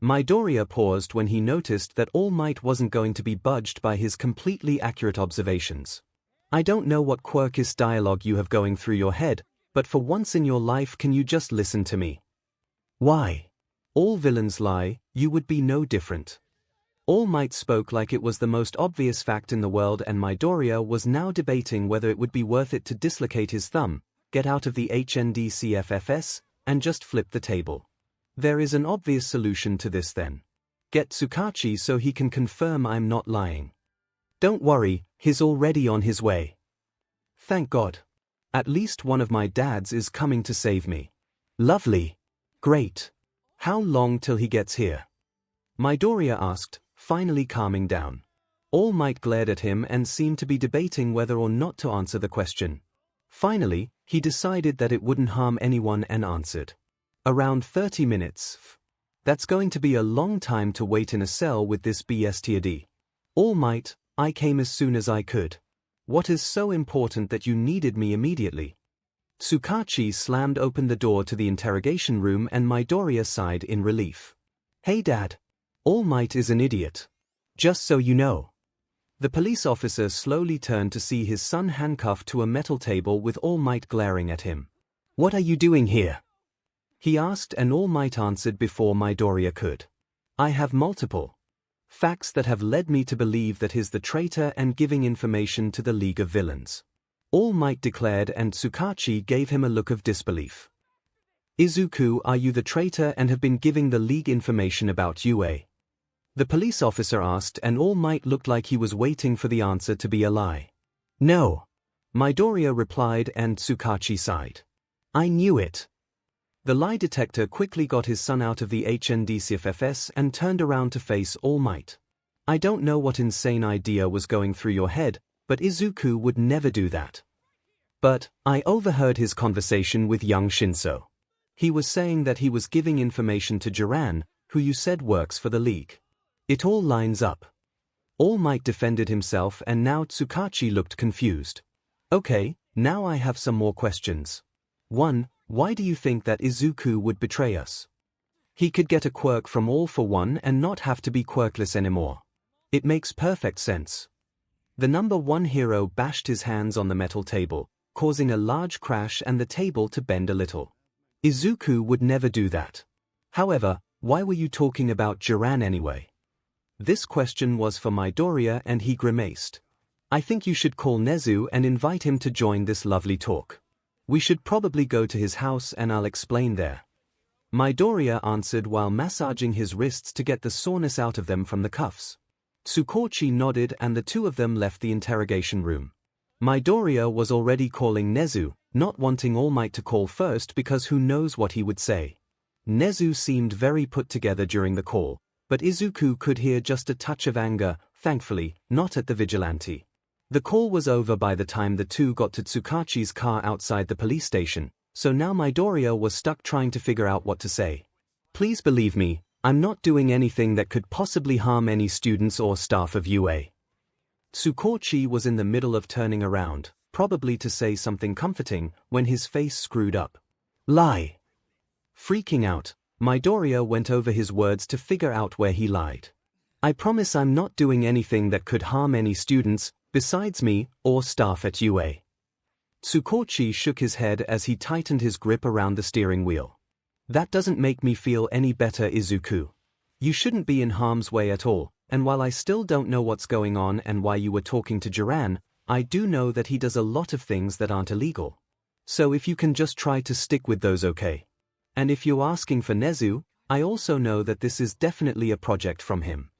Midoriya paused when he noticed that All Might wasn't going to be budged by his completely accurate observations. I don't know what quirkish dialogue you have going through your head, but for once in your life can you just listen to me? Why? All villains lie, you would be no different. All Might spoke like it was the most obvious fact in the world and Midoriya was now debating whether it would be worth it to dislocate his thumb, get out of the HNDCFFS, and just flip the table. There is an obvious solution to this then. Get Tsukachi so he can confirm I'm not lying. Don't worry, he's already on his way. Thank God. At least one of my dads is coming to save me. Lovely. Great. How long till he gets here? Midoriya asked, finally calming down. All Might glared at him and seemed to be debating whether or not to answer the question. Finally, he decided that it wouldn't harm anyone and answered. Around 30 minutes. That's going to be a long time to wait in a cell with this BSTD. All Might, I came as soon as I could. What is so important that you needed me immediately? Tsukachi slammed open the door to the interrogation room and Midoriya sighed in relief. Hey Dad. All Might is an idiot. Just so you know. The police officer slowly turned to see his son handcuffed to a metal table with All Might glaring at him. What are you doing here? He asked and All Might answered before Midoriya could. I have multiple facts that have led me to believe that he's the traitor and giving information to the League of Villains. All Might declared and Tsukachi gave him a look of disbelief. 𝐒𝐬𝐽, are you the traitor and have been giving the League information about UA? The police officer asked, and All Might looked like he was waiting for the answer to be a lie. No. Midoriya replied, and Tsukachi sighed. I knew it. The lie detector quickly got his son out of the HNDCFFS and turned around to face All Might. I don't know what insane idea was going through your head, but 𝐒𝐬𝐽 would never do that. But, I overheard his conversation with young ♯. He was saying that he was giving information to Jiran, who you said works for the League. It all lines up. All Might defended himself, and now Tsukachi looked confused. Okay, now I have some more questions. 1. Why do you think that 𝐒𝐬𝐽 would betray us? He could get a quirk from All for One and not have to be quirkless anymore. It makes perfect sense. The number 1 hero bashed his hands on the metal table, causing a large crash and the table to bend a little. 𝐒𝐬𝐽 would never do that. However, why were you talking about Jiran anyway? This question was for Midoriya, and he grimaced. I think you should call Nezu and invite him to join this lovely talk. We should probably go to his house and I'll explain there. Midoriya answered while massaging his wrists to get the soreness out of them from the cuffs. Tsukachi nodded and the two of them left the interrogation room. Midoriya was already calling Nezu, not wanting All Might to call first because who knows what he would say. Nezu seemed very put together during the call, but 𝐒𝐬𝐽 could hear just a touch of anger, thankfully, not at the vigilante. The call was over by the time the two got to Tsukachi's car outside the police station, so now Midoriya was stuck trying to figure out what to say. Please believe me, I'm not doing anything that could possibly harm any students or staff of UA. Tsukachi was in the middle of turning around, probably to say something comforting, when his face screwed up. Lie. Freaking out, Midoriya went over his words to figure out where he lied. I promise I'm not doing anything that could harm any students, besides me, or staff at UA. Tsukachi shook his head as he tightened his grip around the steering wheel. That doesn't make me feel any better, 𝐒𝐬𝐽. You shouldn't be in harm's way at all, and while I still don't know what's going on and why you were talking to Jiran, I do know that he does a lot of things that aren't illegal. So if you can just try to stick with those, okay? And if you're asking for Nezu, I also know that this is definitely a project from him.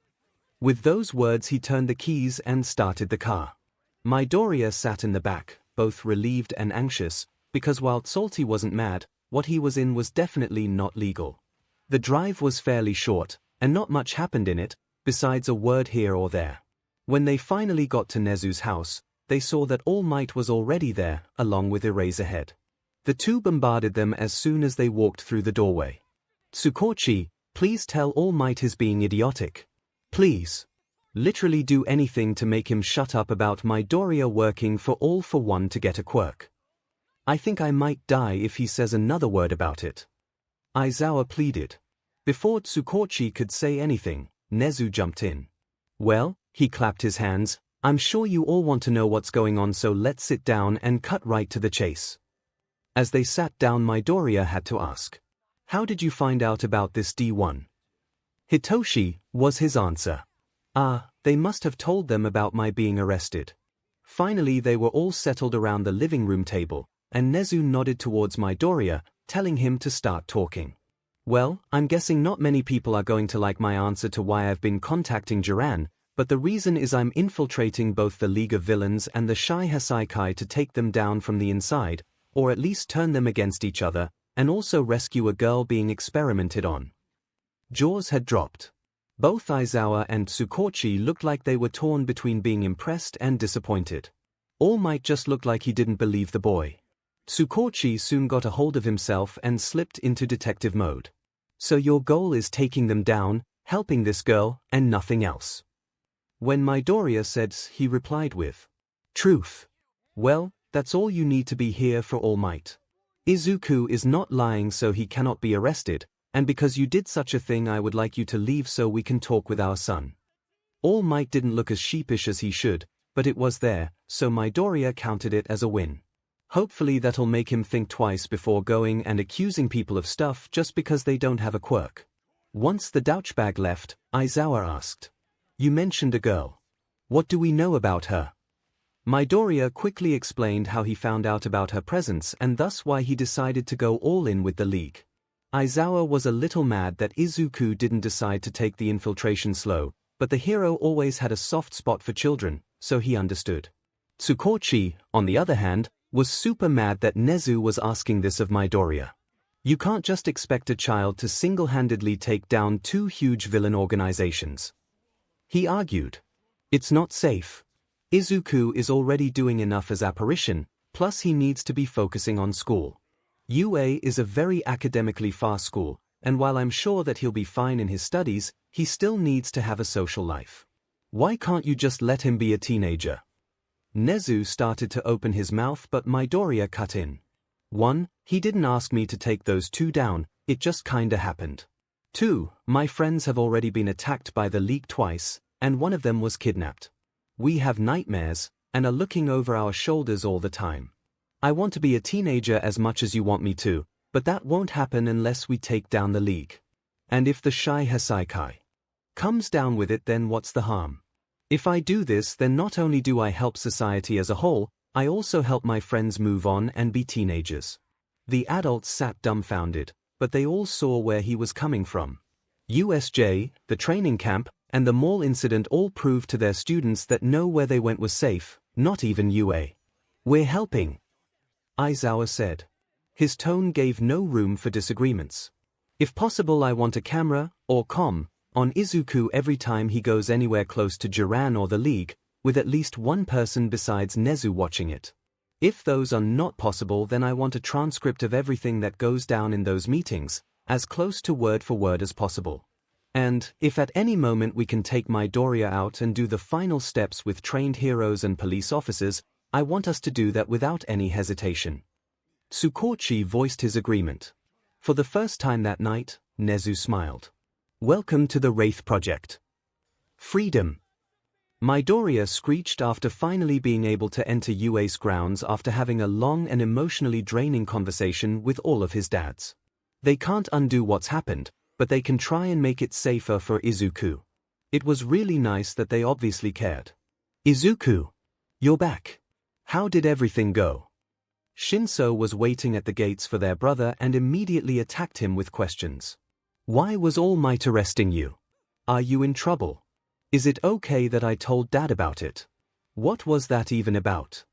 With those words he turned the keys and started the car. Midoriya sat in the back, both relieved and anxious, because while 𝐒𝐱 wasn't mad, what he was in was definitely not legal. The drive was fairly short, and not much happened in it, besides a word here or there. When they finally got to Nezu's house, they saw that All Might was already there, along with Eraserhead. The two bombarded them as soon as they walked through the doorway. Tsukachi, please tell All Might he's being idiotic. Please. Literally do anything to make him shut up about Midoriya working for All for One to get a quirk. I think I might die if he says another word about it. Aizawa pleaded. Before Tsukachi could say anything, Nezu jumped in. Well, he clapped his hands, I'm sure you all want to know what's going on, so let's sit down and cut right to the chase. As they sat down, Midoriya had to ask. How did you find out about this D1? Hitoshi, was his answer. They must have told them about my being arrested. Finally they were all settled around the living room table, and Nezu nodded towards Midoriya, telling him to start talking. Well, I'm guessing not many people are going to like my answer to why I've been contacting Jiran, but the reason is I'm infiltrating both the League of Villains and the 𝐈 Hassaikai to take them down from the inside, or at least turn them against each other, and also rescue a girl being experimented on. Jaws had dropped. Both Aizawa and Tsukachi looked like they were torn between being impressed and disappointed. All Might just looked like he didn't believe the boy. Tsukachi soon got a hold of himself and slipped into detective mode. So your goal is taking them down, helping this girl, and nothing else. When Midoriya said, he replied with, truth. Well, that's all you need to be here for, All Might. 𝐒𝐬𝐽 is not lying, so he cannot be arrested, and because you did such a thing I would like you to leave so we can talk with our son. All Might didn't look as sheepish as he should, but it was there, so Midoriya counted it as a win. Hopefully that'll make him think twice before going and accusing people of stuff just because they don't have a quirk. Once the douchebag left, Aizawa asked. You mentioned a girl. What do we know about her? Midoriya quickly explained how he found out about her presence and thus why he decided to go all in with the League. Aizawa was a little mad that Izuku didn't decide to take the infiltration slow, but the hero always had a soft spot for children, so he understood. Tsukochi, on the other hand, was super mad that Nezu was asking this of Midoriya. You can't just expect a child to single-handedly take down two huge villain organizations. He argued. It's not safe. Izuku is already doing enough as apparition, plus he needs to be focusing on school. UA is a very academically fast school, and while I'm sure that he'll be fine in his studies, he still needs to have a social life. Why can't you just let him be a teenager? Nezu started to open his mouth, but Midoriya cut in. 1. He didn't ask me to take those two down, it just kinda happened. 2. My friends have already been attacked by the League twice, and one of them was kidnapped. We have nightmares, and are looking over our shoulders all the time. I want to be a teenager as much as you want me to, but that won't happen unless we take down the League. And if the Shy Hasaikai comes down with it, then what's the harm? If I do this, then not only do I help society as a whole, I also help my friends move on and be teenagers. The adults sat dumbfounded, but they all saw where he was coming from. USJ, the training camp, and the mall incident all proved to their students that where they went was safe, not even UA. We're helping, Aizawa said. His tone gave no room for disagreements. If possible, I want a camera, or on Izuku every time he goes anywhere close to Jiran or the League, with at least one person besides Nezu watching it. If those are not possible, then I want a transcript of everything that goes down in those meetings, as close to word for word as possible. And, if at any moment we can take Midoriya out and do the final steps with trained heroes and police officers, I want us to do that without any hesitation. Tsukochi voiced his agreement. For the first time that night, Nezu smiled. Welcome to the Wraith Project. Freedom. Midoriya screeched after finally being able to enter UA's grounds after having a long and emotionally draining conversation with all of his dads. They can't undo what's happened, but they can try and make it safer for Izuku. It was really nice that they obviously cared. Izuku, you're back. How did everything go? ♀was waiting at the gates for their brother and immediately attacked him with questions. Why was All Might arresting you? Are you in trouble? Is it okay that I told Dad about it? What was that even about?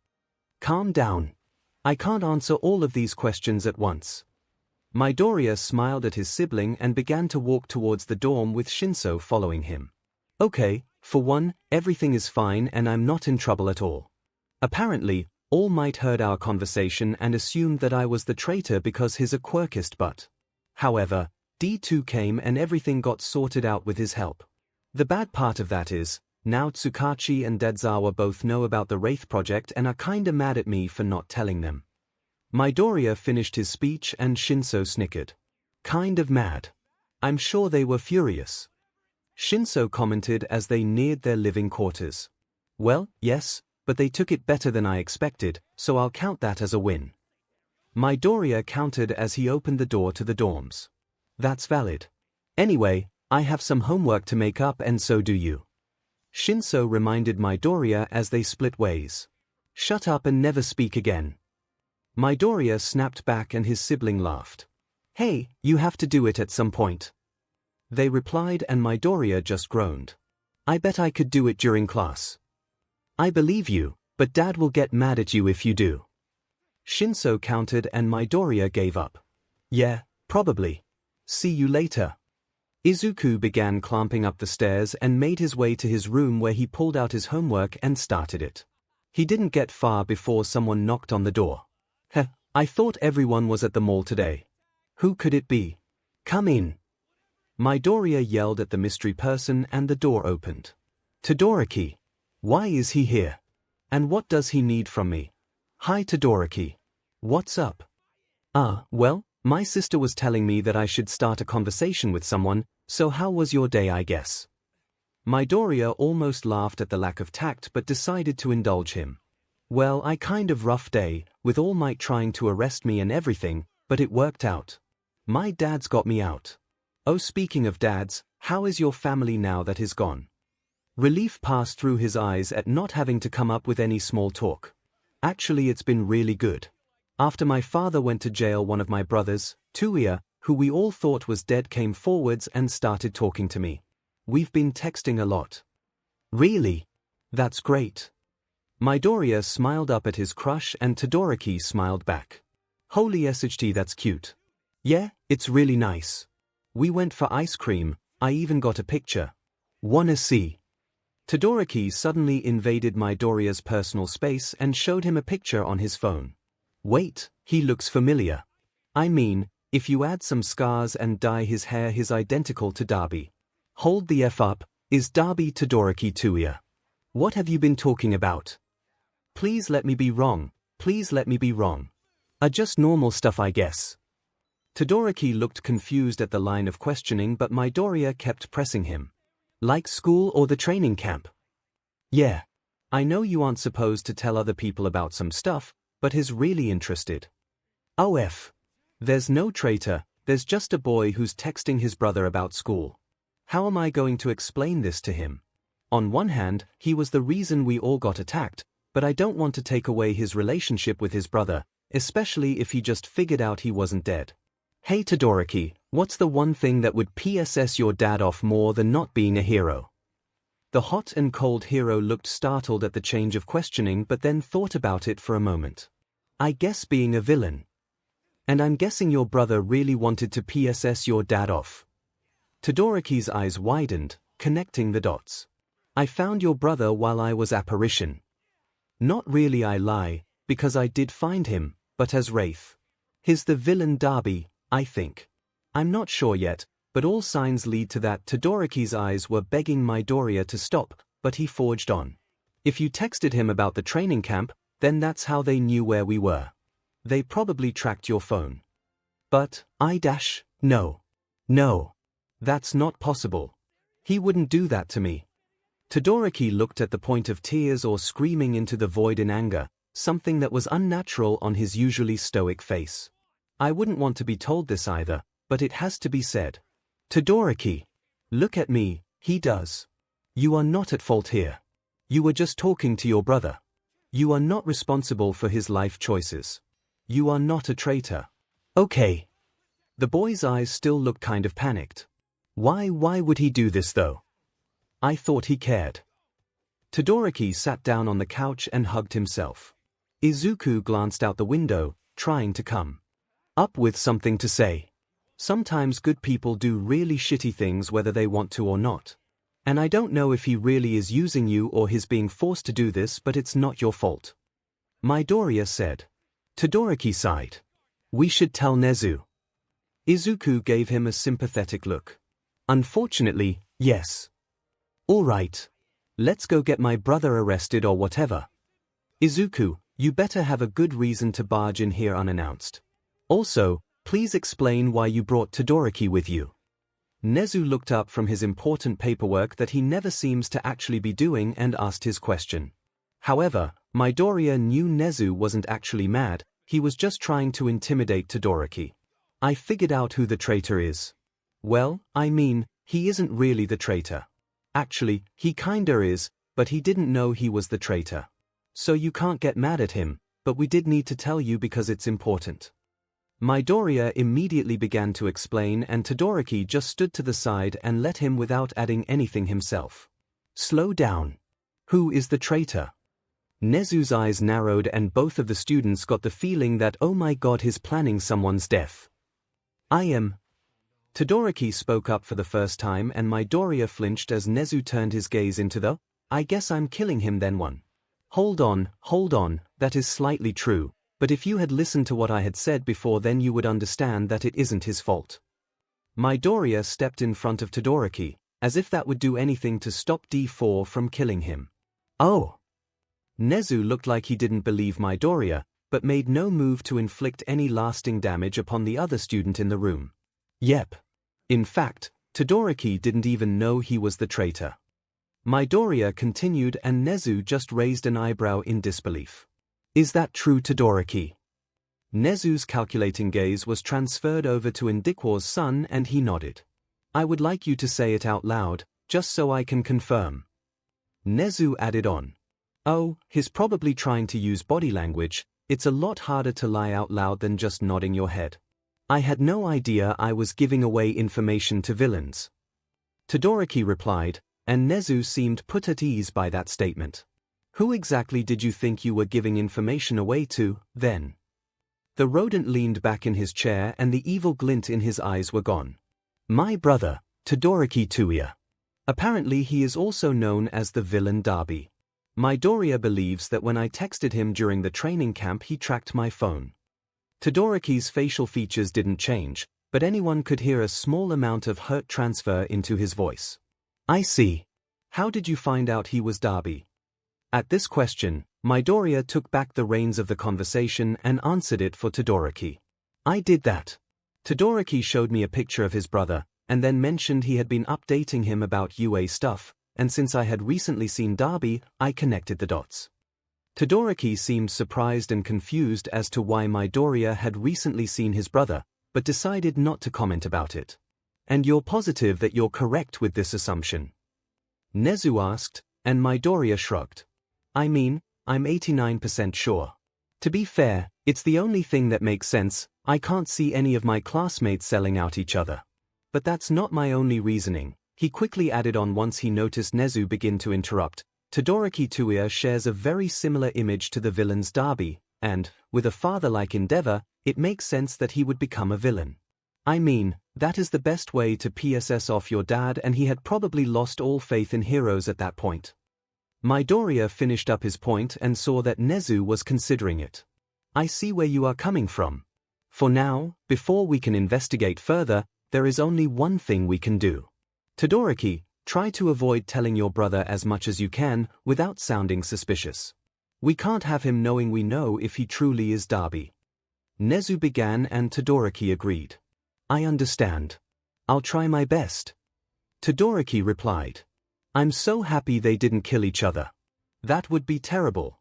Calm down. I can't answer all of these questions at once. Midoriya smiled at his sibling and began to walk towards the dorm with ♀ following him. Okay, for one, everything is fine and I'm not in trouble at all. Apparently, All Might heard our conversation and assumed that I was the traitor because he's a quirkist, but however, D2 came and everything got sorted out with his help. The bad part of that is, now Tsukachi and Dezawa both know about the Wraith Project and are kinda mad at me for not telling them. Midoriya finished his speech and ♀ snickered. Kind of mad. I'm sure they were furious. ♀ commented as they neared their living quarters. Well, yes, but they took it better than I expected, so I'll count that as a win. Midoriya countered as he opened the door to the dorms. That's valid. Anyway, I have some homework to make up and so do you. ♀ reminded Midoriya as they split ways. Shut up and never speak again. Midoriya snapped back and his sibling laughed. Hey, you have to do it at some point. They replied and Midoriya just groaned. I bet I could do it during class. I believe you, but Dad will get mad at you if you do. ♀ countered and Midoriya gave up. Yeah, probably. See you later. Izuku began clamping up the stairs and made his way to his room where he pulled out his homework and started it. He didn't get far before someone knocked on the door. I thought everyone was at the mall today. Who could it be? Come in. Midoriya yelled at the mystery person and the door opened. Todoroki. Why is he here? And what does he need from me? Hi Todoroki. What's up? Well, my sister was telling me that I should start a conversation with someone, so how was your day, I guess? Midoriya almost laughed at the lack of tact but decided to indulge him. Well, I kind of rough day, with All Might trying to arrest me and everything, but it worked out. My dad's got me out. Oh, speaking of dads, how is your family now that he's gone? Relief passed through his eyes at not having to come up with any small talk. Actually, it's been really good. After my father went to jail, one of my brothers, Tuia, who we all thought was dead, came forwards and started talking to me. We've been texting a lot. Really? That's great. Midoriya smiled up at his crush and Todoroki smiled back. Holy SHT, that's cute. Yeah, it's really nice. We went for ice cream, I even got a picture. Wanna see? Todoroki suddenly invaded Midoriya's personal space and showed him a picture on his phone. Wait, he looks familiar. I mean, if you add some scars and dye his hair, he's identical to Darby. Hold the F up, is Darby Todoroki Tuya? What have you been talking about? Please let me be wrong, please let me be wrong. Just normal stuff, I guess. Todoroki looked confused at the line of questioning, but Midoriya kept pressing him. Like school or the training camp? Yeah. I know you aren't supposed to tell other people about some stuff, but he's really interested. OF. There's no traitor, there's just a boy who's texting his brother about school. How am I going to explain this to him? On one hand, he was the reason we all got attacked, but I don't want to take away his relationship with his brother, especially if he just figured out he wasn't dead. Hey Todoroki, what's the one thing that would piss your dad off more than not being a hero? The hot and cold hero looked startled at the change of questioning, but then thought about it for a moment. I guess being a villain. And I'm guessing your brother really wanted to piss your dad off. Todoroki's eyes widened, connecting the dots. I found your brother while I was apparition. Not really, I lie, because I did find him, but as Wraith. He's the villain Darby, I think. I'm not sure yet, but all signs lead to that. Todoroki's eyes were begging Midoriya to stop, but he forged on. If you texted him about the training camp, then that's how they knew where we were. They probably tracked your phone. But, no. No. That's not possible. He wouldn't do that to me. Todoroki looked at the point of tears or screaming into the void in anger, something that was unnatural on his usually stoic face. I wouldn't want to be told this either, but it has to be said. Todoroki. Look at me, he does. You are not at fault here. You were just talking to your brother. You are not responsible for his life choices. You are not a traitor. Okay. The boy's eyes still looked kind of panicked. Why would he do this though? I thought he cared. Todoroki sat down on the couch and hugged himself. Izuku glanced out the window, trying to come up with something to say. Sometimes good people do really shitty things whether they want to or not. And I don't know if he really is using you or he's being forced to do this, but it's not your fault. Midoriya said. Todoroki sighed. We should tell Nezu. Izuku gave him a sympathetic look. Unfortunately, yes. All right. Let's go get my brother arrested or whatever. Izuku, you better have a good reason to barge in here unannounced. Also, please explain why you brought Todoroki with you. Nezu looked up from his important paperwork that he never seems to actually be doing and asked his question. However, Midoriya knew Nezu wasn't actually mad, he was just trying to intimidate Todoroki. I figured out who the traitor is. Well, I mean, he isn't really the traitor. Actually, he kinda is, but he didn't know he was the traitor. So you can't get mad at him, but we did need to tell you because it's important. Midoriya immediately began to explain and Todoroki just stood to the side and let him without adding anything himself. Slow down. Who is the traitor? Nezu's eyes narrowed and both of the students got the feeling that oh my god, he's planning someone's death. I am. Todoroki spoke up for the first time and Midoriya flinched as Nezu turned his gaze into the, I guess I'm killing him then one. Hold on, that is slightly true, but if you had listened to what I had said before then you would understand that it isn't his fault. Midoriya stepped in front of Todoroki, as if that would do anything to stop D4 from killing him. Oh! Nezu looked like he didn't believe Midoriya, but made no move to inflict any lasting damage upon the other student in the room. Yep. In fact, Todoroki didn't even know he was the traitor. Midoriya continued and Nezu just raised an eyebrow in disbelief. Is that true, Todoroki? Nezu's calculating gaze was transferred over to Indikwa's son and he nodded. I would like you to say it out loud, just so I can confirm. Nezu added on. Oh, he's probably trying to use body language, it's a lot harder to lie out loud than just nodding your head. I had no idea I was giving away information to villains. Todoroki replied, and Nezu seemed put at ease by that statement. Who exactly did you think you were giving information away to, then? The rodent leaned back in his chair and the evil glint in his eyes were gone. My brother, Todoroki Tuya. Apparently he is also known as the villain Darby. Midoriya believes that when I texted him during the training camp he tracked my phone. Todoroki's facial features didn't change, but anyone could hear a small amount of hurt transfer into his voice. I see. How did you find out he was Darby? At this question, Midoriya took back the reins of the conversation and answered it for Todoroki. I did that. Todoroki showed me a picture of his brother, and then mentioned he had been updating him about UA stuff, and since I had recently seen Darby, I connected the dots. Todoroki seemed surprised and confused as to why Midoriya had recently seen his brother, but decided not to comment about it. And you're positive that you're correct with this assumption? Nezu asked, and Midoriya shrugged. I mean, I'm 89% sure. To be fair, it's the only thing that makes sense. I can't see any of my classmates selling out each other. But that's not my only reasoning, he quickly added on once he noticed Nezu begin to interrupt. Todoroki Tuya shares a very similar image to the villain's Darby, and, with a father-like endeavor, it makes sense that he would become a villain. I mean, that is the best way to piss off your dad, and he had probably lost all faith in heroes at that point. Midoriya finished up his point and saw that Nezu was considering it. I see where you are coming from. For now, before we can investigate further, there is only one thing we can do. Todoroki, try to avoid telling your brother as much as you can without sounding suspicious. We can't have him knowing we know if he truly is Darby. Nezu began and Todoroki agreed. I understand. I'll try my best. Todoroki replied. I'm so happy they didn't kill each other. That would be terrible.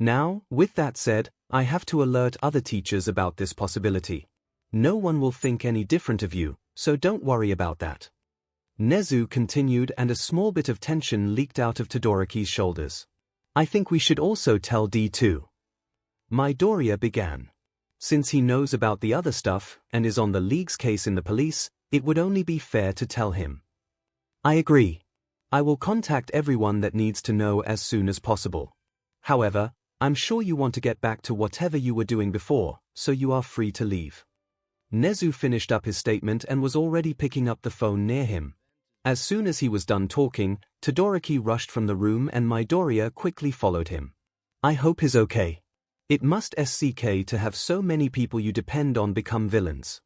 Now, with that said, I have to alert other teachers about this possibility. No one will think any different of you, so don't worry about that. Nezu continued and a small bit of tension leaked out of Todoroki's shoulders. I think we should also tell D2. Midoriya began. Since he knows about the other stuff and is on the League's case in the police, it would only be fair to tell him. I agree. I will contact everyone that needs to know as soon as possible. However, I'm sure you want to get back to whatever you were doing before, so you are free to leave. Nezu finished up his statement and was already picking up the phone near him. As soon as he was done talking, Todoroki rushed from the room and Midoriya quickly followed him. I hope he's okay. It must SCK to have so many people you depend on become villains.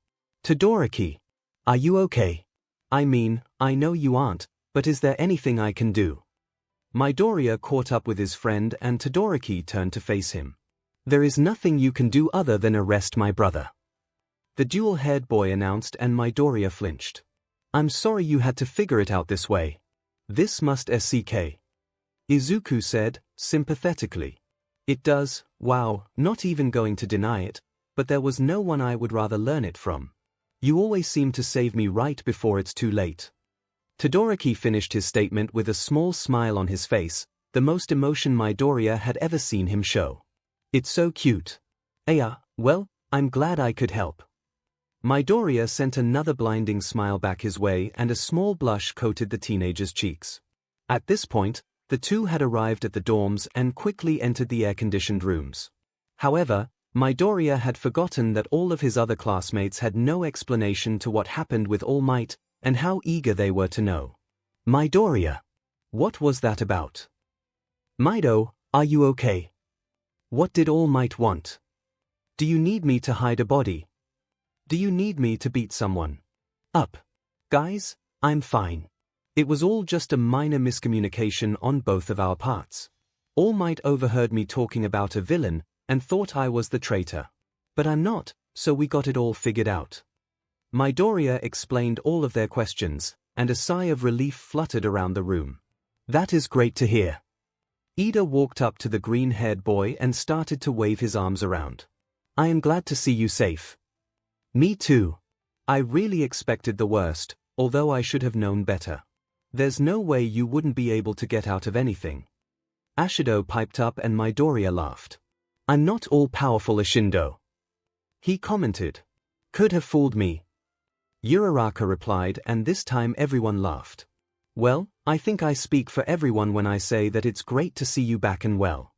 Todoroki, are you okay? I mean, I know you aren't, but is there anything I can do? Midoriya caught up with his friend and Todoroki turned to face him. There is nothing you can do other than arrest my brother. The dual-haired boy announced and Midoriya flinched. I'm sorry you had to figure it out this way. This must SCK. Izuku said, sympathetically. It does, wow, not even going to deny it, but there was no one I would rather learn it from. You always seem to save me right before it's too late. Todoroki finished his statement with a small smile on his face, the most emotion Midoriya had ever seen him show. It's so cute. Well, I'm glad I could help. Midoriya sent another blinding smile back his way and a small blush coated the teenager's cheeks. At this point, the two had arrived at the dorms and quickly entered the air-conditioned rooms. However, Midoriya had forgotten that all of his other classmates had no explanation to what happened with All Might, and how eager they were to know. Midoriya, what was that about? Mido, are you okay? What did All Might want? Do you need me to hide a body? Do you need me to beat someone up? Guys, I'm fine. It was all just a minor miscommunication on both of our parts. All Might overheard me talking about a villain and thought I was the traitor. But I'm not, so we got it all figured out. Midoriya explained all of their questions, and a sigh of relief fluttered around the room. That is great to hear. Ida walked up to the green-haired boy and started to wave his arms around. I am glad to see you safe. Me too. I really expected the worst, although I should have known better. There's no way you wouldn't be able to get out of anything. Ashido piped up and Midoriya laughed. I'm not all-powerful, Ashindo. He commented. Could have fooled me. Uraraka replied, and this time everyone laughed. Well, I think I speak for everyone when I say that it's great to see you back and well.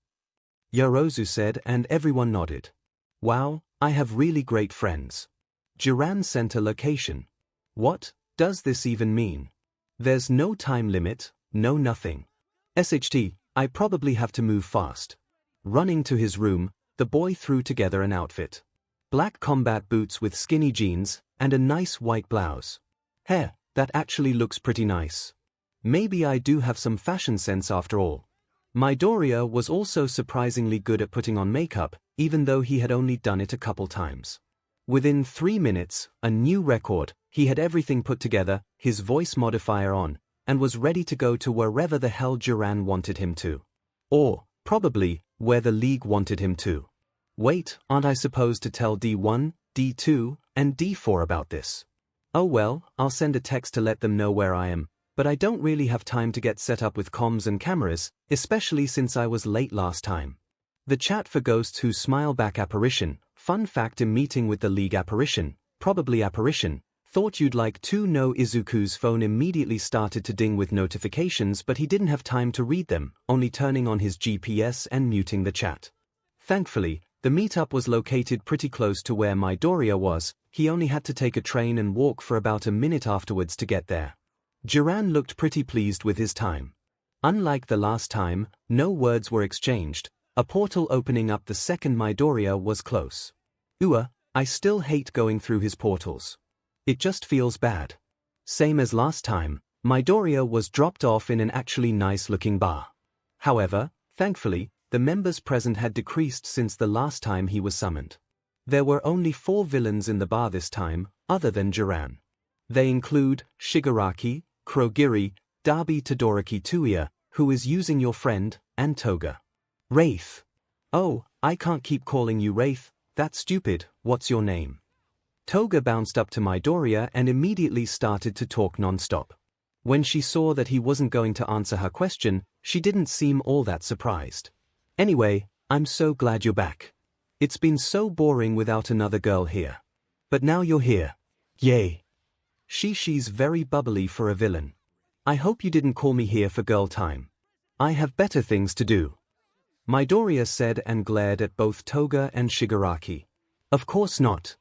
Yorozu said, and everyone nodded. Wow, I have really great friends. Jiran sent a location. What does this even mean? There's no time limit, no nothing. SHT, I probably have to move fast. Running to his room, the boy threw together an outfit. Black combat boots with skinny jeans, and a nice white blouse. Heh, that actually looks pretty nice. Maybe I do have some fashion sense after all. Midoriya was also surprisingly good at putting on makeup, even though he had only done it a couple times. Within 3 minutes, a new record, he had everything put together, his voice modifier on, and was ready to go to wherever the hell Jiran wanted him to. Or, probably, where the League wanted him to. Wait, aren't I supposed to tell D1, D2, and D4 about this? Oh well, I'll send a text to let them know where I am, but I don't really have time to get set up with comms and cameras, especially since I was late last time. The chat for Ghosts Who Smile Back apparition, fun fact: in meeting with the League apparition, probably apparition, thought you'd like to know Izuku's phone immediately started to ding with notifications, but he didn't have time to read them, only turning on his GPS and muting the chat. Thankfully, the meetup was located pretty close to where Midoriya was, he only had to take a train and walk for about a minute afterwards to get there. Jiran looked pretty pleased with his time. Unlike the last time, no words were exchanged, a portal opening up the second Midoriya was close. I still hate going through his portals. It just feels bad. Same as last time, Midoriya was dropped off in an actually nice-looking bar. However, thankfully, the members present had decreased since the last time he was summoned. There were only 4 villains in the bar this time, other than Jiran. They include Shigaraki, Kurogiri, Dabi Todoroki Tuya, who is using your friend, and Toga. Wraith. Oh, I can't keep calling you Wraith, that's stupid, what's your name? Toga bounced up to Midoriya and immediately started to talk non-stop. When she saw that he wasn't going to answer her question, she didn't seem all that surprised. Anyway, I'm so glad you're back. It's been so boring without another girl here. But now you're here. Yay. She's very bubbly for a villain. I hope you didn't call me here for girl time. I have better things to do. Midoriya said and glared at both Toga and Shigaraki. Of course not.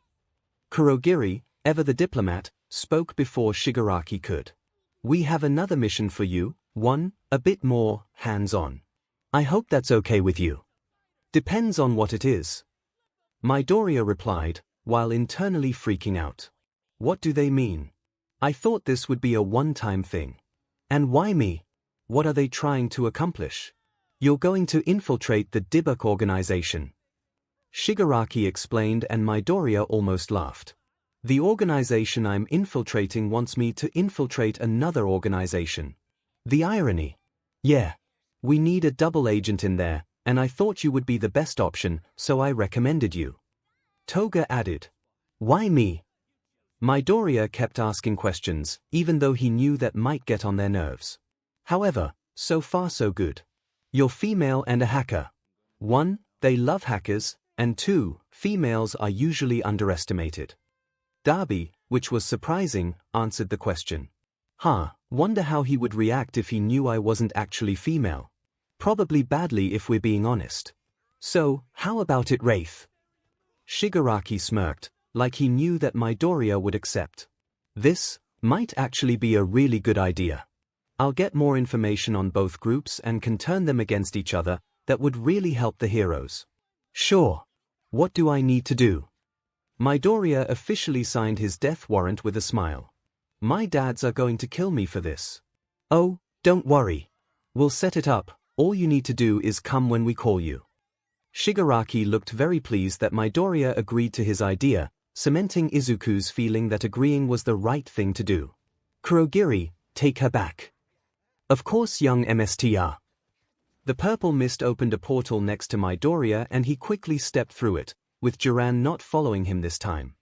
Kurogiri, ever the diplomat, spoke before Shigaraki could. We have another mission for you, one, a bit more, hands-on. I hope that's okay with you. Depends on what it is. Midoriya replied, while internally freaking out. What do they mean? I thought this would be a one-time thing. And why me? What are they trying to accomplish? You're going to infiltrate the Dibuk organization. Shigaraki explained, and Midoriya almost laughed. The organization I'm infiltrating wants me to infiltrate another organization. The irony. Yeah. We need a double agent in there, and I thought you would be the best option, so I recommended you. Toga added. Why me? Midoriya kept asking questions, even though he knew that might get on their nerves. However, so far so good. You're female and a hacker. 1, they love hackers, and 2, females are usually underestimated. Dabi, which was surprising, answered the question. Wonder how he would react if he knew I wasn't actually female. Probably badly if we're being honest. So, how about it, Wraith? Shigaraki smirked, like he knew that Midoriya would accept. This might actually be a really good idea. I'll get more information on both groups and can turn them against each other. That would really help the heroes. Sure. What do I need to do? Midoriya officially signed his death warrant with a smile. My dads are going to kill me for this. Oh, don't worry. We'll set it up, all you need to do is come when we call you. Shigaraki looked very pleased that Midoriya agreed to his idea, cementing Izuku's feeling that agreeing was the right thing to do. Kurogiri, take her back. Of course, young MSTR. The purple mist opened a portal next to Midoriya and he quickly stepped through it, with Jiran not following him this time.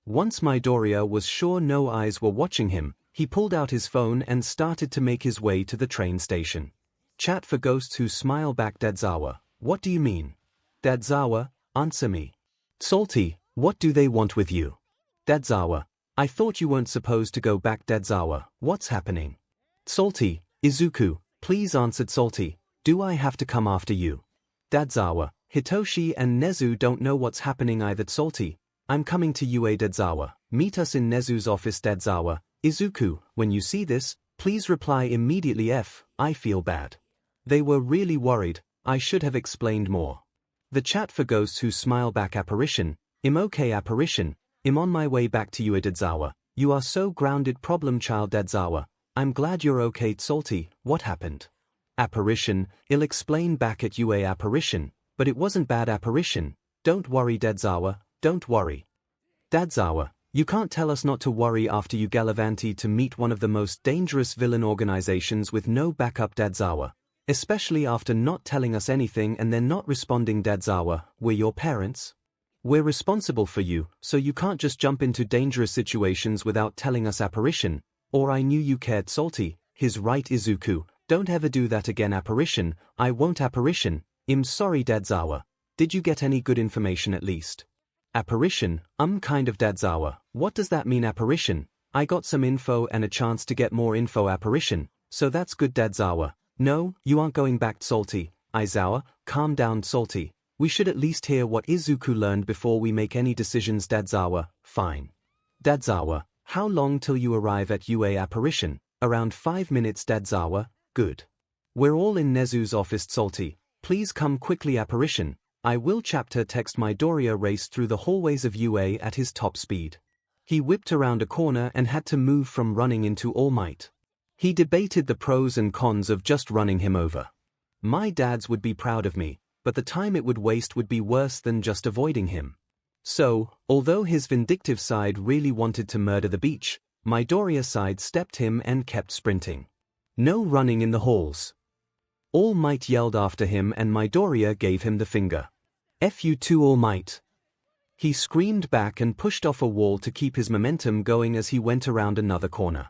Once Midoriya was sure no eyes were watching him, he pulled out his phone and started to make his way to the train station. Chat for Ghosts Who Smile Back. Dadzawa, what do you mean? Dadzawa, answer me. Salty, what do they want with you? Deadzawa, I thought you weren't supposed to go back. Deadzawa, what's happening? 𝐒𝐿𝐷, Izuku, please answer. 𝐒𝐿𝐷, do I have to come after you? Deadzawa, Hitoshi and Nezu don't know what's happening either. 𝐒𝐿𝐷, I'm coming to UA. Deadzawa, meet us in Nezu's office. Deadzawa, Izuku, when you see this, please reply immediately. I feel bad. They were really worried. I should have explained more. The chat for ghosts who smile back. Apparition, okay. Apparition, I'm on my way back to UA. Deadzawa, you are so grounded. Problem child. Deadzawa, I'm glad you're okay. 𝐒𝐿𝐷, what happened? Apparition, I'll explain back at UA. Apparition, but it wasn't bad. Apparition, don't worry. Deadzawa, don't worry. Deadzawa, you can't tell us not to worry after you gallivanted to meet one of the most dangerous villain organizations with no backup. Deadzawa, especially after not telling us anything and then not responding. Deadzawa, we're your parents. We're responsible for you, so you can't just jump into dangerous situations without telling us. Apparition, or I knew you cared. 𝐒𝐿𝐷, he's right. Izuku, don't ever do that again. Apparition, I won't. Apparition, I'm sorry. Deadzawa, did you get any good information at least? Apparition, kind of. Deadzawa, what does that mean? Apparition, I got some info and a chance to get more info. Apparition, so that's good. Deadzawa, no, you aren't going back. 𝐒𝐿𝐷, Aizawa, calm down. 𝐒𝐿𝐷, we should at least hear what Izuku learned before we make any decisions. Deadzawa, fine. Deadzawa, how long till you arrive at UA? Apparition, around 5 minutes. Deadzawa, good. We're all in Nezu's office. 𝐒𝐿𝐷, please come quickly. Apparition, I will. Chapter text. Midoriya raced through the hallways of UA at his top speed. He whipped around a corner and had to move from running into All Might. He debated the pros and cons of just running him over. My dads would be proud of me, but the time it would waste would be worse than just avoiding him. So, although his vindictive side really wanted to murder the beach, Midoriya sidestepped him and kept sprinting. No running in the halls. All Might yelled after him and Midoriya gave him the finger. F you too, All Might. He screamed back and pushed off a wall to keep his momentum going as he went around another corner.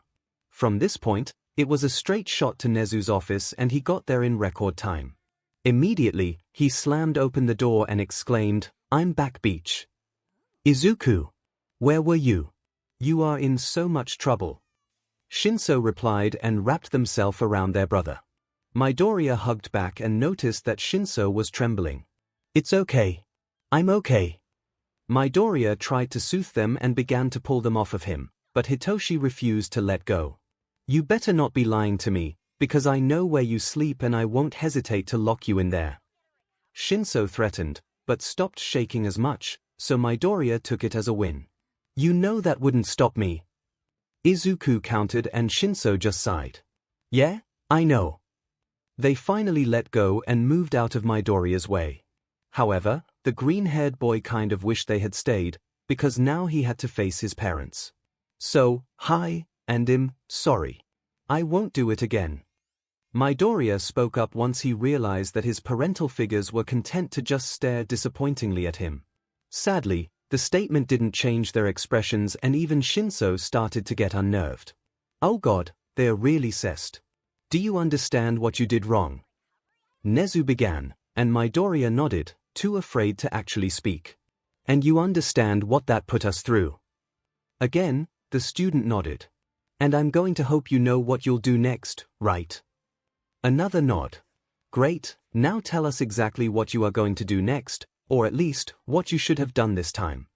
From this point, it was a straight shot to Nezu's office and he got there in record time. Immediately, he slammed open the door and exclaimed, I'm back. Beach. Izuku, where were you? You are in so much trouble. ♯Shinso replied and wrapped themselves around their brother. Midoriya hugged back and noticed that Shinso was trembling. It's okay. I'm okay. Midoriya tried to soothe them and began to pull them off of him, but Hitoshi refused to let go. You better not be lying to me, because I know where you sleep and I won't hesitate to lock you in there. Shinso threatened, but stopped shaking as much, so Midoriya took it as a win. You know that wouldn't stop me. Izuku countered and Shinso just sighed. Yeah, I know. They finally let go and moved out of Midoriya's way. However, the green-haired boy kind of wished they had stayed, because now he had to face his parents. So, hi, and I'm sorry. I won't do it again. Midoriya spoke up once he realized that his parental figures were content to just stare disappointingly at him. Sadly, the statement didn't change their expressions and even Shinso started to get unnerved. Oh God, they're really cessed. Do you understand what you did wrong? Nezu began, and Midoriya nodded, too afraid to actually speak. And you understand what that put us through? Again, the student nodded. And I'm going to hope you know what you'll do next, right? Another nod. Great, now tell us exactly what you are going to do next, or at least, what you should have done this time.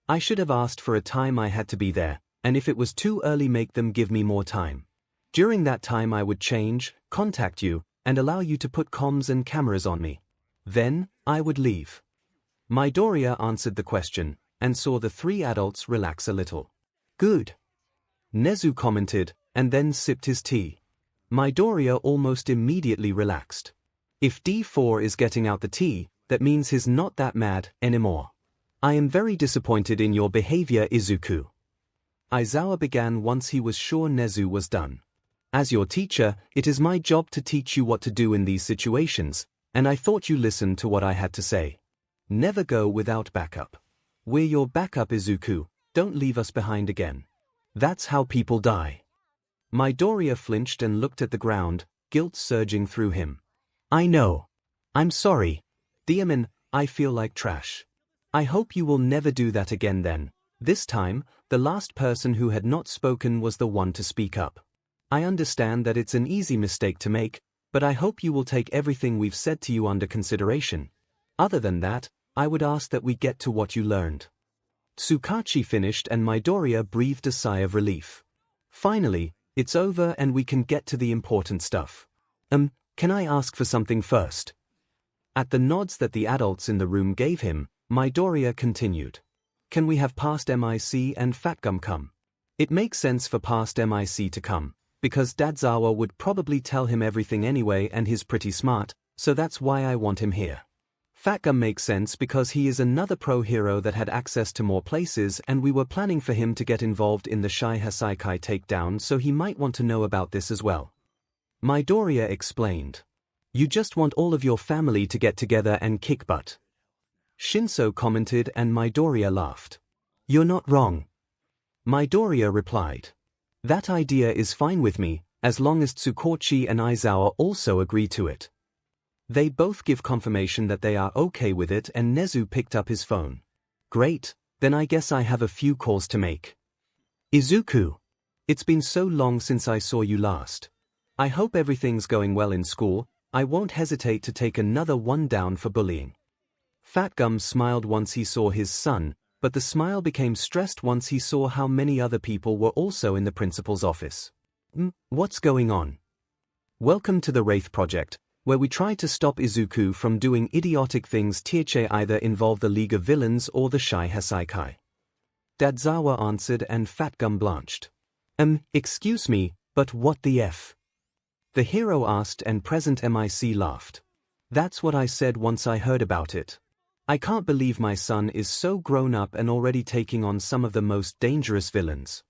I should have asked for a time I had to be there, and if it was too early make them give me more time. During that time I would change, contact you, and allow you to put comms and cameras on me. Then, I would leave. Midoriya answered the question, and saw the three adults relax a little. Good. Nezu commented, and then sipped his tea. Midoriya almost immediately relaxed. If D4 is getting out the tea, that means he's not that mad anymore. I am very disappointed in your behavior, Izuku. Aizawa began once he was sure Nezu was done. As your teacher, it is my job to teach you what to do in these situations, and I thought you listened to what I had to say. Never go without backup. We're your backup, Izuku, don't leave us behind again. That's how people die. Midoriya flinched and looked at the ground, guilt surging through him. I know. I'm sorry. Diamond, I feel like trash. I hope you will never do that again then. This time, the last person who had not spoken was the one to speak up. I understand that it's an easy mistake to make, but I hope you will take everything we've said to you under consideration. Other than that, I would ask that we get to what you learned. Tsukachi finished and Midoriya breathed a sigh of relief. Finally, it's over and we can get to the important stuff. Can I ask for something first? At the nods that the adults in the room gave him, Midoriya continued. Can we have past MIC and Fat Gum come? It makes sense for past MIC to come, because Dadzawa would probably tell him everything anyway and he's pretty smart, so that's why I want him here. Fat Gum makes sense because he is another pro hero that had access to more places and we were planning for him to get involved in the 𝐒𝐻𝐻 takedown, so he might want to know about this as well. Midoriya explained. You just want all of your family to get together and kick butt. ♯ commented and Midoriya laughed. You're not wrong. Midoriya replied. That idea is fine with me, as long as Tsukachi and Aizawa also agree to it. They both give confirmation that they are okay with it and Nezu picked up his phone. Great, then I guess I have a few calls to make. Izuku. It's been so long since I saw you last. I hope everything's going well in school. I won't hesitate to take another one down for bullying. Fat Gum smiled once he saw his son, but the smile became stressed once he saw how many other people were also in the principal's office. What's going on? Welcome to the Wraith Project, where we try to stop Izuku from doing idiotic things that either involve the League of Villains or the 𝐒𝐻𝐻. Dadzawa answered and Fat Gum blanched. Excuse me, but what the F? The hero asked and present MIC laughed. That's what I said once I heard about it. I can't believe my son is so grown up and already taking on some of the most dangerous villains.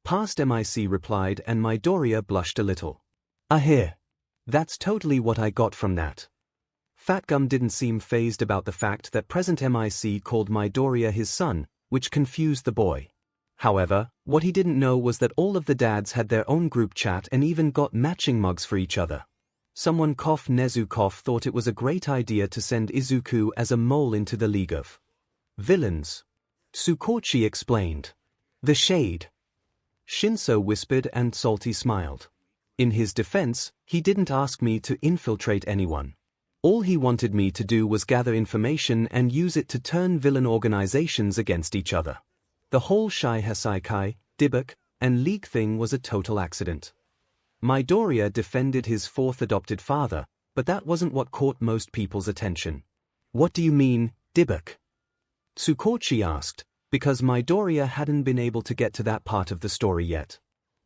Past MIC replied and Midoriya blushed a little. Here. That's totally what I got from that. Fat Gum didn't seem fazed about the fact that present MIC called Midoriya his son, which confused the boy. However, what he didn't know was that all of the dads had their own group chat and even got matching mugs for each other. Someone Nezu thought it was a great idea to send Izuku as a mole into the League of Villains. Tsukachi explained. The shade. ♯ whispered and Salty smiled. In his defense, he didn't ask me to infiltrate anyone. All he wanted me to do was gather information and use it to turn villain organizations against each other. The whole 𝐒𝐻𝐻, Debuk, and League thing was a total accident. Midoriya defended his fourth adopted father, but that wasn't what caught most people's attention. What do you mean, Debuk? Tsukachi asked, because Midoriya hadn't been able to get to that part of the story yet.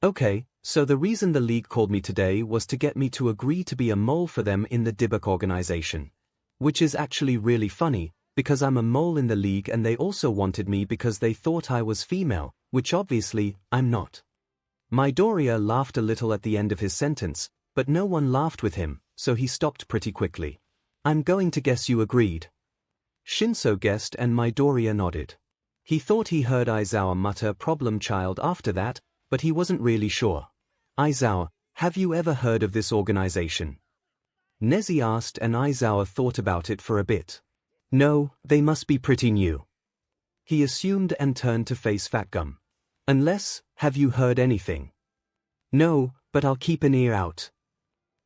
Okay, so the reason the League called me today was to get me to agree to be a mole for them in the Debuk organization. Which is actually really funny, because I'm a mole in the League and they also wanted me because they thought I was female, which obviously, I'm not. Midoriya laughed a little at the end of his sentence, but no one laughed with him, so he stopped pretty quickly. I'm going to guess you agreed. ♯ guessed and Midoriya nodded. He thought he heard Aizawa mutter problem child after that, but he wasn't really sure. Aizawa, have you ever heard of this organization? Nezu asked and Aizawa thought about it for a bit. No, they must be pretty new. He assumed and turned to face Fat Gum. Unless, have you heard anything? No, but I'll keep an ear out.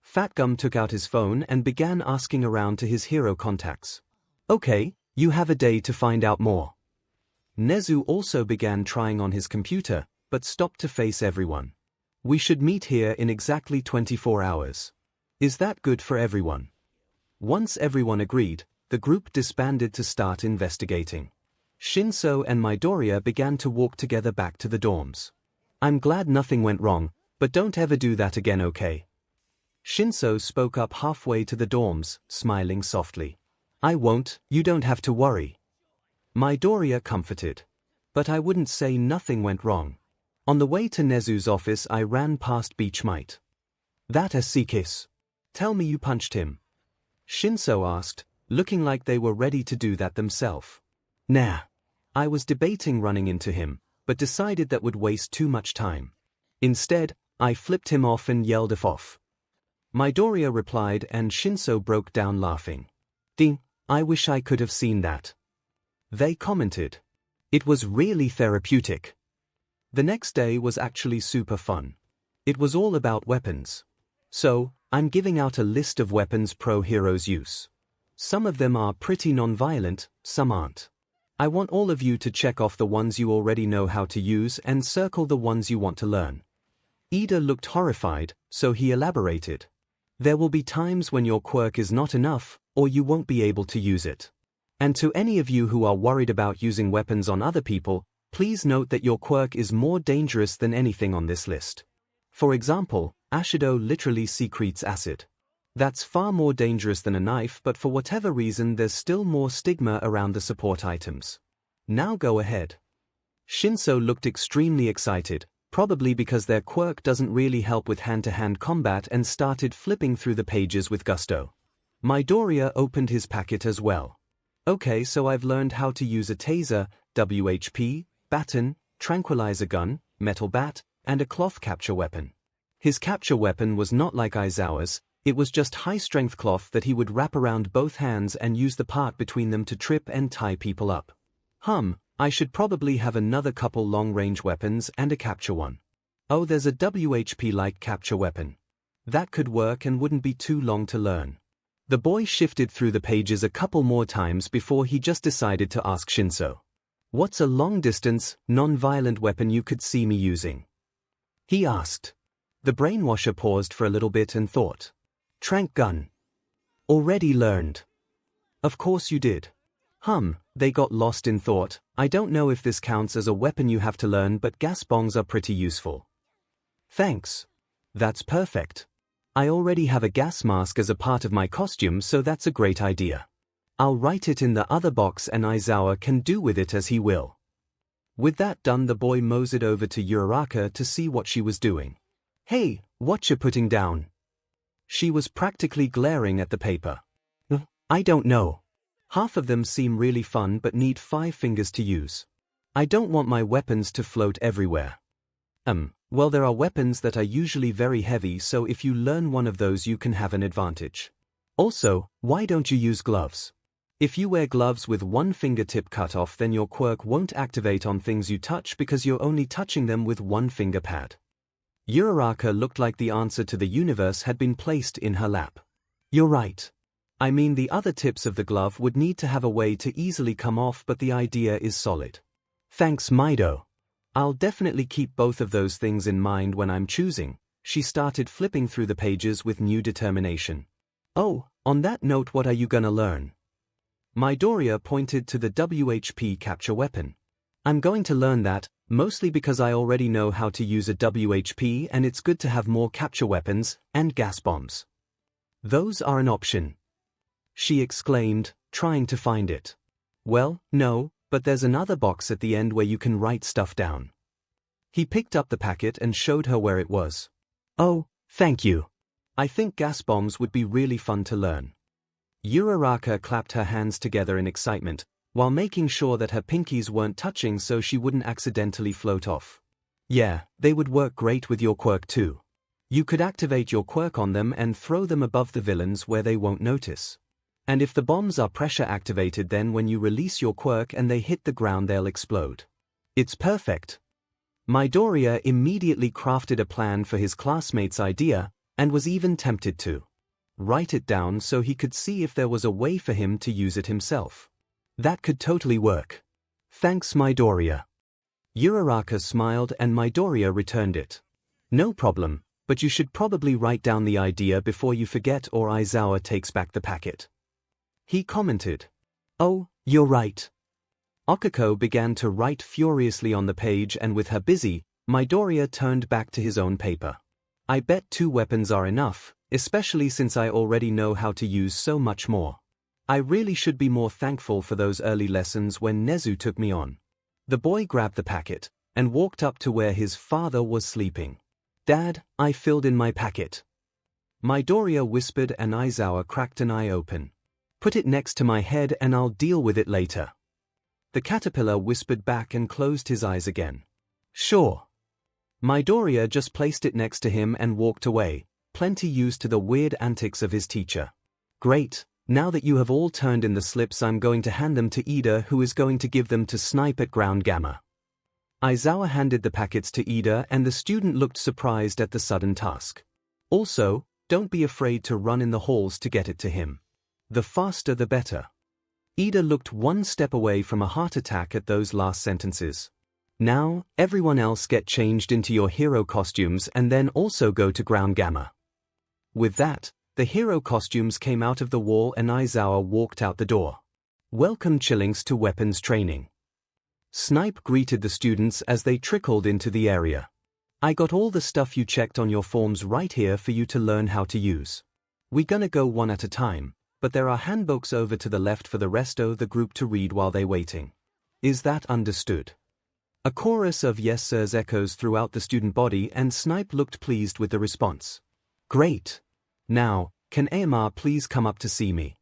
Fat Gum took out his phone and began asking around to his hero contacts. Okay, you have a day to find out more. Nezu also began trying on his computer, but stopped to face everyone. We should meet here in exactly 24 hours. Is that good for everyone? Once everyone agreed, the group disbanded to start investigating. ♯ and Midoriya began to walk together back to the dorms. I'm glad nothing went wrong, but don't ever do that again, okay? ♯ spoke up halfway to the dorms, smiling softly. I won't, you don't have to worry. Midoriya comforted. But I wouldn't say nothing went wrong. On the way to Nezu's office I ran past Beach Might. That a kiss. Tell me you punched him. ♯ asked, looking like they were ready to do that themselves. Nah. I was debating running into him, but decided that would waste too much time. Instead, I flipped him off and yelled F off. Midoriya replied and ♯ broke down laughing. Ding, I wish I could have seen that. They commented. It was really therapeutic. The next day was actually super fun. It was all about weapons. So, I'm giving out a list of weapons pro heroes use. Some of them are pretty non-violent, some aren't. I want all of you to check off the ones you already know how to use and circle the ones you want to learn. Ida looked horrified, so he elaborated. There will be times when your quirk is not enough, or you won't be able to use it. And to any of you who are worried about using weapons on other people, please note that your quirk is more dangerous than anything on this list. For example, Ashido literally secretes acid. That's far more dangerous than a knife, but for whatever reason there's still more stigma around the support items. Now go ahead. ♯ looked extremely excited, probably because their quirk doesn't really help with hand-to-hand combat, and started flipping through the pages with gusto. Midoriya opened his packet as well. Okay, so I've learned how to use a taser, WHP, baton, tranquilizer gun, metal bat, and a cloth capture weapon. His capture weapon was not like Aizawa's, it was just high-strength cloth that he would wrap around both hands and use the part between them to trip and tie people up. I should probably have another couple long-range weapons and a capture one. Oh, there's a WHP-like capture weapon. That could work and wouldn't be too long to learn. The boy shifted through the pages a couple more times before he just decided to ask ♯. What's a long-distance, non-violent weapon you could see me using? He asked. The brainwasher paused for a little bit and thought. Tranq gun. Already learned. Of course you did. They got lost in thought. I don't know if this counts as a weapon you have to learn, but gas bongs are pretty useful. Thanks. That's perfect. I already have a gas mask as a part of my costume, so that's a great idea. I'll write it in the other box and Aizawa can do with it as he will. With that done, the boy moseyed over to Uraraka to see what she was doing. Hey, what you putting down? She was practically glaring at the paper. I don't know. Half of them seem really fun but need 5 fingers to use. I don't want my weapons to float everywhere. Well, there are weapons that are usually very heavy, so if you learn one of those you can have an advantage. Also, why don't you use gloves? If you wear gloves with one fingertip cut off, then your quirk won't activate on things you touch because you're only touching them with one finger pad. Uraraka looked like the answer to the universe had been placed in her lap. You're right. I mean, the other tips of the glove would need to have a way to easily come off, but the idea is solid. Thanks, Mido. I'll definitely keep both of those things in mind when I'm choosing. She started flipping through the pages with new determination. Oh, on that note, what are you gonna learn? Midoriya pointed to the WHP capture weapon. I'm going to learn that, mostly because I already know how to use a WHP and it's good to have more capture weapons and gas bombs. Those are an option. She exclaimed, trying to find it. Well, no, but there's another box at the end where you can write stuff down. He picked up the packet and showed her where it was. Oh, thank you. I think gas bombs would be really fun to learn. Uraraka clapped her hands together in excitement, while making sure that her pinkies weren't touching so she wouldn't accidentally float off. Yeah, they would work great with your quirk too. You could activate your quirk on them and throw them above the villains where they won't notice. And if the bombs are pressure activated, then when you release your quirk and they hit the ground, they'll explode. It's perfect. Midoriya immediately crafted a plan for his classmate's idea, and was even tempted to write it down so he could see if there was a way for him to use it himself. That could totally work. Thanks, Midoriya. Uraraka smiled and Midoriya returned it. No problem, but you should probably write down the idea before you forget or Aizawa takes back the packet. He commented. Oh, you're right. Okiko began to write furiously on the page, and with her busy, Midoriya turned back to his own paper. I bet 2 weapons are enough, especially since I already know how to use so much more. I really should be more thankful for those early lessons when Nezu took me on. The boy grabbed the packet and walked up to where his father was sleeping. Dad, I filled in my packet. Midoriya whispered and Aizawa cracked an eye open. Put it next to my head and I'll deal with it later. The caterpillar whispered back and closed his eyes again. Sure. Midoriya just placed it next to him and walked away, plenty used to the weird antics of his teacher. Great, Now that you have all turned in the slips, I'm going to hand them to Ida, who is going to give them to Snipe at ground gamma. Aizawa handed the packets to Ida, and the student looked surprised at the sudden task. Also, don't be afraid to run in the halls to get it to him. The faster the better. Ida looked one step away from a heart attack at those last sentences. Now, everyone else get changed into your hero costumes and then also go to ground gamma. With that, the hero costumes came out of the wall and Aizawa walked out the door. Welcome Chillings to weapons training. Snipe greeted the students as they trickled into the area. I got all the stuff you checked on your forms right here for you to learn how to use. We gonna go one at a time, but there are handbooks over to the left for the rest of the group to read while they waiting. Is that understood? A chorus of yes sirs echoes throughout the student body, and Snipe looked pleased with the response. Great. Now, can Amar please come up to see me?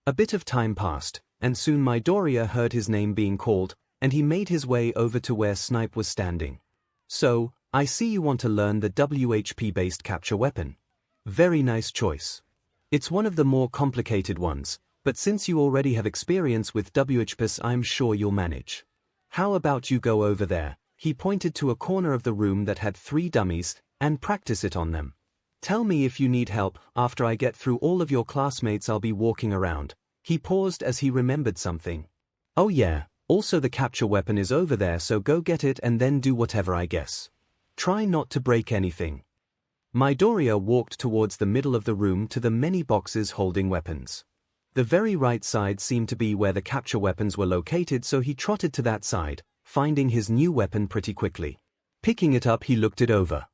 A bit of time passed, and soon Midoriya heard his name being called, and he made his way over to where Snipe was standing. So, I see you want to learn the WHP-based capture weapon. Very nice choice. It's one of the more complicated ones, but since you already have experience with WHPs, I'm sure you'll manage. How about you go over there, he pointed to a corner of the room that had 3 dummies, and practice it on them. Tell me if you need help. After I get through all of your classmates, I'll be walking around. He paused as he remembered something. Oh yeah, also the capture weapon is over there, so go get it and then do whatever I guess. Try not to break anything. Midoriya walked towards the middle of the room to the many boxes holding weapons. The very right side seemed to be where the capture weapons were located, so he trotted to that side, finding his new weapon pretty quickly. Picking it up, he looked it over.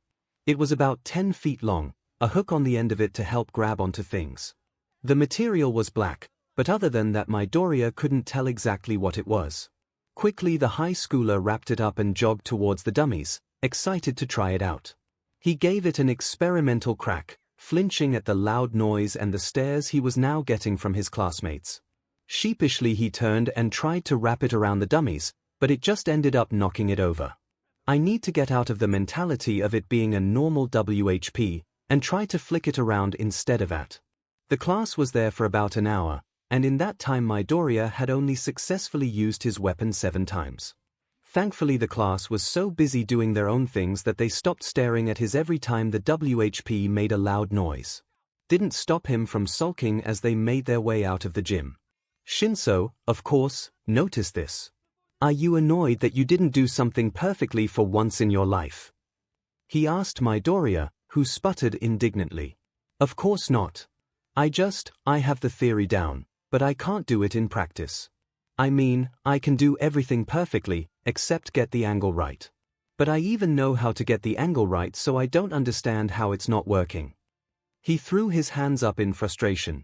It was about 10 feet long, a hook on the end of it to help grab onto things. The material was black, but other than that Midoriya couldn't tell exactly what it was. Quickly the high schooler wrapped it up and jogged towards the dummies, excited to try it out. He gave it an experimental crack, flinching at the loud noise and the stares he was now getting from his classmates. Sheepishly he turned and tried to wrap it around the dummies, but it just ended up knocking it over. I need to get out of the mentality of it being a normal WHP, and try to flick it around instead of that. The class was there for about an hour, and in that time Midoriya had only successfully used his weapon 7 times. Thankfully the class was so busy doing their own things that they stopped staring at his every time the WHP made a loud noise. Didn't stop him from sulking as they made their way out of the gym. Shinso, of course, noticed this. Are you annoyed that you didn't do something perfectly for once in your life? He asked Midoriya, who sputtered indignantly. Of course not. I have the theory down, but I can't do it in practice. I mean, I can do everything perfectly, except get the angle right. But I even know how to get the angle right, so I don't understand how it's not working. He threw his hands up in frustration.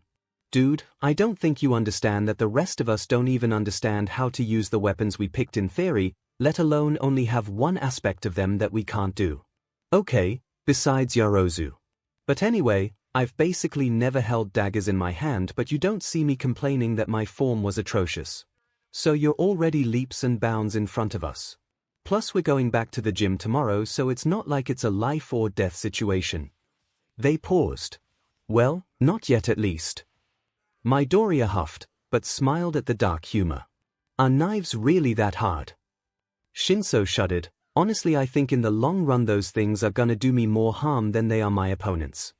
Dude, I don't think you understand that the rest of us don't even understand how to use the weapons we picked in theory, let alone only have one aspect of them that we can't do. Okay, besides Yarozu. But anyway, I've basically never held daggers in my hand, but you don't see me complaining that my form was atrocious. So you're already leaps and bounds in front of us. Plus we're going back to the gym tomorrow, so it's not like it's a life or death situation. They paused. Well, not yet at least. Midoriya huffed, but smiled at the dark humor. Are knives really that hard? Shinso shuddered. Honestly, I think in the long run those things are gonna do me more harm than they are my opponents.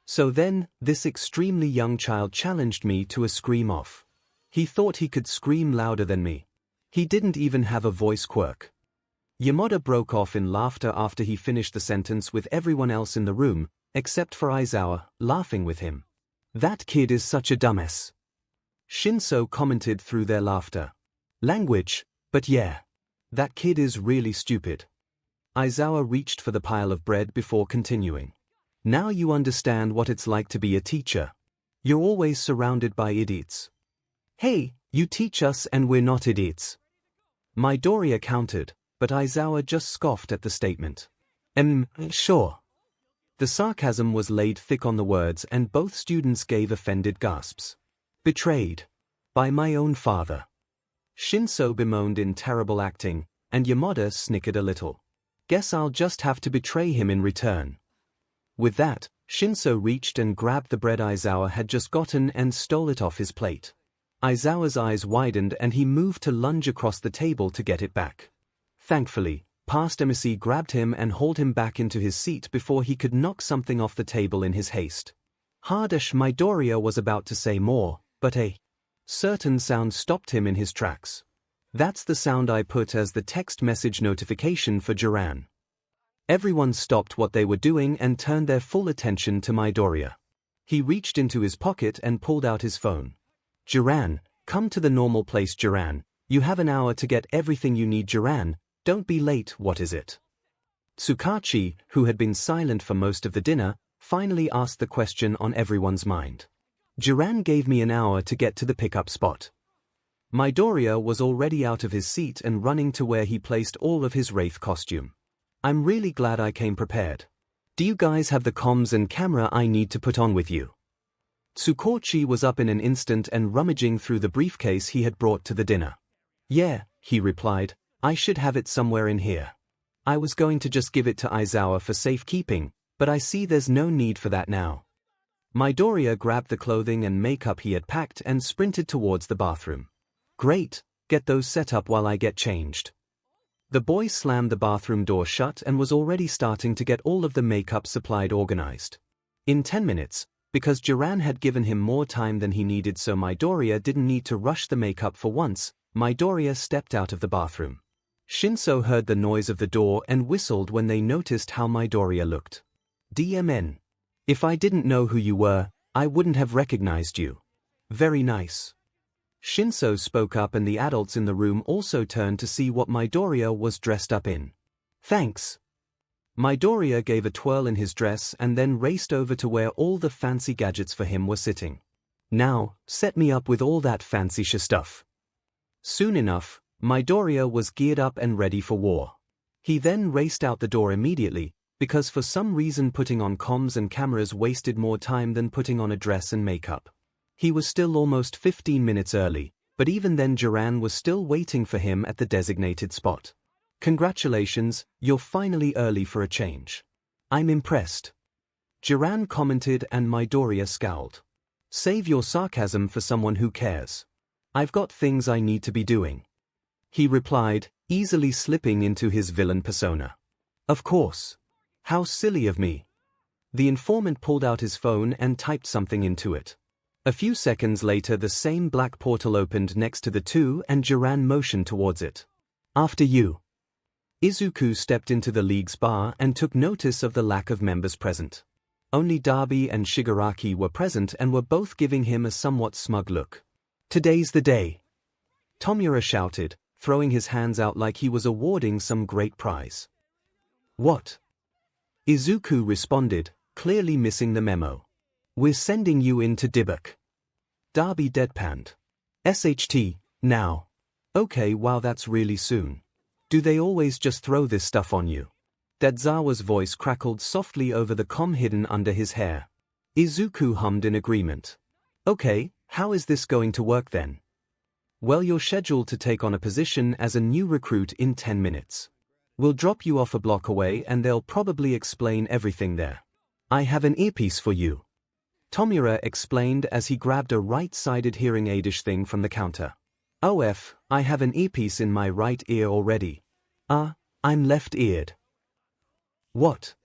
So then, this extremely young child challenged me to a scream-off. He thought he could scream louder than me. He didn't even have a voice quirk. Yamada broke off in laughter after he finished the sentence, with everyone else in the room, except for Aizawa, laughing with him. That kid is such a dumbass. Shinso commented through their laughter. Language, but yeah. That kid is really stupid. Aizawa reached for the pile of bread before continuing. Now you understand what it's like to be a teacher. You're always surrounded by idiots. Hey, you teach us and we're not idiots. Midoriya countered, but Aizawa just scoffed at the statement. Sure. The sarcasm was laid thick on the words, and both students gave offended gasps. Betrayed. By my own father. Shinso bemoaned in terrible acting, and Yamada snickered a little. Guess I'll just have to betray him in return. With that, ―――――――――――――――――――――――――― and grabbed the bread 𝐼𝐲 had just gotten and stole it off his plate. 𝐼𝐲's eyes widened and he moved to lunge across the table to get it back. Thankfully, past emissary grabbed him and hauled him back into his seat before he could knock something off the table in his haste. Midoriya was about to say more, but a certain sound stopped him in his tracks. That's the sound I put as the text message notification for Jiran. Everyone stopped what they were doing and turned their full attention to Midoriya. He reached into his pocket and pulled out his phone. Jiran, come to the normal place Jiran, you have an hour to get everything you need Jiran, don't be late, what is it? Tsukachi, who had been silent for most of the dinner, finally asked the question on everyone's mind. Jiran gave me an hour to get to the pickup spot. Midoriya was already out of his seat and running to where he placed all of his Wraith costume. I'm really glad I came prepared. Do you guys have the comms and camera I need to put on with you? Tsukachi was up in an instant and rummaging through the briefcase he had brought to the dinner. Yeah, he replied, I should have it somewhere in here. I was going to just give it to 𝐼𝐲 for safekeeping, but I see there's no need for that now. Midoriya grabbed the clothing and makeup he had packed and sprinted towards the bathroom. Great, get those set up while I get changed. The boy slammed the bathroom door shut and was already starting to get all of the makeup supplied organized. In 10 minutes, because Jiran had given him more time than he needed so Midoriya didn't need to rush the makeup for once, Midoriya stepped out of the bathroom. ――― heard the noise of the door and whistled when they noticed how Midoriya looked. DMN. If I didn't know who you were, I wouldn't have recognized you. Very nice. ――― spoke up and the adults in the room also turned to see what Midoriya was dressed up in. Thanks. Midoriya gave a twirl in his dress and then raced over to where all the fancy gadgets for him were sitting. Now, set me up with all that fancy stuff. Soon enough, Midoriya was geared up and ready for war. He then raced out the door immediately, because for some reason putting on comms and cameras wasted more time than putting on a dress and makeup. He was still almost 15 minutes early, but even then Jiran was still waiting for him at the designated spot. Congratulations, you're finally early for a change. I'm impressed. Jiran commented and Midoriya scowled. Save your sarcasm for someone who cares. I've got things I need to be doing. He replied, easily slipping into his villain persona. Of course. How silly of me. The informant pulled out his phone and typed something into it. A few seconds later the same black portal opened next to the two and Jiran motioned towards it. After you. Izuku stepped into the league's bar and took notice of the lack of members present. Only Dabi and Shigaraki were present and were both giving him a somewhat smug look. Today's the day. Tomura shouted, throwing his hands out like he was awarding some great prize. What? Izuku responded, clearly missing the memo. We're sending you in to Debug. Dabi deadpanned. SHT, now. Okay, wow, that's really soon. Do they always just throw this stuff on you? Dezawa's voice crackled softly over the comm hidden under his hair. Izuku hummed in agreement. Okay, how is this going to work then? Well, you're scheduled to take on a position as a new recruit in 10 minutes. We'll drop you off a block away and they'll probably explain everything there. I have an earpiece for you. Tomura explained as he grabbed a right-sided hearing aidish thing from the counter. OF, I have an earpiece in my right ear already. I'm left-eared. What?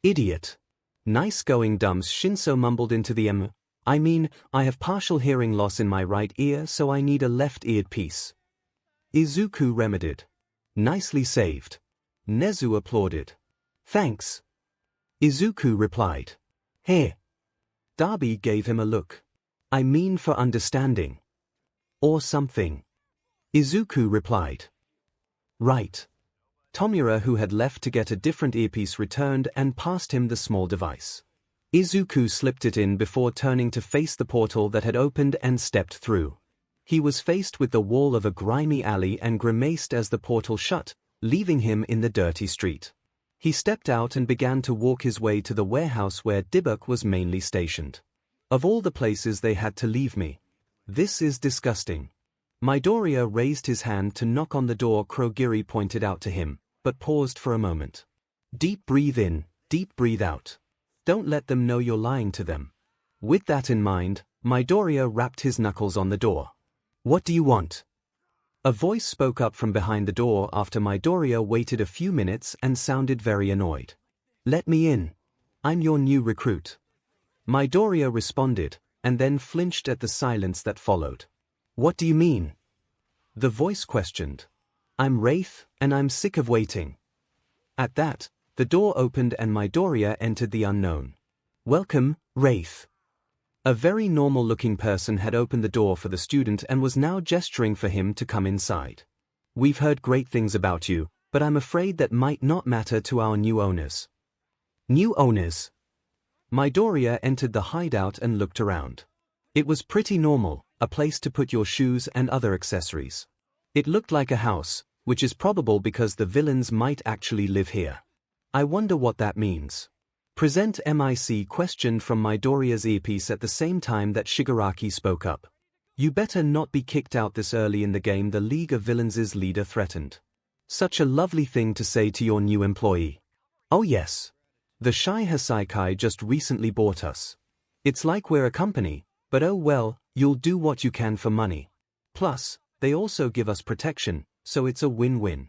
Idiot. Nice going dumps, ――― mumbled into the I have partial hearing loss in my right ear so I need a left-eared piece. Izuku remedied. Nicely saved. Nezu applauded. Thanks. Izuku replied. Here. Dabi gave him a look. I mean for understanding. Or something. Izuku replied. Right. Tomura, who had left to get a different earpiece, returned and passed him the small device. Izuku slipped it in before turning to face the portal that had opened and stepped through. He was faced with the wall of a grimy alley and grimaced as the portal shut, leaving him in the dirty street. He stepped out and began to walk his way to the warehouse where Debug was mainly stationed. Of all the places they had to leave me. This is disgusting. Midoriya raised his hand to knock on the door Kurogiri pointed out to him, but paused for a moment. Deep breathe in, deep breathe out. Don't let them know you're lying to them. With that in mind, Midoriya rapped his knuckles on the door. What do you want? A voice spoke up from behind the door after Midoriya waited a few minutes and sounded very annoyed. Let me in. I'm your new recruit. Midoriya responded, and then flinched at the silence that followed. What do you mean? The voice questioned. I'm Wraith, and I'm sick of waiting. At that, the door opened and Midoriya entered the unknown. Welcome, Wraith. A very normal-looking person had opened the door for the student and was now gesturing for him to come inside. We've heard great things about you, but I'm afraid that might not matter to our new owners. New owners? Midoriya entered the hideout and looked around. It was pretty normal, a place to put your shoes and other accessories. It looked like a house, which is probable because the villains might actually live here. I wonder what that means. Present MIC questioned from Midoriya's earpiece at the same time that Shigaraki spoke up. You better not be kicked out this early in the game, the League of Villains' leader threatened. Such a lovely thing to say to your new employee. Oh yes. The Shy Hasaikai just recently bought us. It's like we're a company, but oh well, you'll do what you can for money. Plus, they also give us protection, so it's a win-win.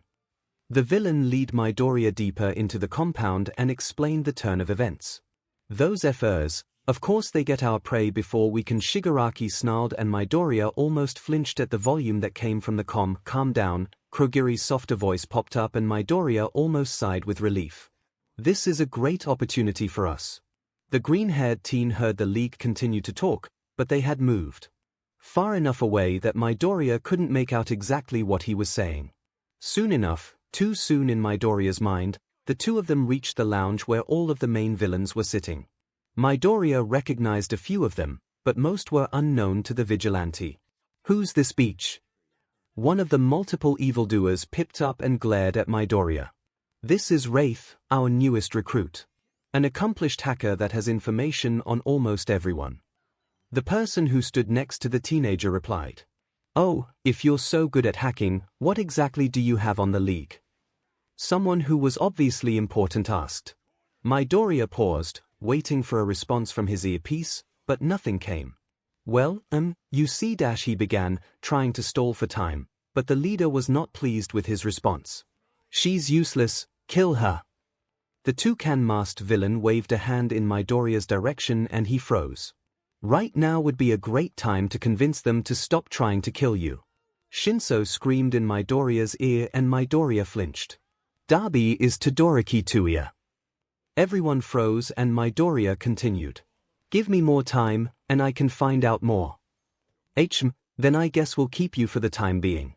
The villain led Midoriya deeper into the compound and explained the turn of events. Those FRs, of course they get our prey before we can. Shigaraki snarled and Midoriya almost flinched at the volume that came from the com. Calm down, Kurogiri's softer voice popped up and Midoriya almost sighed with relief. This is a great opportunity for us. The green-haired teen heard the League continue to talk, but they had moved far enough away that Midoriya couldn't make out exactly what he was saying. Soon enough, too soon in Midoriya's mind, the two of them reached the lounge where all of the main villains were sitting. Midoriya recognized a few of them, but most were unknown to the vigilante. Who's this beach? One of the multiple evildoers pipped up and glared at Midoriya. This is Wraith, our newest recruit. An accomplished hacker that has information on almost everyone. The person who stood next to the teenager replied. Oh, if you're so good at hacking, what exactly do you have on the League? Someone who was obviously important asked. Midoriya paused, waiting for a response from his earpiece, but nothing came. Well, you see, he began, trying to stall for time, but the leader was not pleased with his response. She's useless, kill her. The toucan-masked villain waved a hand in Midoriya's direction and he froze. Right now would be a great time to convince them to stop trying to kill you. Shinso screamed in Midoriya's ear and Midoriya flinched. Dabi is Todoroki Tuya. Everyone froze and Midoriya continued. Give me more time, and I can find out more. Then I guess we'll keep you for the time being.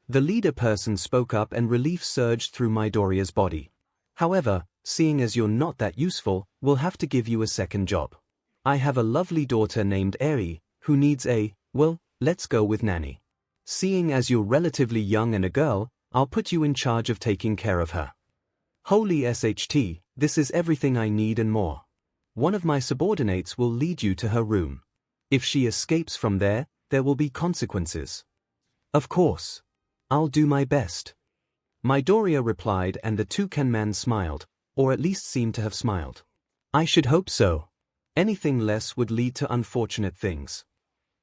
The leader person spoke up and relief surged through Midoriya's body. However, seeing as you're not that useful, we'll have to give you a second job. I have a lovely daughter named Eri, who needs let's go with nanny. Seeing as you're relatively young and a girl, I'll put you in charge of taking care of her. Holy SHT, this is everything I need and more. One of my subordinates will lead you to her room. If she escapes from there, there will be consequences. Of course. I'll do my best. Midoriya replied and the toucan man smiled, or at least seemed to have smiled. I should hope so. Anything less would lead to unfortunate things.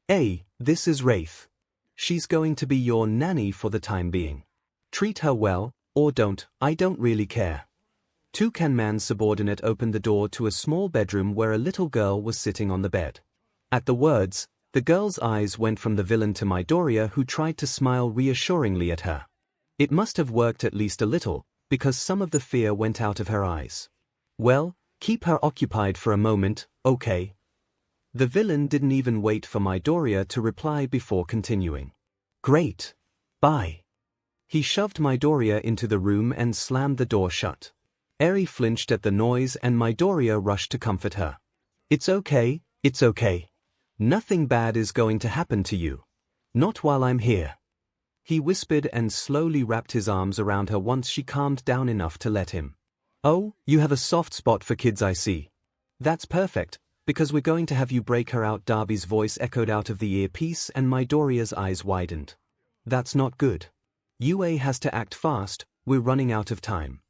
This is Wraith. She's going to be your nanny for the time being. Treat her well, or don't, I don't really care. Toucan Man's subordinate opened the door to a small bedroom where a little girl was sitting on the bed. At the words, the girl's eyes went from the villain to Midoriya, who tried to smile reassuringly at her. It must have worked at least a little, because some of the fear went out of her eyes. Well, keep her occupied for a moment, okay? The villain didn't even wait for Midoriya to reply before continuing. Great. Bye. He shoved Midoriya into the room and slammed the door shut. Eri flinched at the noise and Midoriya rushed to comfort her. It's okay, it's okay. Nothing bad is going to happen to you. Not while I'm here. He whispered and slowly wrapped his arms around her once she calmed down enough to let him. Oh, you have a soft spot for kids, I see. That's perfect, because we're going to have you break her out. Darby's voice echoed out of the earpiece and Midoriya's eyes widened. That's not good. UA has to act fast, we're running out of time.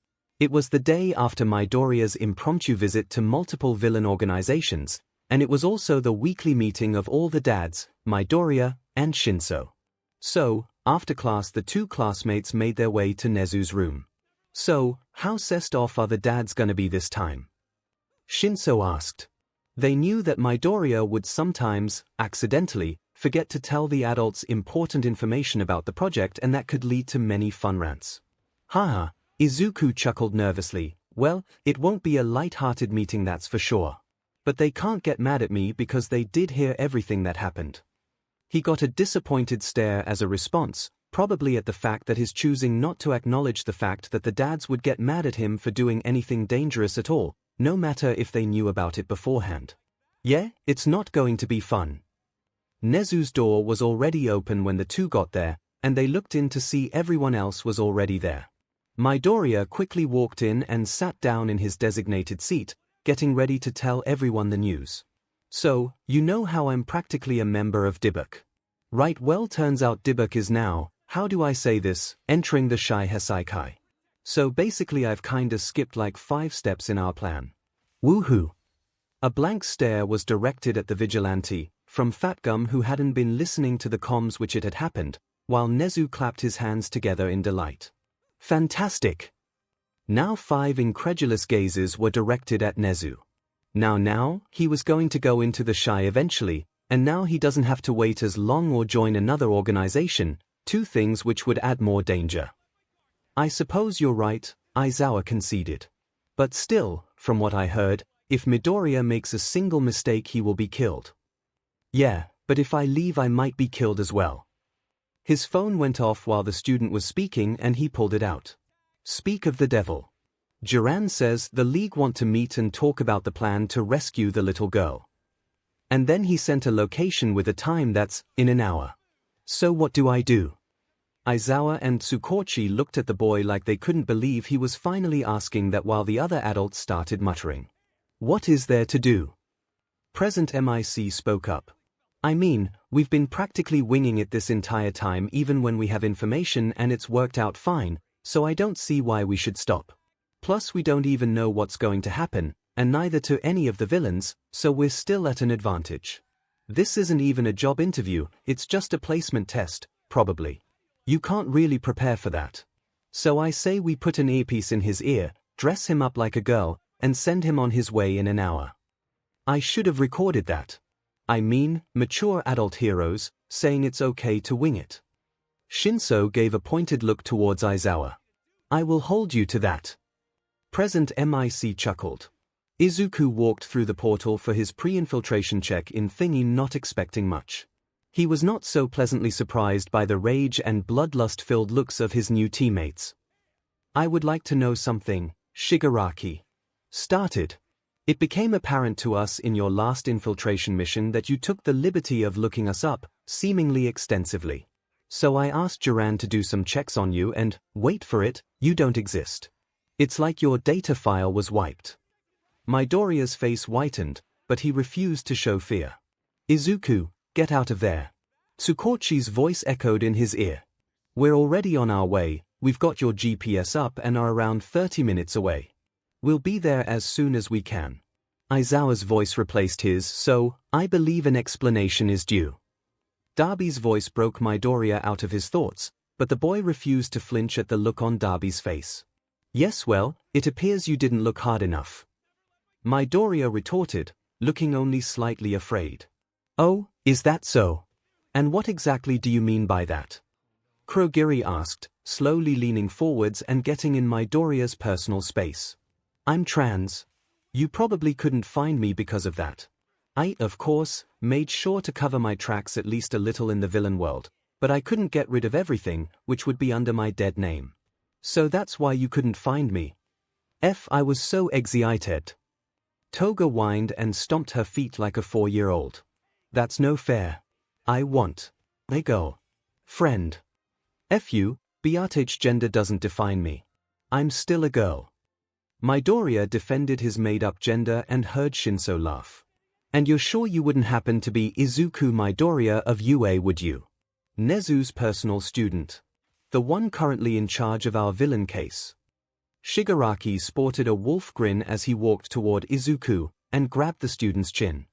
It was the day after Midoriya's impromptu visit to multiple villain organizations, and it was also the weekly meeting of all the dads, Midoriya and ♀. So, after class the two classmates made their way to Nezu's room. So, how sessed off are the dads gonna be this time? ♀ asked. They knew that Midoriya would sometimes, accidentally, forget to tell the adults important information about the project, and that could lead to many fun rants. Haha, Izuku chuckled nervously. Well, it won't be a light-hearted meeting, that's for sure. But they can't get mad at me because they did hear everything that happened. He got a disappointed stare as a response, probably at the fact that his choosing not to acknowledge the fact that the dads would get mad at him for doing anything dangerous at all, no matter if they knew about it beforehand. Yeah, it's not going to be fun. Nezu's door was already open when the two got there, and they looked in to see everyone else was already there. Midoriya quickly walked in and sat down in his designated seat, getting ready to tell everyone the news. So, you know how I'm practically a member of 𝐷𝐷𝐵𝐷. Right, well, turns out 𝐷𝐷𝐵𝐷 is now, how do I say this, entering the 𝐂𝐻𝐻 Sekai. So basically I've kinda skipped like 5 steps in our plan. Woohoo! A blank stare was directed at the vigilante, from Fatgum, who hadn't been listening to the comms which it had happened, while Nezu clapped his hands together in delight. Fantastic! Now 5 incredulous gazes were directed at Nezu. Now, he was going to go into the 𝐂𝐻 eventually, and now he doesn't have to wait as long or join another organization, 2 things which would add more danger. I suppose you're right, Aizawa conceded. But still, from what I heard, if Midoriya makes a single mistake he will be killed. Yeah, but if I leave I might be killed as well. His phone went off while the student was speaking and he pulled it out. Speak of the devil. Jiran says the League want to meet and talk about the plan to rescue the little girl. And then he sent a location with a time that's in an hour. So what do I do? Aizawa and Tsukochi looked at the boy like they couldn't believe he was finally asking that, while the other adults started muttering. What is there to do? Present MIC spoke up. I mean, we've been practically winging it this entire time, even when we have information, and it's worked out fine, so I don't see why we should stop. Plus we don't even know what's going to happen, and neither to any of the villains, so we're still at an advantage. This isn't even a job interview, it's just a placement test, probably. You can't really prepare for that. So I say we put an earpiece in his ear, dress him up like a girl, and send him on his way in an hour. I should have recorded that. I mean, mature adult heroes, saying it's okay to wing it. ♀ gave a pointed look towards Aizawa. I will hold you to that. Present MIC chuckled. Izuku walked through the portal for his pre-infiltration check in thingy, not expecting much. He was not so pleasantly surprised by the rage and bloodlust-filled looks of his new teammates. I would like to know something, Shigaraki. Started. It became apparent to us in your last infiltration mission that you took the liberty of looking us up, seemingly extensively. So I asked Jiran to do some checks on you and, wait for it, you don't exist. It's like your data file was wiped. Midoriya's face whitened, but he refused to show fear. Izuku, get out of there. Tsukochi's voice echoed in his ear. We're already on our way, we've got your GPS up and are around 30 minutes away. We'll be there as soon as we can. Aizawa's voice replaced his, so, I believe an explanation is due. Darby's voice broke Midoriya out of his thoughts, but the boy refused to flinch at the look on Darby's face. Yes, well, it appears you didn't look hard enough. Midoriya retorted, looking only slightly afraid. Oh, is that so? And what exactly do you mean by that? Kurogiri asked, slowly leaning forwards and getting in Midoriya's personal space. I'm trans. You probably couldn't find me because of that. I, of course, made sure to cover my tracks at least a little in the villain world, but I couldn't get rid of everything, which would be under my dead name. So that's why you couldn't find me. I was so excited. Toga whined and stomped her feet like a 4-year-old. That's no fair. I want a girl friend. You, Beatage gender doesn't define me. I'm still a girl. Midoriya defended his made-up gender and heard ♀ laugh. And you're sure you wouldn't happen to be Izuku Midoriya of UA, would you? Nezu's personal student. The one currently in charge of our villain case. Shigaraki sported a wolf grin as he walked toward Izuku and grabbed the student's chin.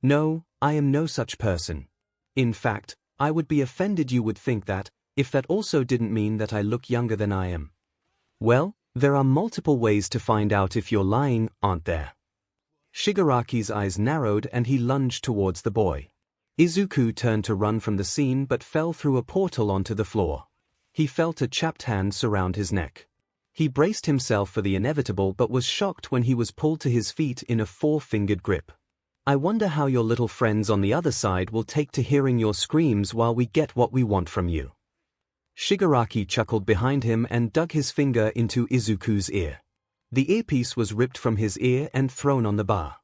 No, I am no such person. In fact, I would be offended you would think that, if that also didn't mean that I look younger than I am. Well, there are multiple ways to find out if you're lying, aren't there? Shigaraki's eyes narrowed and he lunged towards the boy. Izuku turned to run from the scene but fell through a portal onto the floor. He felt a chapped hand surround his neck. He braced himself for the inevitable but was shocked when he was pulled to his feet in a four-fingered grip. I wonder how your little friends on the other side will take to hearing your screams while we get what we want from you. Shigaraki chuckled behind him and dug his finger into Izuku's ear. The earpiece was ripped from his ear and thrown on the bar.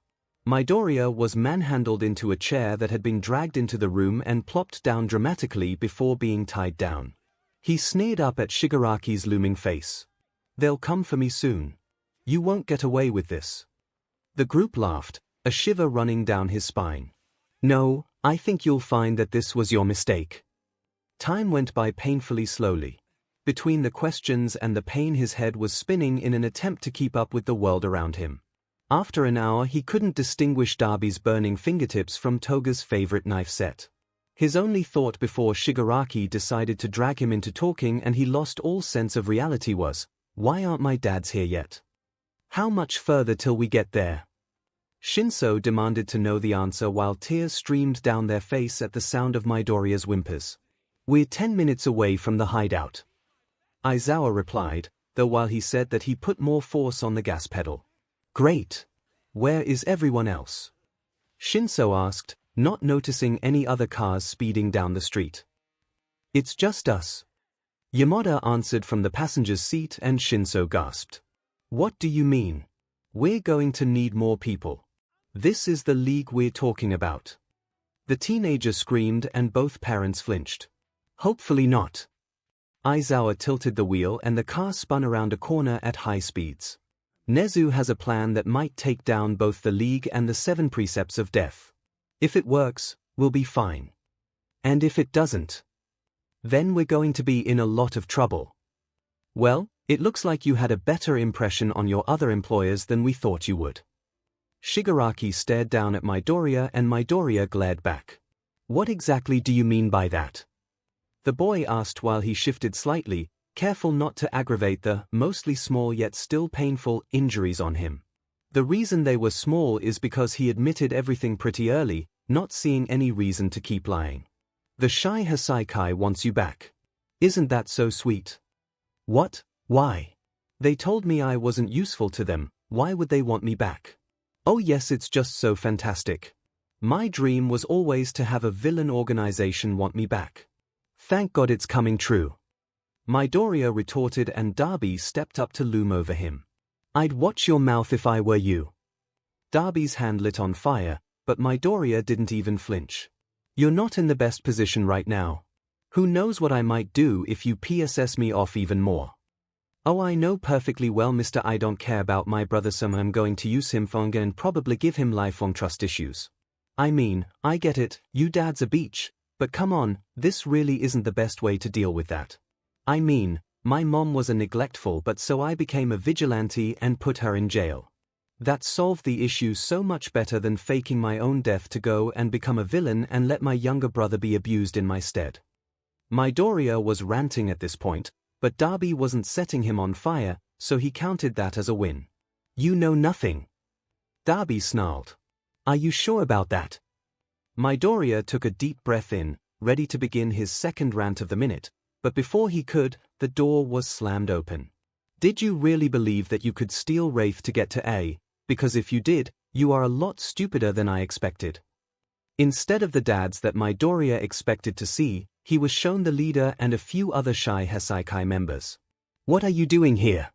Midoriya was manhandled into a chair that had been dragged into the room and plopped down dramatically before being tied down. He sneered up at Shigaraki's looming face. They'll come for me soon. You won't get away with this. The group laughed, a shiver running down his spine. No, I think you'll find that this was your mistake. Time went by painfully slowly. Between the questions and the pain his head was spinning in an attempt to keep up with the world around him. After an hour he couldn't distinguish Darby's burning fingertips from Toga's favorite knife set. His only thought before Shigaraki decided to drag him into talking and he lost all sense of reality was, why aren't my dads here yet? How much further till we get there? Shinso demanded to know the answer while tears streamed down their face at the sound of Midoriya's whimpers. We're 10 minutes away from the hideout. Aizawa replied, though while he said that he put more force on the gas pedal. Great. Where is everyone else? Shinso asked, not noticing any other cars speeding down the street. It's just us. Yamada answered from the passenger's seat and Shinso gasped. What do you mean? We're going to need more people. This is the league we're talking about. The teenager screamed and both parents flinched. Hopefully not. Aizawa tilted the wheel and the car spun around a corner at high speeds. Nezu has a plan that might take down both the League and the 7 Precepts of Death. If it works, we'll be fine. And if it doesn't, then we're going to be in a lot of trouble. Well, it looks like you had a better impression on your other employers than we thought you would. Shigaraki stared down at Midoriya and Midoriya glared back. What exactly do you mean by that? The boy asked while he shifted slightly, careful not to aggravate the, mostly small yet still painful, injuries on him. The reason they were small is because he admitted everything pretty early, not seeing any reason to keep lying. The shy Hasaikai wants you back. Isn't that so sweet? What? Why? They told me I wasn't useful to them, why would they want me back? Oh yes, it's just so fantastic. My dream was always to have a villain organization want me back. Thank God it's coming true. Midoriya retorted and Darby stepped up to loom over him. I'd watch your mouth if I were you. Darby's hand lit on fire, but Midoriya didn't even flinch. You're not in the best position right now. Who knows what I might do if you PSS me off even more. Oh, I know perfectly well, Mr. I don't care about my brother, so I'm going to use him for and probably give him lifelong trust issues. I mean, I get it, you dad's a beach, but come on, this really isn't the best way to deal with that. I mean, my mom was a neglectful but so I became a vigilante and put her in jail. That solved the issue so much better than faking my own death to go and become a villain and let my younger brother be abused in my stead. Midoriya was ranting at this point, but Darby wasn't setting him on fire, so he counted that as a win. You know nothing. Darby snarled. Are you sure about that? Midoriya took a deep breath in, ready to begin his second rant of the minute, but before he could, the door was slammed open. Did you really believe that you could steal Wraith to get to A? Because if you did, you are a lot stupider than I expected. Instead of the dads that Midoriya expected to see, he was shown the leader and a few other shy Hasaikai members. What are you doing here?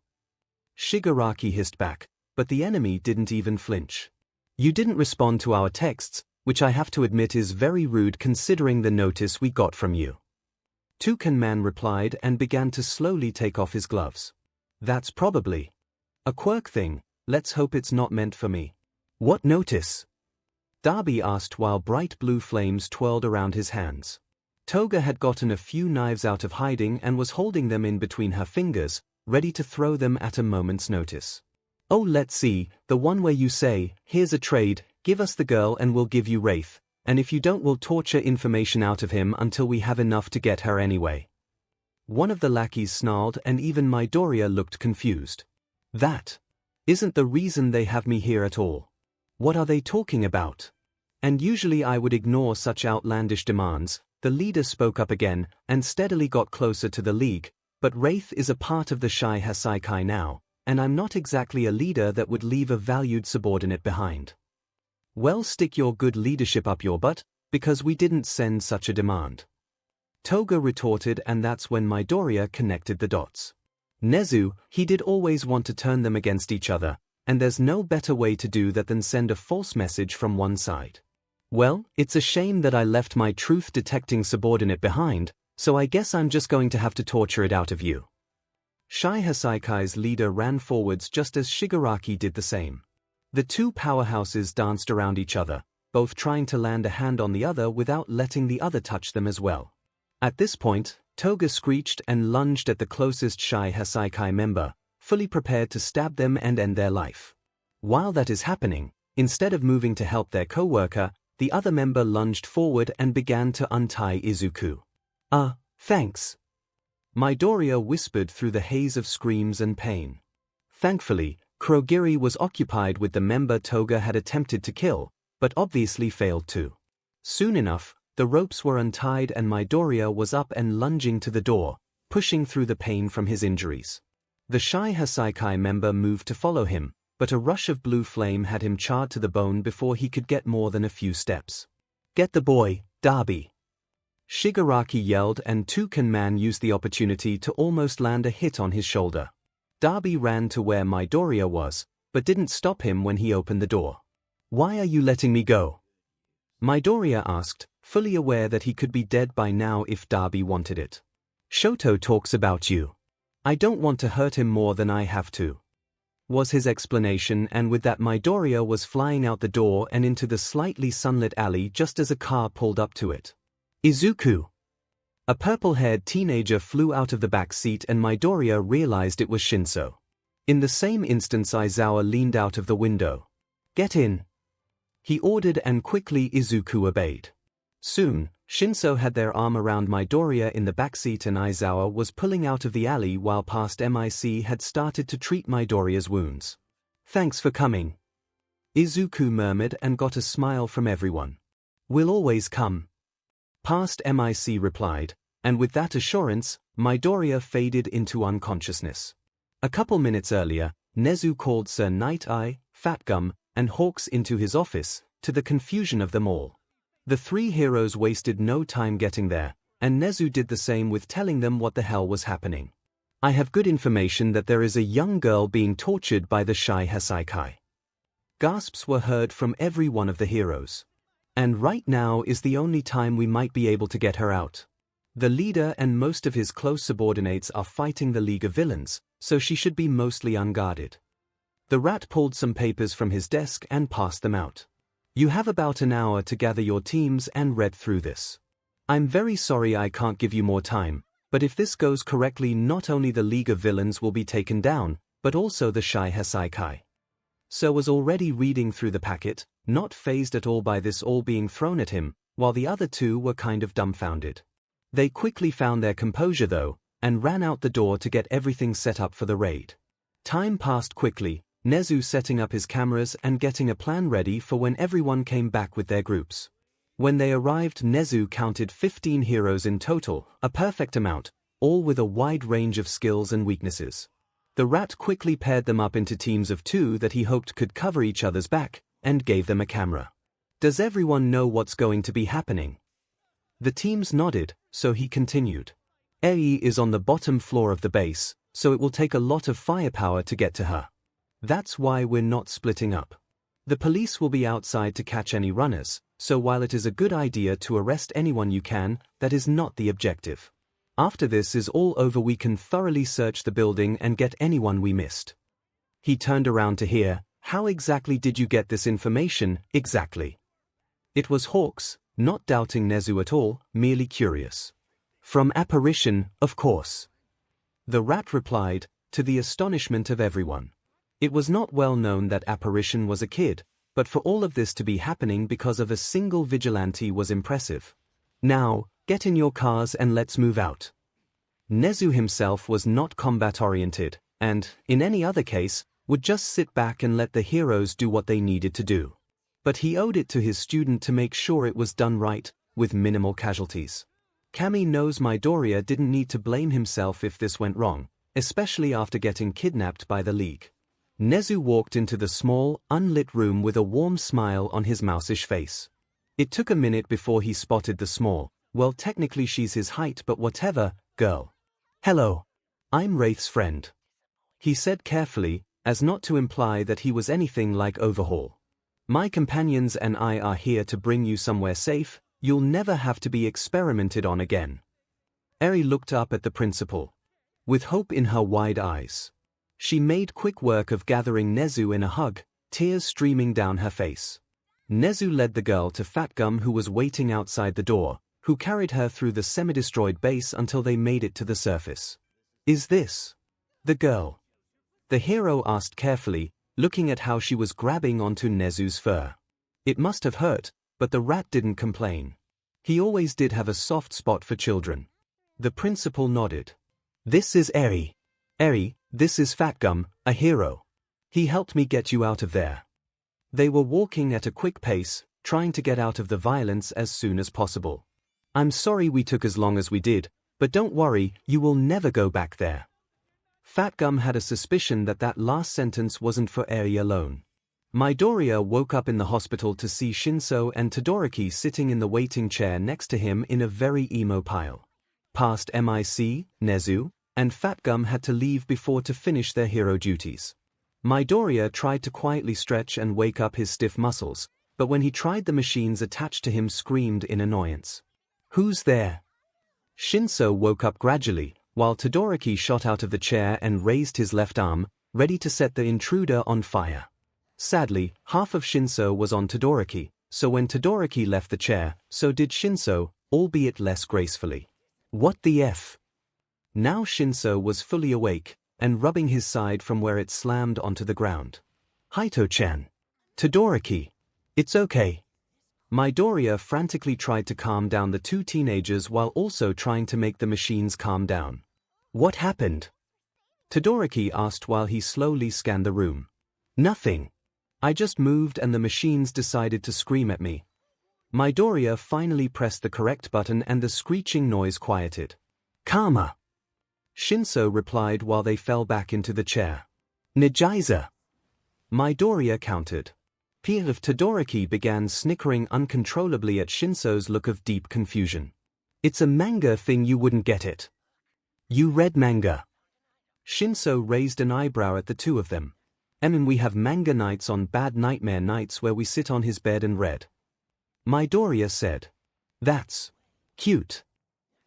Shigaraki hissed back, but the enemy didn't even flinch. You didn't respond to our texts, which I have to admit is very rude considering the notice we got from you. Toucan Man replied and began to slowly take off his gloves. That's probably a quirk thing, let's hope it's not meant for me. What notice? Darby asked while bright blue flames twirled around his hands. Toga had gotten a few knives out of hiding and was holding them in between her fingers, ready to throw them at a moment's notice. "Oh, let's see, the one where you say, 'Here's a trade, give us the girl and we'll give you Wraith, and if you don't we'll torture information out of him until we have enough to get her anyway.'" One of the lackeys snarled and even Midoriya looked confused. "That isn't the reason they have me here at all. What are they talking about?" And usually I would ignore such outlandish demands. The leader spoke up again, and steadily got closer to the League, but Wraith is a part of the 𝐒𝐻𝐻𝐼 now, and I'm not exactly a leader that would leave a valued subordinate behind. "Well, stick your good leadership up your butt, because we didn't send such a demand," Toga retorted, and that's when Midoriya connected the dots. Nezu, he did always want to turn them against each other, and there's no better way to do that than send a false message from one side. "Well, it's a shame that I left my truth-detecting subordinate behind, so I guess I'm just going to have to torture it out of you." 𝐒𝐻𝐻𝐼's leader ran forwards just as Shigaraki did the same. The two powerhouses danced around each other, both trying to land a hand on the other without letting the other touch them as well. At this point, Toga screeched and lunged at the closest 𝐒𝐻𝐻𝐼 member, fully prepared to stab them and end their life. While that is happening, instead of moving to help their co-worker, the other member lunged forward and began to untie Izuku. Thanks," Midoriya whispered through the haze of screams and pain. Thankfully, Kurogiri was occupied with the member Toga had attempted to kill, but obviously failed to. Soon enough, the ropes were untied and Midoriya was up and lunging to the door, pushing through the pain from his injuries. The 𝐒𝐻𝐻𝐼 member moved to follow him, but a rush of blue flame had him charred to the bone before he could get more than a few steps. "Get the boy, Darby!" Shigaraki yelled, and Toucan Man used the opportunity to almost land a hit on his shoulder. Darby ran to where Midoriya was, but didn't stop him when he opened the door. "Why are you letting me go?" Midoriya asked, fully aware that he could be dead by now if Darby wanted it. "Shoto talks about you. I don't want to hurt him more than I have to," was his explanation, and with that Midoriya was flying out the door and into the slightly sunlit alley just as a car pulled up to it. "Izuku!" A purple-haired teenager flew out of the back seat and Midoriya realized it was ♀. In the same instant Aizawa leaned out of the window. "Get in," he ordered, and quickly Izuku obeyed. Soon, ♀ had their arm around Midoriya in the backseat and Aizawa was pulling out of the alley while past MIC had started to treat Midoriya's wounds. "Thanks for coming," Izuku murmured and got a smile from everyone. "We'll always come," past MIC replied, and with that assurance, Midoriya faded into unconsciousness. A couple minutes earlier, Nezu called Sir Night-Eye, Fat Gum, and Hawks into his office, to the confusion of them all. The three heroes wasted no time getting there, and Nezu did the same with telling them what the hell was happening. "I have good information that there is a young girl being tortured by the 𝐒𝐻𝐻𝐼." Gasps were heard from every one of the heroes. "And right now is the only time we might be able to get her out. The leader and most of his close subordinates are fighting the League of Villains, so she should be mostly unguarded." The rat pulled some papers from his desk and passed them out. "You have about an hour to gather your teams and read through this. I'm very sorry I can't give you more time, but if this goes correctly not only the League of Villains will be taken down, but also the 𝐒𝐻𝐻𝐼." Sir was already reading through the packet, not fazed at all by this all being thrown at him, while the other two were kind of dumbfounded. They quickly found their composure though, and ran out the door to get everything set up for the raid. Time passed quickly, Nezu setting up his cameras and getting a plan ready for when everyone came back with their groups. When they arrived, Nezu counted 15 heroes in total, a perfect amount, all with a wide range of skills and weaknesses. The rat quickly paired them up into teams of 2 that he hoped could cover each other's back, and gave them a camera. "Does everyone know what's going to be happening?" The teams nodded, so he continued. "Ei is on the bottom floor of the base, so it will take a lot of firepower to get to her. That's why we're not splitting up. The police will be outside to catch any runners, so while it is a good idea to arrest anyone you can, that is not the objective. After this is all over we can thoroughly search the building and get anyone we missed." He turned around to hear, "How exactly did you get this information, exactly?" It was Hawks, not doubting Nezu at all, merely curious. "From apparition, of course," the rat replied, to the astonishment of everyone. It was not well known that Apparition was a kid, but for all of this to be happening because of a single vigilante was impressive. Now, get in your cars and let's move out. Nezu himself was not combat-oriented, and, in any other case, would just sit back and let the heroes do what they needed to do. But he owed it to his student to make sure it was done right, with minimal casualties. Kami knows Midoriya didn't need to blame himself if this went wrong, especially after getting kidnapped by the League. Nezu walked into the small, unlit room with a warm smile on his mouseish face. It took a minute before he spotted the small, well technically she's his height but whatever, girl. Hello. I'm Wraith's friend. He said carefully, as not to imply that he was anything like Overhaul. My companions and I are here to bring you somewhere safe. You'll never have to be experimented on again. Eri looked up at the principal, with hope in her wide eyes. She made quick work of gathering Nezu in a hug, tears streaming down her face. Nezu led the girl to Fat Gum, who was waiting outside the door, who carried her through the semi-destroyed base until they made it to the surface. Is this the girl? The hero asked carefully, looking at how she was grabbing onto Nezu's fur. It must have hurt, but the rat didn't complain. He always did have a soft spot for children. The principal nodded. This is Eri. Eri, this is Fat Gum, a hero. He helped me get you out of there. They were walking at a quick pace, trying to get out of the violence as soon as possible. I'm sorry we took as long as we did, but don't worry, you will never go back there. Fat Gum had a suspicion that that last sentence wasn't for Eri alone. Midoriya woke up in the hospital to see ♯and Todoroki sitting in the waiting chair next to him in a very emo pile. Past Mic, Nezu, and Fat Gum had to leave before to finish their hero duties. Midoriya tried to quietly stretch and wake up his stiff muscles, but when he tried the machines attached to him screamed in annoyance. Who's there? ♯woke up gradually, while Todoroki shot out of the chair and raised his left arm, ready to set the intruder on fire. Sadly, half of ♯was on Todoroki, so when Todoroki left the chair, so did ♯, albeit less gracefully. What the F? Now ♯ was fully awake, and rubbing his side from where it slammed onto the ground. Haito-chan. Todoroki. It's okay. Midoriya frantically tried to calm down the two teenagers while also trying to make the machines calm down. What happened? Todoroki asked while he slowly scanned the room. Nothing. I just moved and the machines decided to scream at me. Midoriya finally pressed the correct button and the screeching noise quieted. Karma. ♯ replied while they fell back into the chair. Nijiza. Midoriya countered. Of Todoroki began snickering uncontrollably at ♯'s look of deep confusion. It's a manga thing, you wouldn't get it. You read manga. ♯ raised an eyebrow at the two of them. We have manga nights on bad nightmare nights where we sit on his bed and read. Midoriya said. That's cute.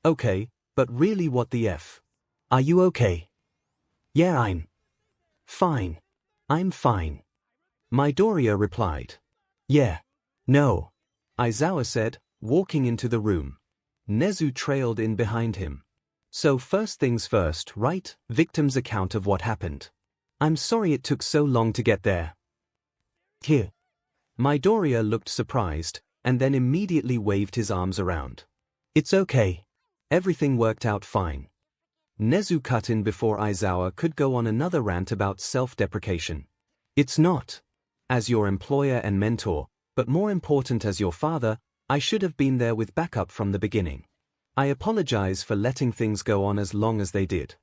Okay, but really what the F? Are you okay? Yeah, I'm fine. I'm fine. Midoriya replied. Yeah. No. Aizawa said, walking into the room. Nezu trailed in behind him. So first things first, right? Victim's account of what happened. I'm sorry it took so long to get there. Here. Midoriya looked surprised, and then immediately waved his arms around. It's okay. Everything worked out fine. Nezu cut in before Aizawa could go on another rant about self-deprecation. It's not. As your employer and mentor, but more important as your father, I should have been there with backup from the beginning. I apologize for letting things go on as long as they did.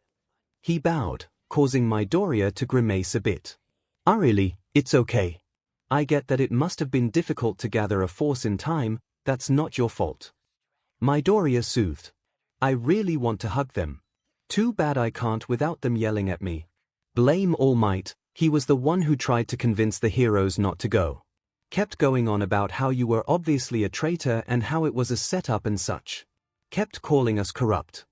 He bowed, causing Midoriya to grimace a bit. Really, it's okay. I get that it must have been difficult to gather a force in time, that's not your fault. Midoriya soothed. I really want to hug them. Too bad I can't without them yelling at me. Blame All Might, he was the one who tried to convince the heroes not to go. Kept going on about how you were obviously a traitor and how it was a setup and such. Kept calling us corrupt.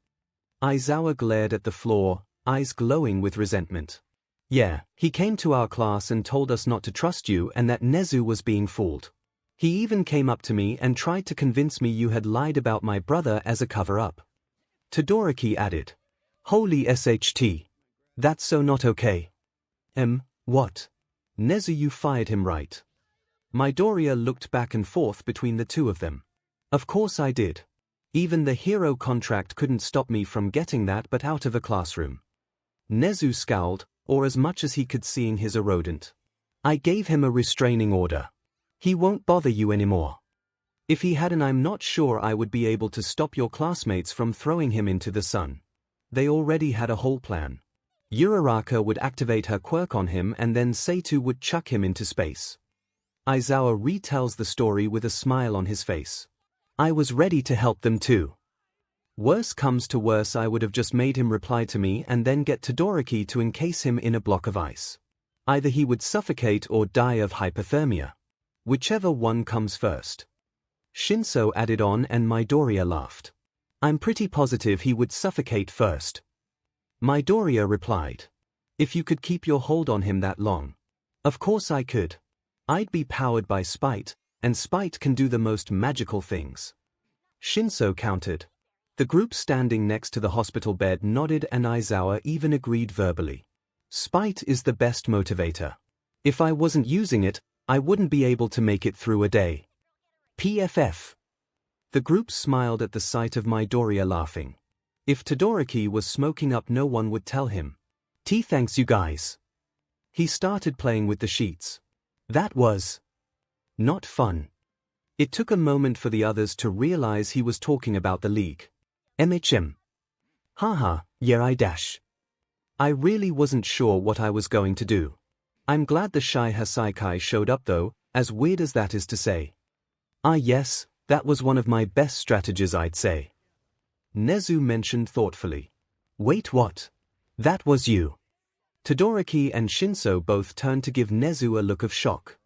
Aizawa glared at the floor, eyes glowing with resentment. Yeah, he came to our class and told us not to trust you and that Nezu was being fooled. He even came up to me and tried to convince me you had lied about my brother as a cover-up. Todoroki added. Holy SHT. That's so not okay. What? Nezu, you fired him, right? Midoriya looked back and forth between the two of them. Of course I did. Even the hero contract couldn't stop me from getting that but out of a classroom. Nezu scowled, or as much as he could seeing his a rodent. I gave him a restraining order. He won't bother you anymore. If he hadn't, I'm not sure I would be able to stop your classmates from throwing him into the sun. They already had a whole plan. Uraraka would activate her quirk on him and then Seitu would chuck him into space. Aizawa retells the story with a smile on his face. I was ready to help them too. Worse comes to worse, I would have just made him reply to me and then get Todoroki to encase him in a block of ice. Either he would suffocate or die of hypothermia. Whichever one comes first. Shinso added on and Midoriya laughed. I'm pretty positive he would suffocate first. Midoriya replied. If you could keep your hold on him that long. Of course I could. I'd be powered by spite, and spite can do the most magical things. Shinso countered. The group standing next to the hospital bed nodded and Aizawa even agreed verbally. Spite is the best motivator. If I wasn't using it, I wouldn't be able to make it through a day. PFF. The group smiled at the sight of Midoriya laughing. If Todoroki was smoking up, no one would tell him. Thanks you guys. He started playing with the sheets. That was not fun. It took a moment for the others to realize he was talking about the league. Haha, yeah I really wasn't sure what I was going to do. I'm glad the Shy Hasaikai showed up though, as weird as that is to say. Yes, that was one of my best strategies, I'd say. Nezu mentioned thoughtfully. Wait, what? That was you? Todoroki and Shinso both turned to give Nezu a look of shock.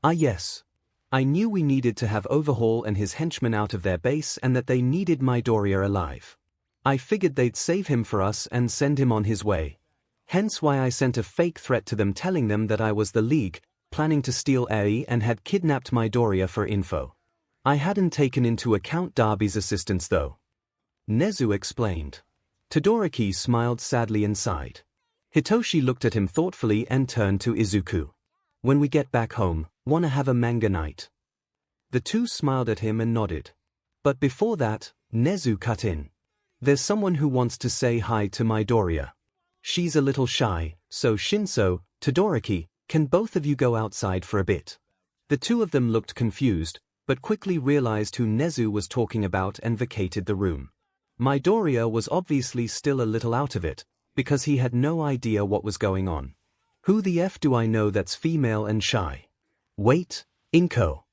Yes. I knew we needed to have Overhaul and his henchmen out of their base and that they needed Midoriya alive. I figured they'd save him for us and send him on his way. Hence why I sent a fake threat to them telling them that I was the League, planning to steal Eri and had kidnapped Midoriya for info. I hadn't taken into account Darby's assistance though. Nezu explained. Todoroki smiled sadly and sighed. Hitoshi looked at him thoughtfully and turned to Izuku. When we get back home, wanna have a manga night? The two smiled at him and nodded. But before that, Nezu cut in. There's someone who wants to say hi to Midoriya. She's a little shy, so Shinso, Todoroki, can both of you go outside for a bit? The two of them looked confused, but quickly realized who Nezu was talking about and vacated the room. Midoriya was obviously still a little out of it, because he had no idea what was going on. Who the F do I know that's female and shy? Wait, Inko.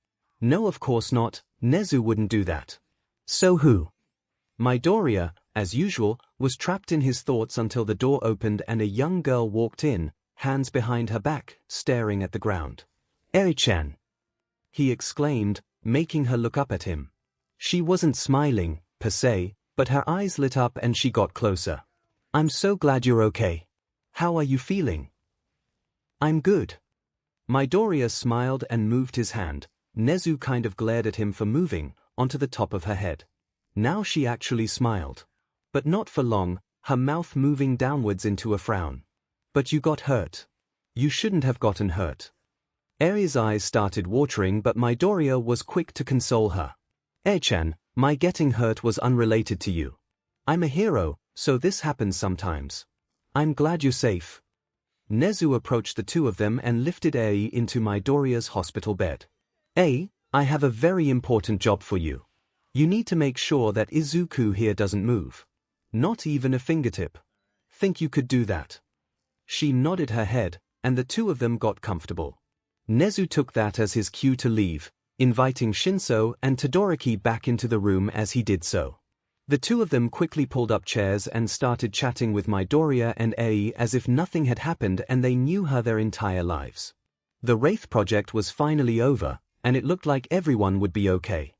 No, of course not, Nezu wouldn't do that. So who? Midoriya, as usual, was trapped in his thoughts until the door opened and a young girl walked in, hands behind her back, staring at the ground. Eri-chan! He exclaimed, making her look up at him. She wasn't smiling, per se, but her eyes lit up and she got closer. I'm so glad you're okay. How are you feeling? I'm good. Midoriya smiled and moved his hand. Nezu kind of glared at him for moving, onto the top of her head. Now she actually smiled. But not for long, her mouth moving downwards into a frown. But you got hurt. You shouldn't have gotten hurt. Eri's eyes started watering but Midoriya was quick to console her. Eri-chan, my getting hurt was unrelated to you. I'm a hero, so this happens sometimes. I'm glad you're safe. Nezu approached the two of them and lifted Eri into Midoriya's hospital bed. I have a very important job for you. You need to make sure that Izuku here doesn't move. Not even a fingertip. Think you could do that? She nodded her head, and the two of them got comfortable. Nezu took that as his cue to leave, inviting Shinso and Todoroki back into the room as he did so. The two of them quickly pulled up chairs and started chatting with Midoriya and Eri as if nothing had happened and they knew her their entire lives. The Wraith project was finally over, and it looked like everyone would be okay.